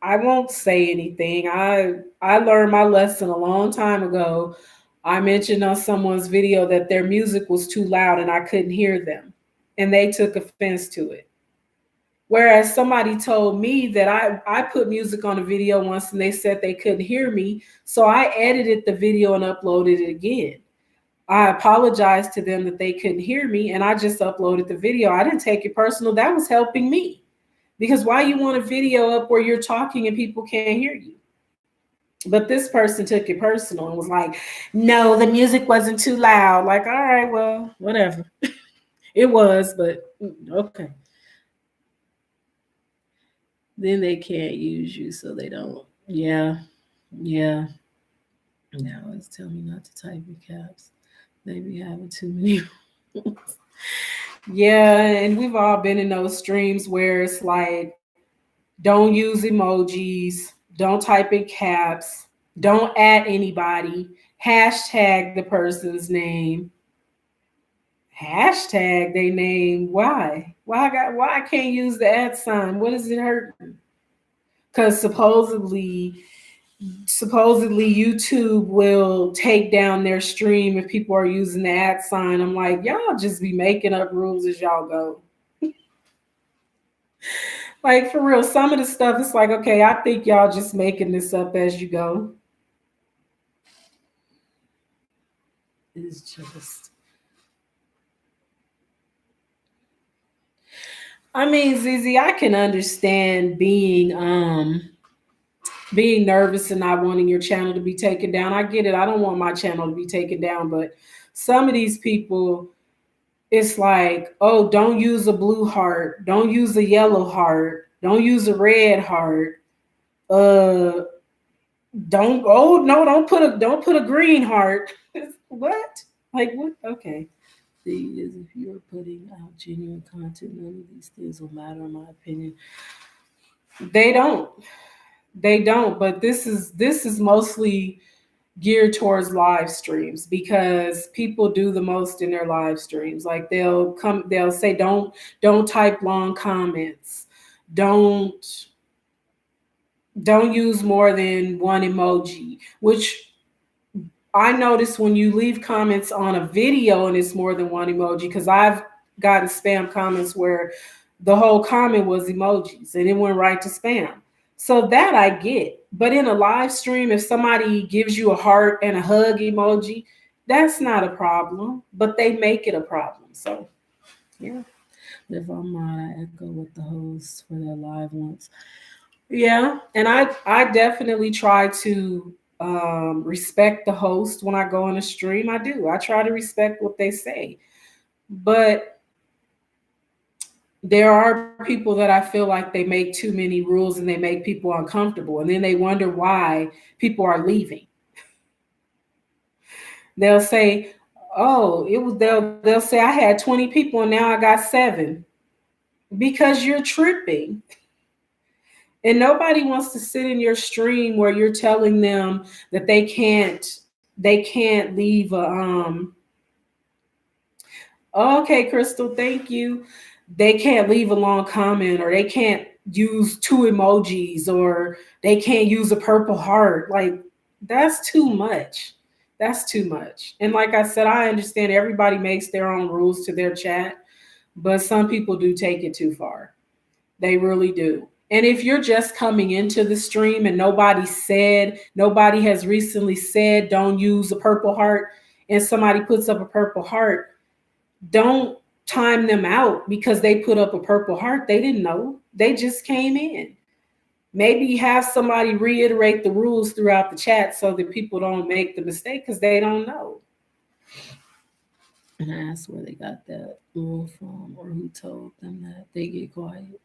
won't say anything. I learned my lesson a long time ago. I mentioned on someone's video that their music was too loud and I couldn't hear them. And they took offense to it. Whereas somebody told me that I put music on a video once and they said they couldn't hear me. So I edited the video and uploaded it again. I apologized to them that they couldn't hear me and I just uploaded the video. I didn't take it personal. That was helping me. Because why you want a video up where you're talking and people can't hear you? But this person took it personal and was like, no, the music wasn't too loud. Like, all right, well, whatever. It was, but okay. Then they can't use you, so they don't. Yeah. Now it's telling me not to type in caps. Maybe having too many. Yeah, and we've all been in those streams where it's like, don't use emojis, don't type in caps, don't add anybody, hashtag the person's name, hashtag their name. Why? Why I can't use the @ sign? What is it hurting? because supposedly YouTube will take down their stream if people are using the @ sign. I'm like, y'all just be making up rules as y'all go. Like, for real, some of the stuff, it's like, okay, I think y'all just making this up as you go. It's just, I mean, Zizi, I can understand being nervous and not wanting your channel to be taken down. I get it. I don't want my channel to be taken down, but some of these people, it's like, oh, don't use a blue heart, don't use a yellow heart, don't use a red heart. Don't, oh no, don't put a green heart. What? Like, what? Okay. Thing is, if you're putting out genuine content, none of these things will matter, in my opinion. They don't. They don't. But this is mostly geared towards live streams because people do the most in their live streams. Like, they'll say, don't type long comments. Don't use more than one emoji, which I notice when you leave comments on a video and it's more than one emoji, because I've gotten spam comments where the whole comment was emojis and it went right to spam. So that I get. But in a live stream, if somebody gives you a heart and a hug emoji, that's not a problem, but they make it a problem. So, yeah. If I'm not, I echo what the hosts for their live ones. Yeah, and I definitely try to respect the host when I go on a stream. I do. I try to respect what they say, but there are people that I feel like they make too many rules and they make people uncomfortable, and then they wonder why people are leaving. They'll say, "Oh, it was." They'll say, "I had 20 people and now I got 7," because you're tripping. And nobody wants to sit in your stream where you're telling them that they can't leave a okay, Crystal, thank you. They can't leave a long comment, or they can't use 2 emojis, or they can't use a purple heart. Like, that's too much. That's too much. And like I said, I understand everybody makes their own rules to their chat, but some people do take it too far. They really do. And if you're just coming into the stream and nobody has recently said don't use a purple heart, and somebody puts up a purple heart, don't time them out because they put up a purple heart. They didn't know. They just came in. Maybe have somebody reiterate the rules throughout the chat so that people don't make the mistake because they don't know. And I asked where they got that rule from or who told them that they get quiet.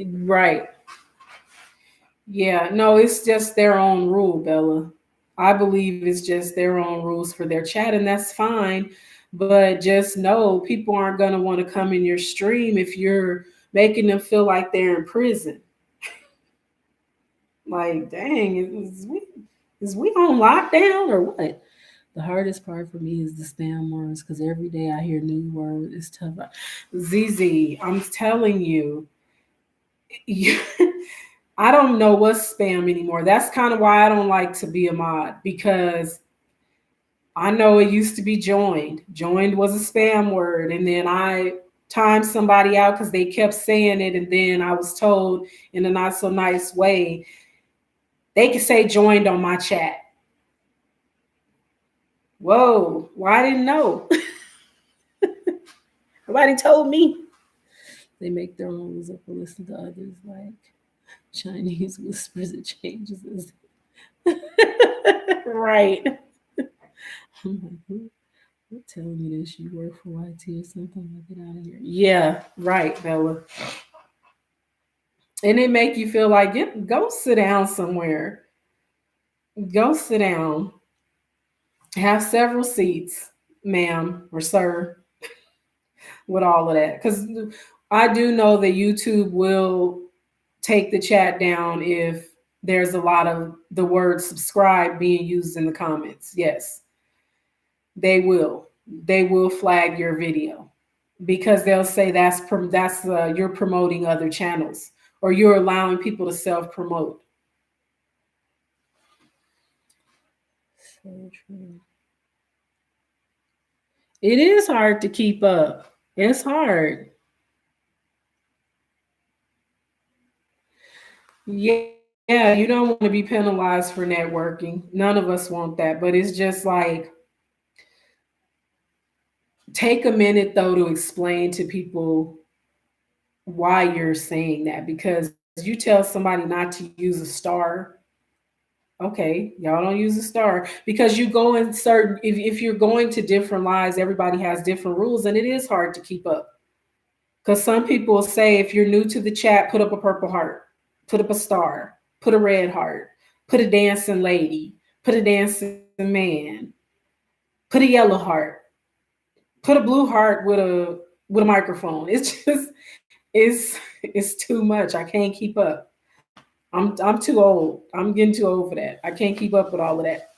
Right. Yeah, no, it's just their own rule, Bella. I believe it's just their own rules for their chat, and that's fine. But just know people aren't going to want to come in your stream if you're making them feel like they're in prison. Like, dang, is we on lockdown or what? The hardest part for me is the spam words because every day I hear new words. It's tough. ZZ, I'm telling you, I don't know what's spam anymore. That's kind of why I don't like to be a mod, because I know it used to be joined. Joined was a spam word. And then I timed somebody out because they kept saying it. And then I was told in a not so nice way, they could say joined on my chat. Whoa, well, I didn't know. Nobody told me. They make their own rules up and listen to others, like Chinese whispers and changes. Right. I'm like, who telling me this? You work for YT or something? Like, get out of here. Yeah, right, Bella. And it make you feel like, go sit down somewhere. Go sit down. Have several seats, ma'am or sir, with all of that. Because I do know that YouTube will take the chat down if there's a lot of the word subscribe being used in the comments. Yes, they will. They will flag your video because they'll say that's you're promoting other channels, or you're allowing people to self-promote. So true. It is hard to keep up. It's hard. Yeah, you don't want to be penalized for networking. None of us want that. But it's just like, take a minute though to explain to people why you're saying that. Because you tell somebody not to use a star. Okay, y'all don't use a star because you go in certain, if you're going to different lives, everybody has different rules and it is hard to keep up. Because some people will say, if you're new to the chat, put up a purple heart, put up a star, put a red heart, put a dancing lady, put a dancing man, put a yellow heart, put a blue heart with a microphone. It's just, it's too much. I can't keep up. I'm too old. I'm getting too old for that. I can't keep up with all of that.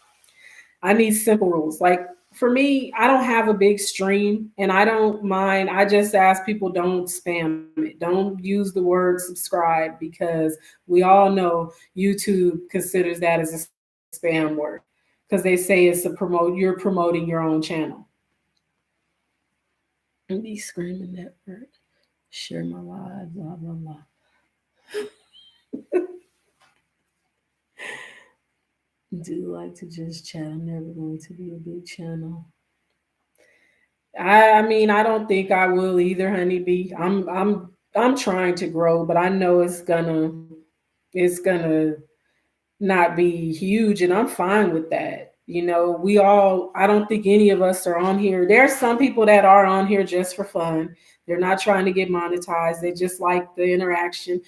I need simple rules. Like for me, I don't have a big stream and I don't mind. I just ask people, don't spam it. Don't use the word subscribe because we all know YouTube considers that as a spam word because they say it's a promote, you're promoting your own channel. And be screaming that word. Share my live, blah, blah, blah. Do like to just chat. I'm never going to be a big channel. I mean, I don't think I will either, honeybee. I'm trying to grow, but I know it's gonna not be huge, and I'm fine with that. You know, we all, I don't think any of us are on here. There's some people that are on here just for fun. They're not trying to get monetized. They just like the interaction.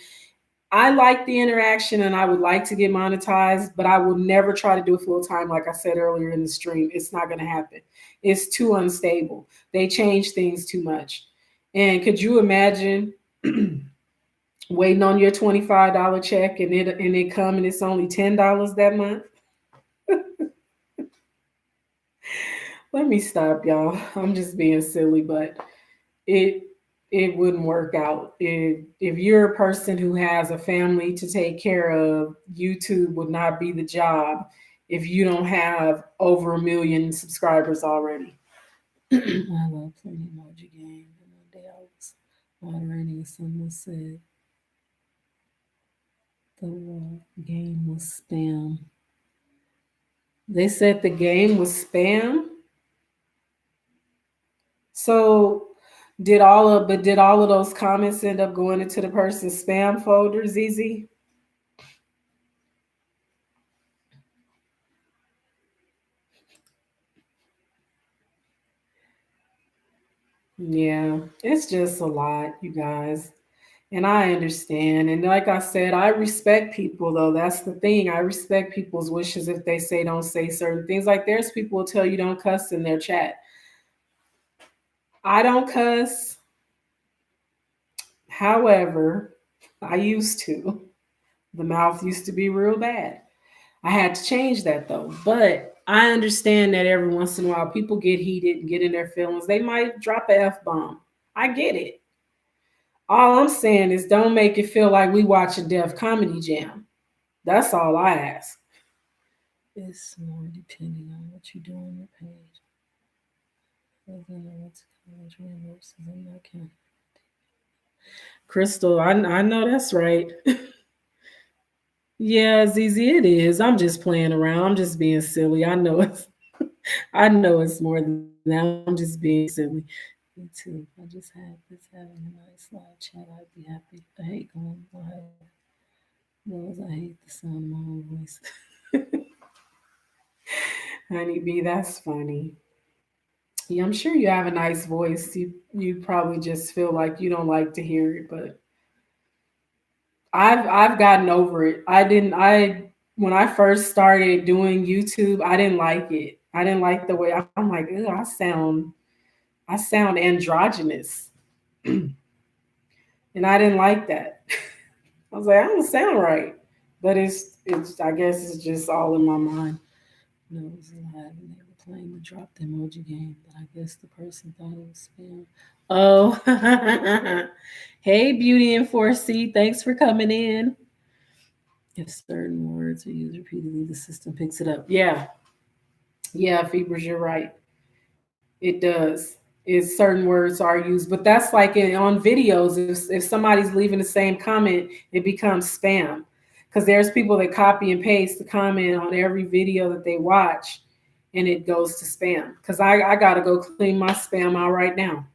I like the interaction and I would like to get monetized, but I will never try to do it full time. Like I said earlier in the stream, it's not going to happen. It's too unstable. They change things too much. And could you imagine waiting on your $25 check and it come and it's only $10 that month? Let me stop, y'all. I'm just being silly, but it it wouldn't work out. If you're a person who has a family to take care of, YouTube would not be the job if you don't have over 1 million subscribers already. I love playing emoji game. And one day I was moderating and someone said the game was spam. They said the game was spam. So did all of those comments end up going into the person's spam folder, ZZ? Yeah, it's just a lot, you guys. And I understand. And like I said, I respect people though. That's the thing. I respect people's wishes if they say don't say certain things. Like there's people who tell you don't cuss in their chat. I don't cuss. However, I used to. The mouth used to be real bad. I had to change that though. But I understand that every once in a while people get heated and get in their feelings. They might drop a F bomb. I get it. All I'm saying is don't make it feel like we watch a Def Comedy Jam. That's all I ask. It's more depending on what you do on your page. Crystal, I know that's right. Yeah, ZZ, it is. I'm just playing around. I'm just being silly. I know it's more than that. I'm just being silly. Me too. I just had this having a nice live chat. I'd be happy. I hate going live. Those I hate the sound of my own voice. Honey B, that's funny. Yeah, I'm sure you have a nice voice. You probably just feel like you don't like to hear it, but I've gotten over it. I when I first started doing YouTube, I didn't like it. I didn't like the way I'm like, ew, I sound androgynous. And I didn't like that. I was like, I don't sound right. But it's I guess it's just all in my mind. No, it was live and they were playing the drop the emoji game, but I guess the person thought it was spam. Oh, hey, Beauty in 4C, thanks for coming in. If certain words are used repeatedly, the system picks it up. Yeah, Fevers, you're right. It does. Is certain words are used, but that's like on videos. If somebody's leaving the same comment, it becomes spam because there's people that copy and paste the comment on every video that they watch, and it goes to spam. Because I gotta go clean my spam out right now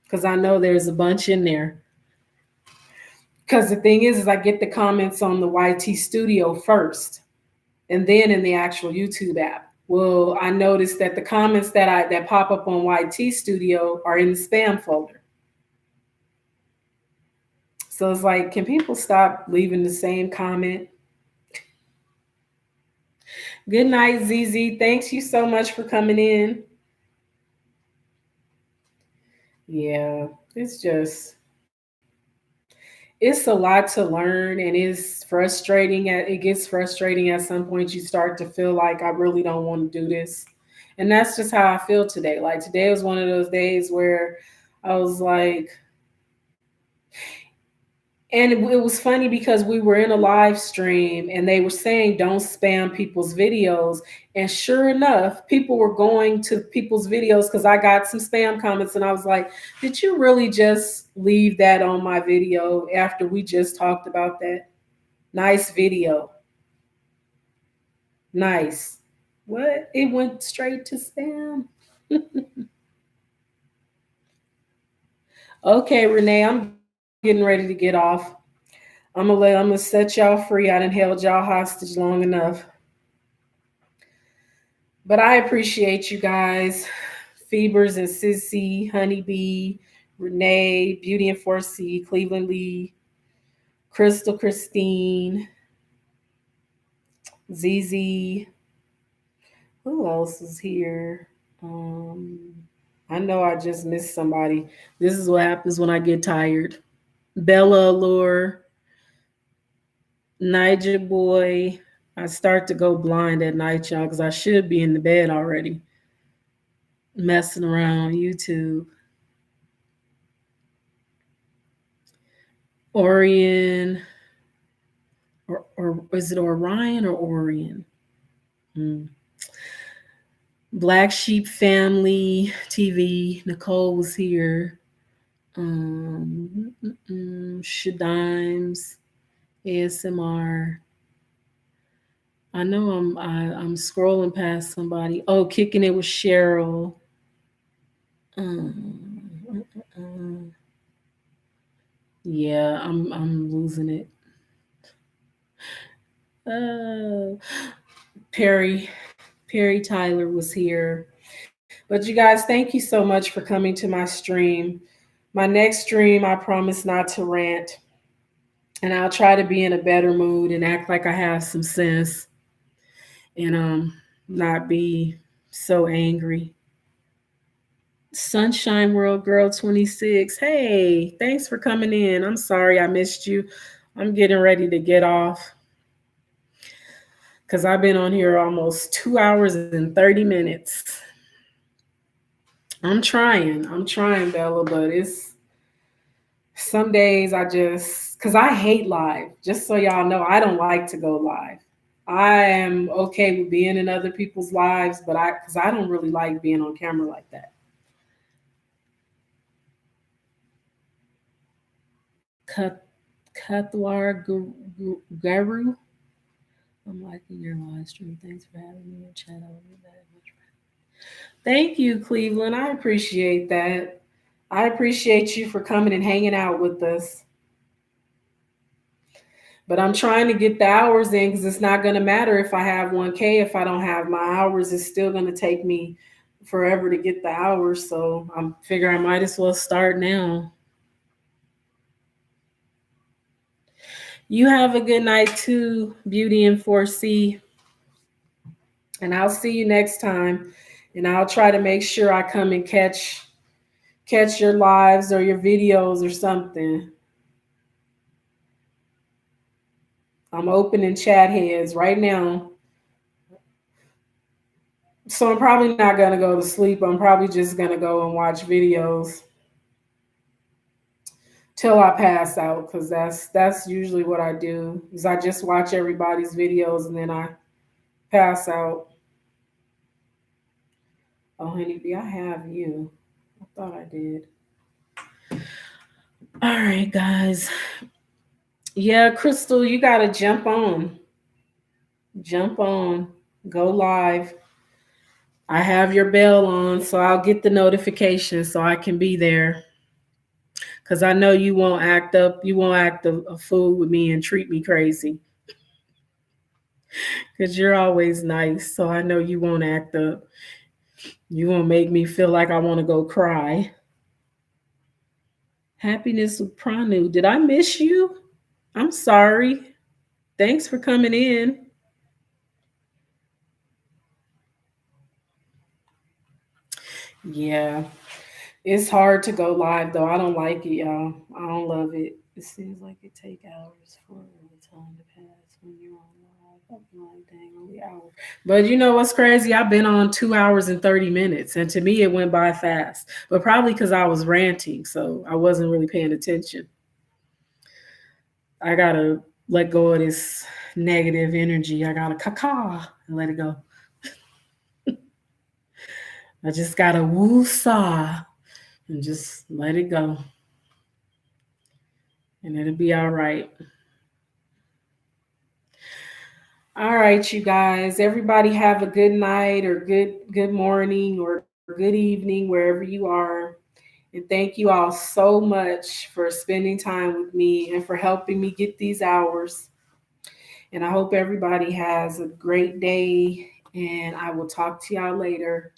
because I know there's a bunch in there. Because the thing is I get the comments on the YT Studio first, and then in the actual YouTube app. Well, I noticed that the comments that pop up on YT Studio are in the spam folder. So it's like, can people stop leaving the same comment? Good night, ZZ. Thanks you so much for coming in. Yeah, it's just it's a lot to learn, and it's frustrating. It gets frustrating at some point. You start to feel like I really don't want to do this, and that's just how I feel today. Like today was one of those days where I was like, and it was funny because we were in a live stream and they were saying don't spam people's videos. And sure enough, people were going to people's videos because I got some spam comments and I was like, did you really just leave that on my video after we just talked about that? Nice video. Nice. What? It went straight to spam. Okay, Renee, I'm getting ready to get off. I'm gonna set y'all free. I done held y'all hostage long enough. But I appreciate you guys. Phoebers and Sissy, Honeybee, Renee, Beauty and 4C, Cleveland Lee, Crystal Christine, ZZ. Who else is here? Um, I know I just missed somebody. This is what happens when I get tired. Bella Allure, Niger Boy. I start to go blind at night, y'all, because I should be in the bed already, messing around YouTube. Orion, or is it Orion or Orion? Hmm. Black Sheep Family TV. Nicole was here. Shadimes, ASMR. I'm scrolling past somebody. Oh, kicking it with Cheryl. Um, yeah, I'm losing it. Uh, Perry Perry Tyler was here. But you guys, thank you so much for coming to my stream. My next stream, I promise not to rant, and I'll try to be in a better mood and act like I have some sense, and not be so angry. Sunshine World Girl 26. Hey, thanks for coming in. I'm sorry I missed you. I'm getting ready to get off because I've been on here almost 2 hours and 30 minutes. I'm trying, Bella, but it's some days I just, because I hate live. Just so y'all know, I don't like to go live. I am okay with being in other people's lives, but because I don't really like being on camera like that. Kathwar Garu. I'm liking your live stream. Thanks for having me in chat. Thank you, Cleveland. I appreciate that. I appreciate you for coming and hanging out with us. But I'm trying to get the hours in because it's not going to matter if I have 1K. If I don't have my hours, it's still going to take me forever to get the hours. So I'm figuring I might as well start now. You have a good night too, Beauty in 4C. And I'll see you next time. And I'll try to make sure I come and catch your lives or your videos or something. I'm opening chat heads right now. So I'm probably not gonna go to sleep. I'm probably just gonna go and watch videos till I pass out, because that's usually what I do. Is I just watch everybody's videos and then I pass out. Oh, honeybee, I have you. I thought I did. All right, guys. Yeah, Crystal, you gotta jump on. Jump on. Go live. I have your bell on, so I'll get the notification so I can be there. Cause I know you won't act up. You won't act a fool with me and treat me crazy. Cause you're always nice, so I know you won't act up. You won't make me feel like I want to go cry. Happiness with Pranu. Did I miss you? I'm sorry. Thanks for coming in. Yeah. It's hard to go live though. I don't like it, y'all. I don't love it. It seems like it take hours for the time to pass when you're on live. I'm like, dang, only hour. But you know what's crazy? I've been on 2 hours and 30 minutes, and to me it went by fast. But probably because I was ranting, so I wasn't really paying attention. I gotta let go of this negative energy. I gotta caca and let it go. I just gotta woo saw and just let it go. And it'll be all right. All right, you guys. Everybody have a good night or good morning or good evening wherever you are. And thank you all so much for spending time with me and for helping me get these hours. And I hope everybody has a great day, and I will talk to y'all later.